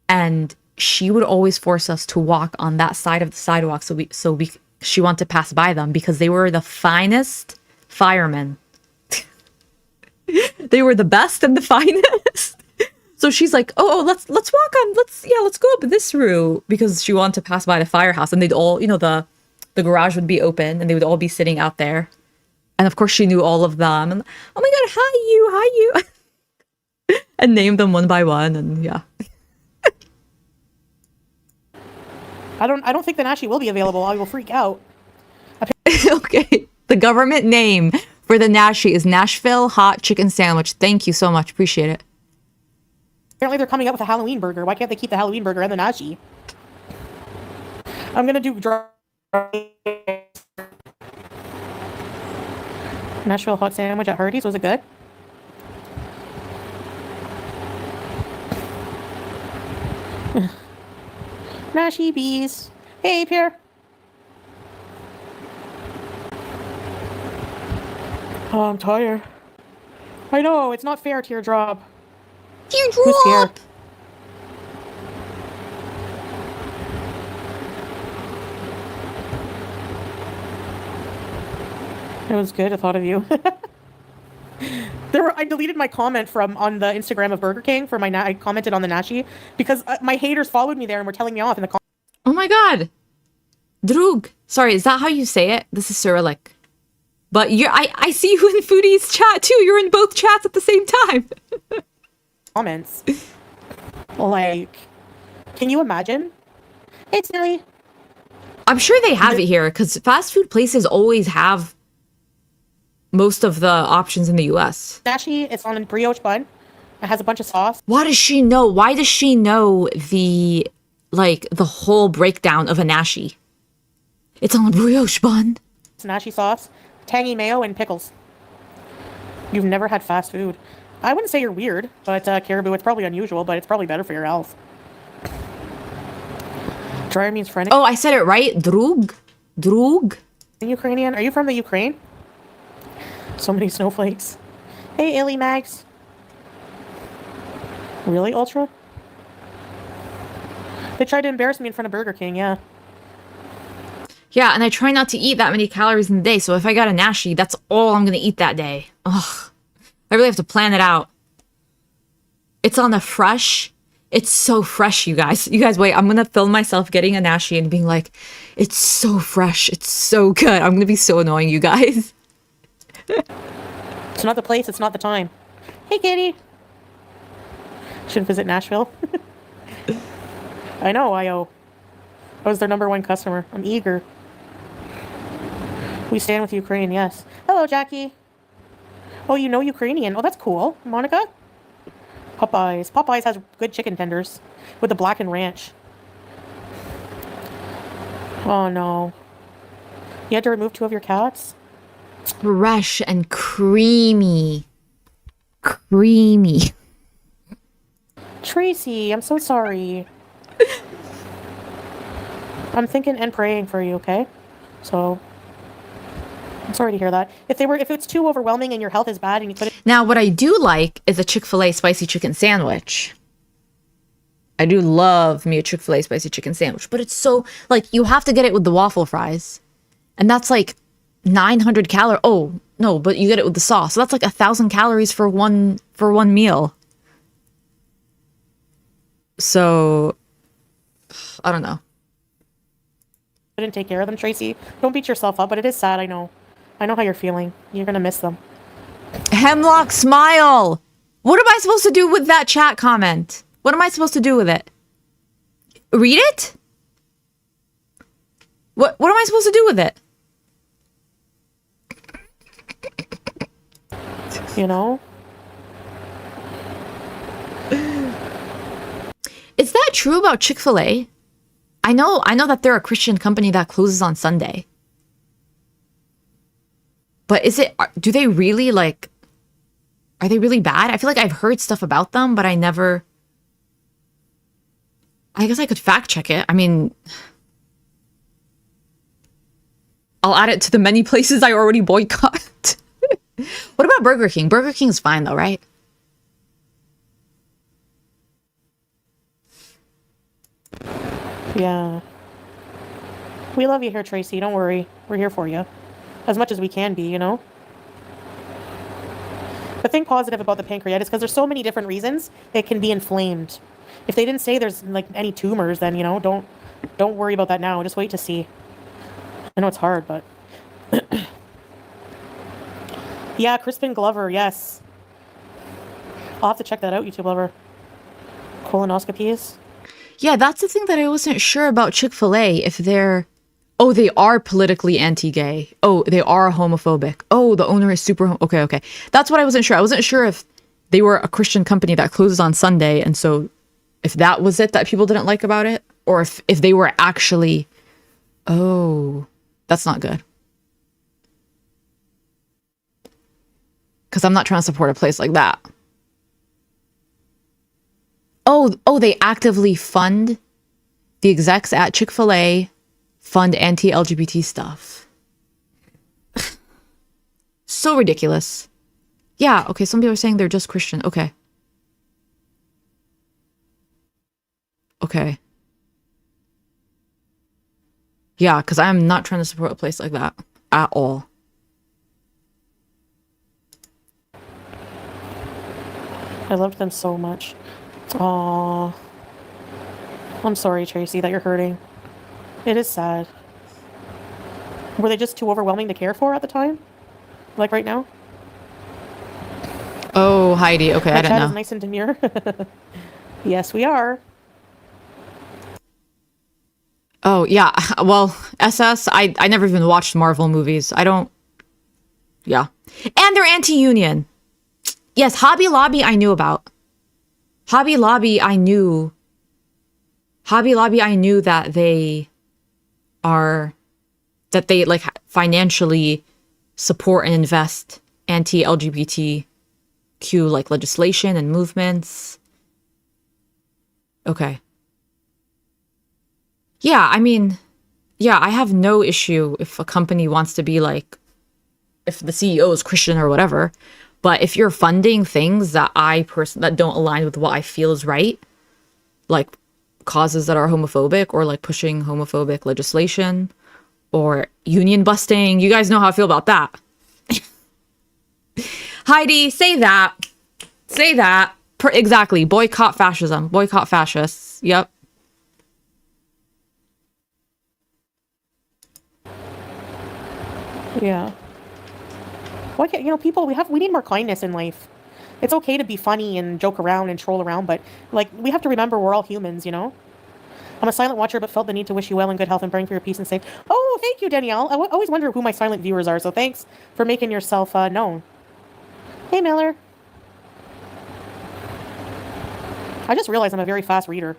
And she would always force us to walk on that side of the sidewalk. She wanted to pass by them because they were the finest firemen. They were the best and the finest. So she's like, oh, let's walk on, let's go up this route, because she wanted to pass by the firehouse, and they'd all, the garage would be open and they would all be sitting out there. And of course she knew all of them. And oh my God, hi you. And named them one by one, and yeah. I don't think the Nashi will be available. I will freak out. Okay. The government name for the Nashi is Nashville Hot Chicken Sandwich. Thank you so much. Appreciate it. Apparently they're coming up with a Halloween burger. Why can't they keep the Halloween burger and the Nashi? I'm gonna do Nashville hot sandwich at Hardee's. Was it good? Nashi bees. Hey, Pierre. Oh, I'm tired. I know, it's not fair, Teardrop. Teardrop! It was good, I thought of you. I deleted my comment on the Instagram of Burger King for I commented on the Nashi because my haters followed me there and were telling me off in the comments. Oh my God. Drug. Sorry, is that how you say it? This is Cyrillic. But I see you in Foodie's chat too. You're in both chats at the same time. Comments. Like, can you imagine? It's silly. I'm sure they have it here because fast food places always have most of the options in the US. Nashi, it's on a brioche bun, It has a bunch of sauce. Why does she know? Why does she know the, like, the whole breakdown of a nashi? It's on a brioche bun. It's nashi sauce, tangy mayo, and pickles. You've never had fast food. I wouldn't say you're weird, but caribou, it's probably unusual, but it's probably better for your health. Dryer means friend. Oh, I said it right. Drug. Drug. Ukrainian? Are you from the Ukraine? So many snowflakes. Hey, Illy Mags. Really, Ultra? They tried to embarrass me in front of Burger King, yeah. Yeah, and I try not to eat that many calories in the day, so if I got a nashi, that's all I'm gonna eat that day. Ugh. I really have to plan it out. It's on the fresh. It's so fresh, you guys. You guys, wait, I'm gonna film myself getting a nashi and being like, it's so fresh. It's so good. I'm gonna be so annoying, you guys. It's not the place, it's not the time. Hey, kitty. Should visit Nashville. I know, I was their #1 customer. I'm eager. We stand with Ukraine, yes. Hello, Jackie. Oh, you know Ukrainian. Oh, that's cool. Monica? Popeyes. Popeyes has good chicken tenders with the blackened ranch. Oh, no. You had to remove 2 of your cats? Fresh and creamy. Creamy. Tracy, I'm so sorry. I'm thinking and praying for you, okay? So, I'm sorry to hear that. If it's too overwhelming and your health is bad and you put it... Now, what I do like is a Chick-fil-A spicy chicken sandwich. I do love me a Chick-fil-A spicy chicken sandwich, but it's so, like, you have to get it with the waffle fries. And that's like 900 calories. Oh, no, but you get it with the sauce. So that's like 1,000 calories for one meal. So, I don't know. I didn't take care of them, Tracy. Don't beat yourself up, but it is sad, I know. I know how you're feeling. You're gonna miss them. Hemlock smile. What am I supposed to do with that chat comment? What am I supposed to do with it? Read it? What am I supposed to do with it? You know? Is that true about Chick-fil-A? I know that they're a Christian company that closes on Sunday. But do they really, like, are they really bad? I feel like I've heard stuff about them, but I guess I could fact check it. I mean, I'll add it to the many places I already boycott. What about Burger King? Burger King is fine though, right? Yeah. We love you here, Tracy. Don't worry. We're here for you. As much as we can be, you know? But think positive about the pancreatitis, because there's so many different reasons it can be inflamed. If they didn't say there's, like, any tumors, then, you know, don't worry about that now. Just wait to see. I know it's hard, but... Yeah, Crispin Glover, yes. I'll have to check that out, YouTube lover. Colonoscopies. Yeah, that's the thing that I wasn't sure about Chick-fil-A, if they're... Oh, they are politically anti-gay. Oh, they are homophobic. Oh, the owner is super... Okay. That's what I wasn't sure. I wasn't sure if they were a Christian company that closes on Sunday, and so if that was it that people didn't like about it, or if they were actually... Oh, that's not good. Because I'm not trying to support a place like that. Oh, they actively fund the execs at Chick-fil-A fund anti-LGBT stuff. So ridiculous. Yeah, okay, some people are saying they're just Christian. Okay. Yeah, because I'm not trying to support a place like that at all. I loved them so much. Aww. I'm sorry, Tracy, that you're hurting. It is sad. Were they just too overwhelming to care for at the time? Like right now? Oh, Heidi. Okay, I didn't know. Is nice and demure. Yes, we are. Oh, yeah. Well, SS, I never even watched Marvel movies. I don't... Yeah. And they're anti-union. Yes, Hobby Lobby I knew about. Hobby Lobby, I knew. Hobby Lobby, I knew that they are, that they like financially support and invest anti-LGBTQ like legislation and movements. Okay. Yeah, I mean, yeah, I have no issue if a company wants to be like, if the CEO is Christian or whatever. But if you're funding things that that don't align with what I feel is right, like causes that are homophobic or like pushing homophobic legislation or union busting, you guys know how I feel about that. Heidi, say that. Say that. Exactly. Boycott fascism. Boycott fascists. Yep. Yeah. Why can't, people, we need more kindness in life. It's okay to be funny and joke around and troll around, but like we have to remember we're all humans, you know? I'm a silent watcher, but felt the need to wish you well and good health and praying for your peace and safe. Oh, thank you, Danielle. I always wonder who my silent viewers are, so thanks for making yourself known. Hey, Miller. I just realized I'm a very fast reader.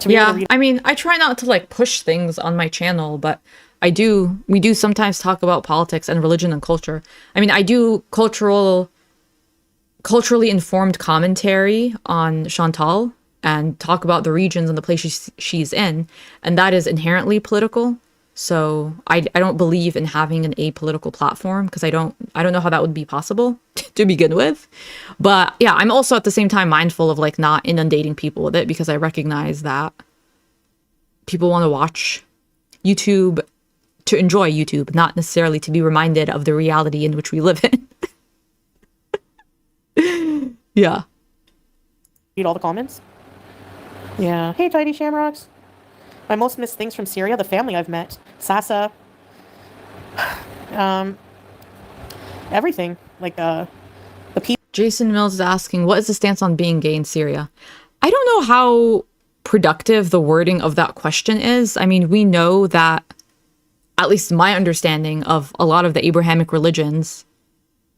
Yeah, I mean, I try not to like push things on my channel, but we do sometimes talk about politics and religion and culture. I mean, I do culturally informed commentary on Chantal and talk about the regions and the places she's in, and that is inherently political. So I don't believe in having an apolitical platform because I don't know how that would be possible to begin with. But yeah, I'm also at the same time mindful of like not inundating people with it because I recognize that people want to watch YouTube to enjoy YouTube, not necessarily to be reminded of the reality in which we live in. Yeah. Read all the comments. Yeah. Hey, Tidy Shamrocks. My most missed things from Syria, the family I've met. Sasa. Everything. Like, the people. Jason Mills is asking, what is the stance on being gay in Syria? I don't know how productive the wording of that question is. I mean, we know that, at least my understanding of a lot of the Abrahamic religions,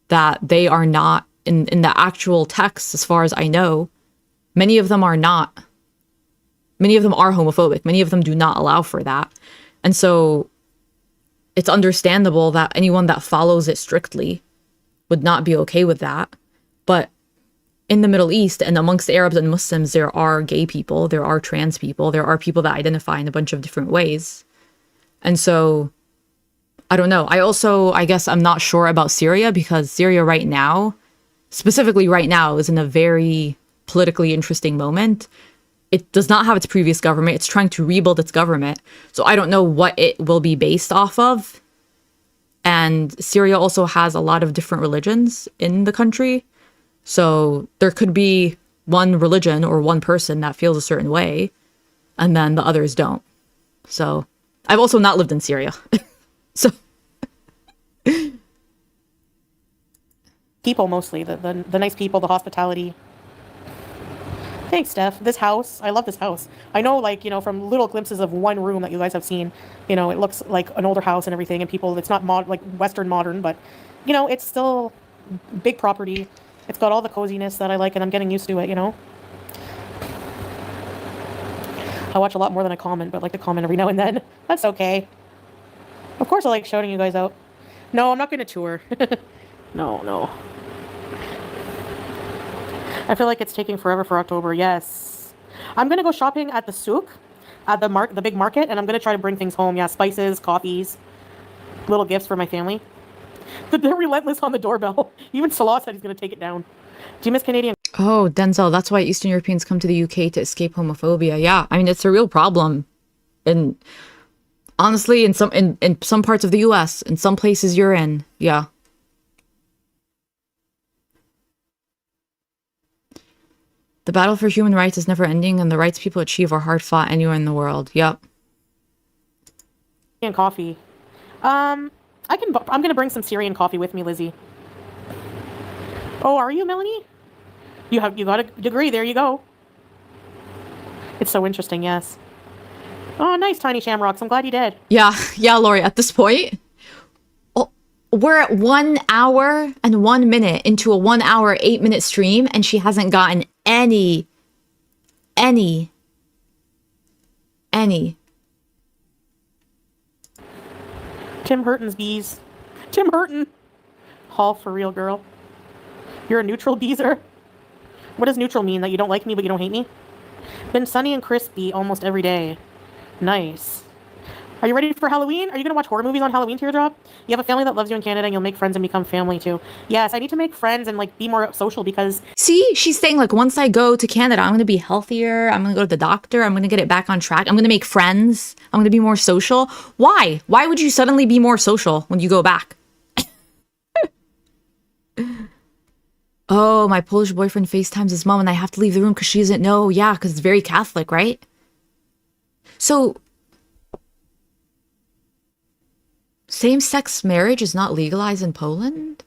that they are not, in the actual texts, as far as I know, many of them are not. Many of them are homophobic. Many of them do not allow for that. And so it's understandable that anyone that follows it strictly would not be okay with that. But in the Middle East and amongst Arabs and Muslims, there are gay people, there are trans people, there are people that identify in a bunch of different ways. And so, I don't know. I guess I'm not sure about Syria because Syria right now, specifically right now, is in a very politically interesting moment. It does not have its previous government. It's trying to rebuild its government. So I don't know what it will be based off of. And Syria also has a lot of different religions in the country. So there could be one religion or one person that feels a certain way, and then the others don't. So I've also not lived in Syria. So people mostly, the nice people, the hospitality. Thanks, Steph. This house, I love this house. I know, like, from little glimpses of one room that you guys have seen, it looks like an older house and everything, and people, it's not like Western modern, but, it's still big property. It's got all the coziness that I like, and I'm getting used to it, I watch a lot more than I comment, but I like to comment every now and then. That's okay. Of course I like shouting you guys out. No, I'm not going to tour. No. I feel like it's taking forever for October. Yes. I'm going to go shopping at the souk, at the big market, and I'm going to try to bring things home. Yeah, spices, coffees, little gifts for my family. They're relentless on the doorbell. Even Salah said he's going to take it down. Do you miss Canadian? Oh, Denzel, that's why Eastern Europeans come to the UK to escape homophobia. Yeah, I mean, it's a real problem. And honestly, in some parts of the US, in some places you're in, yeah. The battle for human rights is never ending, and the rights people achieve are hard fought anywhere in the world. Yep. And coffee. I'm gonna bring some Syrian coffee with me, Lizzie. Oh, are you, Melanie? You got a degree. There you go. It's so interesting. Yes. Oh, nice, Tiny Shamrocks. I'm glad you did. Yeah, Lori. At this point, we're at 1 hour and 1 minute into a 1 hour, 8 minute stream, and she hasn't gotten any any. Tim Hortons bees. Tim Horton. Hall for real, girl. You're a neutral beezer. What does neutral mean? That you don't like me, but you don't hate me? Been sunny and crispy almost every day. Nice. Are you ready for Halloween? Are you going to watch horror movies on Halloween, Teardrop? You have a family that loves you in Canada, and you'll make friends and become family, too. Yes, I need to make friends and, like, be more social because... See, she's saying, like, once I go to Canada, I'm going to be healthier. I'm going to go to the doctor. I'm going to get it back on track. I'm going to make friends. I'm going to be more social. Why? Why would you suddenly be more social when you go back? Oh, my Polish boyfriend FaceTimes his mom and I have to leave the room because she doesn't know. Yeah, because it's very Catholic, right? So, same-sex marriage is not legalized in Poland?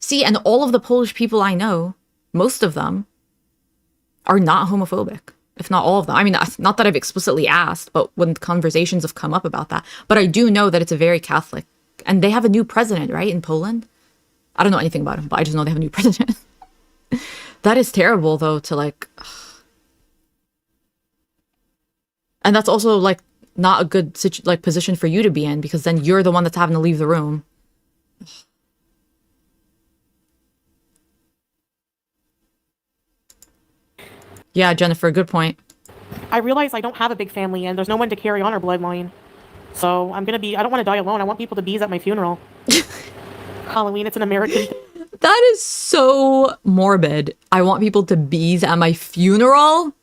See, and all of the Polish people I know, most of them, are not homophobic. If not all of them. I mean, not that I've explicitly asked, but when conversations have come up about that. But I do know that it's a very Catholic. And they have a new president, right, in Poland? I don't know anything about him, but I just know they have a new president. That is terrible, though, to, like... And that's also, like, not a good position for you to be in, because then you're the one that's having to leave the room. Yeah, Jennifer, good point. I realize I don't have a big family, and there's no one to carry on our bloodline. So I don't want to die alone. I want people to bees at my funeral. Halloween, it's an American... That is so morbid. I want people to bees at my funeral?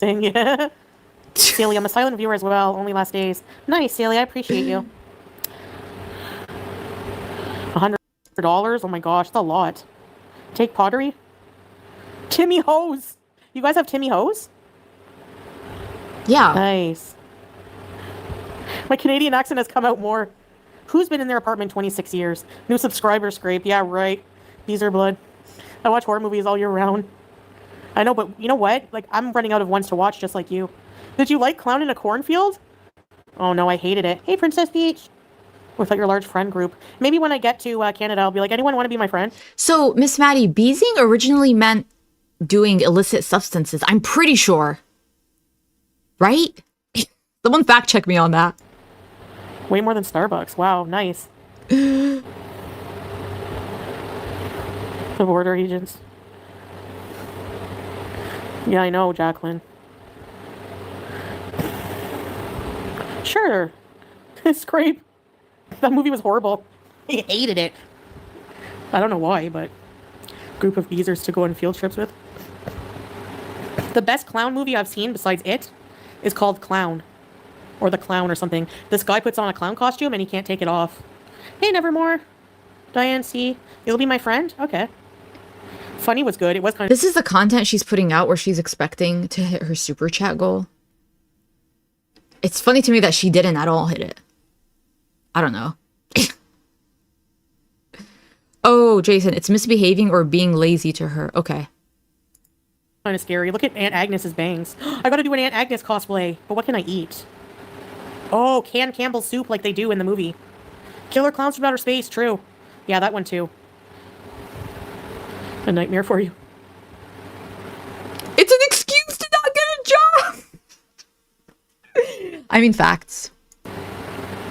Dang, yeah. Celia, I'm a silent viewer as well. Only last days. Nice, Celia. I appreciate you. $100? Oh my gosh, that's a lot. Take pottery? Timmy Hose. You guys have Timmy Hose? Yeah. Nice. My Canadian accent has come out more. Who's been in their apartment 26 years? New subscriber scrape. Yeah, right. These are blood. I watch horror movies all year round. I know, but you know what? Like, I'm running out of ones to watch just like you. Did you like Clown in a Cornfield? Oh no, I hated it. Hey, Princess Peach. Without your large friend group. Maybe when I get to Canada, I'll be like, anyone want to be my friend? So, Miss Maddie, beezing originally meant doing illicit substances. I'm pretty sure. Right? Someone fact check me on that. Way more than Starbucks. Wow, nice. The border agents. Yeah, I know, Jacqueline. Sure. Scrape. That movie was horrible. I hated it. I don't know why, but group of geezers to go on field trips with. The best clown movie I've seen besides It is called Clown. Or The Clown or something. This guy puts on a clown costume and he can't take it off. Hey, Nevermore. Diane C. You'll be my friend? Okay. Funny was good. It was kind of... This is the content she's putting out where she's expecting to hit her super chat goal. It's funny to me that she didn't at all hit it. I don't know. Oh, Jason, it's misbehaving or being lazy to her. Okay. Kind of scary. Look at Aunt Agnes's bangs. I gotta do an Aunt Agnes cosplay. But what can I eat? Oh, canned Campbell's soup like they do in the movie. Killer Clowns from Outer Space, true. Yeah, that one too. A nightmare for you. It's an excuse to not get a job! I mean, facts.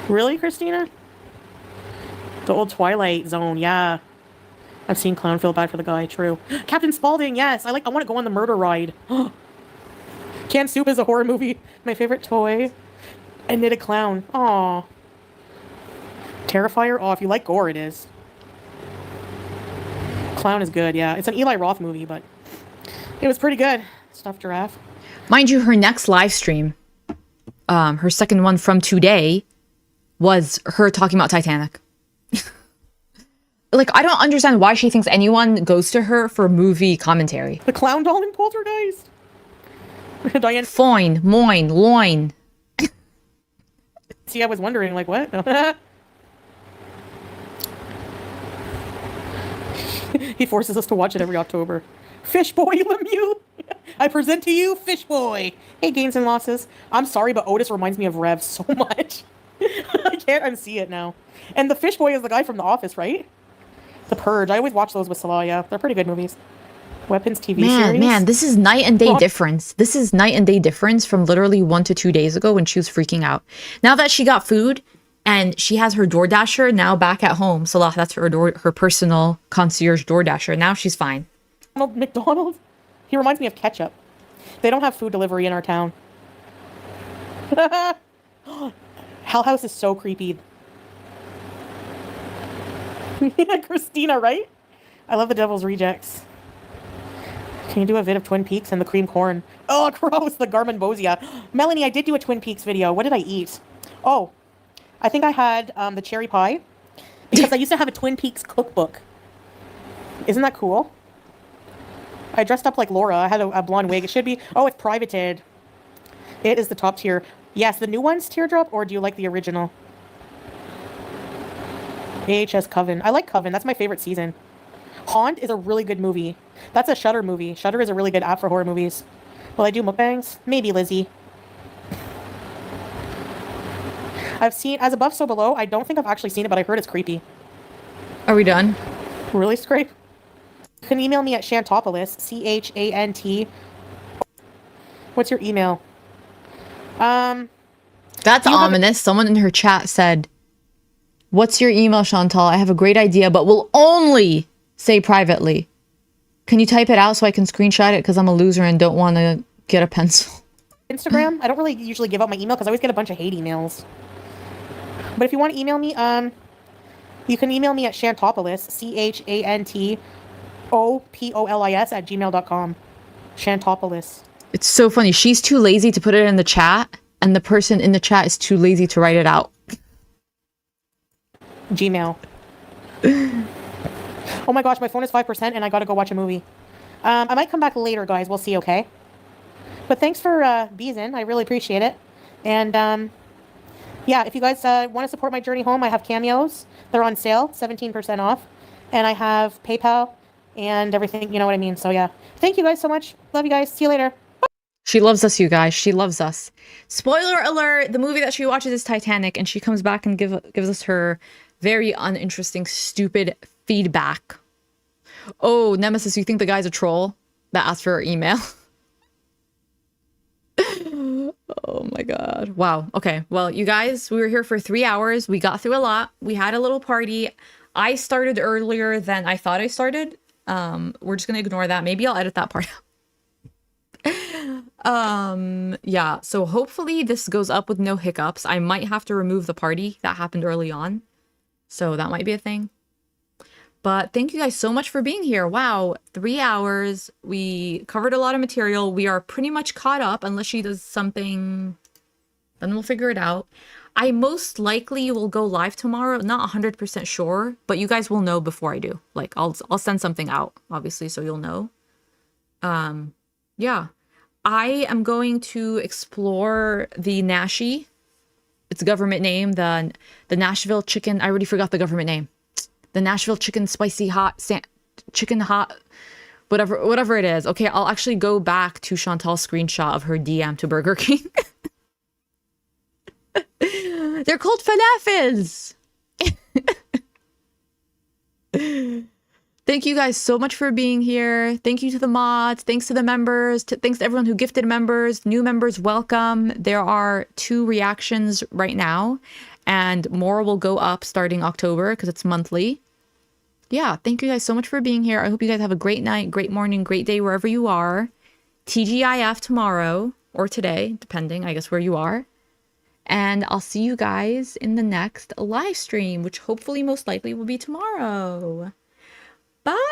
Really, Christina? The old Twilight Zone, yeah. I've seen Clown feel bad for the guy, true. Captain Spaulding, yes! I want to go on the murder ride. Canned soup is a horror movie. My favorite toy. I knit a clown. Aww. Terrifier? Oh, if you like gore, it is. Clown is good, yeah. It's an Eli Roth movie, but it was pretty good. Stuffed giraffe. Mind you, her next live stream, her second one from today, was her talking about Titanic. Like, I don't understand why she thinks anyone goes to her for movie commentary. The clown doll in Poltergeist. Diane. Foin, moin, loin. See, I was wondering, like, what? He forces us to watch it every October. Fish Boy Lemieux. I present to you Fish Boy. Hey, gains and losses. I'm sorry, but Otis reminds me of Rev so much. I can't unsee it now. And the Fish Boy is the guy from The Office, right? The Purge. I always watch those with Salah, yeah. They're pretty good movies. Weapons TV Man, series. man, this is night and day Well, difference. This is night and day difference from literally 1 to 2 days ago when she was freaking out. Now that she got food and she has her DoorDasher now back at home. Salah, that's her personal concierge DoorDasher. Now she's fine. McDonald's. He reminds me of ketchup. They don't have food delivery in our town. Hell House is so creepy. Christina, right? I love the Devil's Rejects. Can you do a vid of Twin Peaks and the cream corn? Oh, gross, the Garmonbosia. Melanie, I did do a Twin Peaks video. What did I eat? Oh, I think I had the cherry pie because I used to have a Twin Peaks cookbook. Isn't that cool? I dressed up like Laura. I had a blonde wig. It should be... Oh, it's privated. It is the top tier. Yes, the new one's teardrop, or do you like the original? AHS Coven. I like Coven. That's my favorite season. Haunt is a really good movie. That's a Shudder movie. Shudder is a really good app for horror movies. Will I do mukbangs? Maybe, Lizzie. I've seen As Above, So Below. I don't think I've actually seen it, but I heard it's creepy. Are we done? Really scrape? You can email me at Shantopolis, CHANT. What's your email? That's ominous. Someone in her chat said, "What's your email, Chantal? I have a great idea, but will only say privately. Can you type it out so I can screenshot it? Because I'm a loser and don't want to get a pencil." Instagram. I don't really usually give out my email because I always get a bunch of hate emails. But if you want to email me, you can email me at Shantopolis, CHANTOPOLIS at gmail.com. Shantopolis. It's so funny. She's too lazy to put it in the chat, and the person in the chat is too lazy to write it out. Gmail. Oh my gosh, my phone is 5% and I gotta go watch a movie. I might come back later, guys. We'll see, okay? But thanks for being. I really appreciate it. And yeah, if you guys want to support my journey home, I have cameos. They're on sale, 17% off. And I have PayPal and everything, you know what I mean? So yeah. Thank you guys so much. Love you guys. See you later. She loves us, you guys. She loves us. Spoiler alert, the movie that she watches is Titanic, and she comes back and gives us her very uninteresting, stupid feedback. Oh, Nemesis, you think the guy's a troll that asked for her email? Oh my god. Wow. Okay. Well, you guys, we were here for 3 hours. We got through a lot. We had a little party. I started earlier than I thought I started. We're just gonna ignore that. Maybe I'll edit that part out. Yeah, so hopefully this goes up with no hiccups. I might have to remove the party that happened early on, so that might be a thing. But thank you guys so much for being here. Wow, 3 hours. We covered a lot of material. We are pretty much caught up, unless she does something, then we'll figure it out. I most likely will go live tomorrow. Not 100% sure, but you guys will know before I do. Like, I'll send something out, obviously, so you'll know. Yeah. I am going to explore the Nashi. It's a government name. The Nashville chicken. I already forgot the government name. The Nashville chicken spicy hot chicken hot whatever it is. Okay, I'll actually go back to Chantal's screenshot of her DM to Burger King. They're called falafels. Thank you guys so much for being here. Thank you to the mods. Thanks to the members. Thanks to everyone who gifted members. New members, welcome. There are 2 reactions right now, and more will go up starting October because it's monthly. Yeah, thank you guys so much for being here. I hope you guys have a great night, great morning, great day wherever you are. TGIF tomorrow or today, depending, I guess, where you are. And I'll see you guys in the next live stream, which hopefully most likely will be tomorrow. Bye.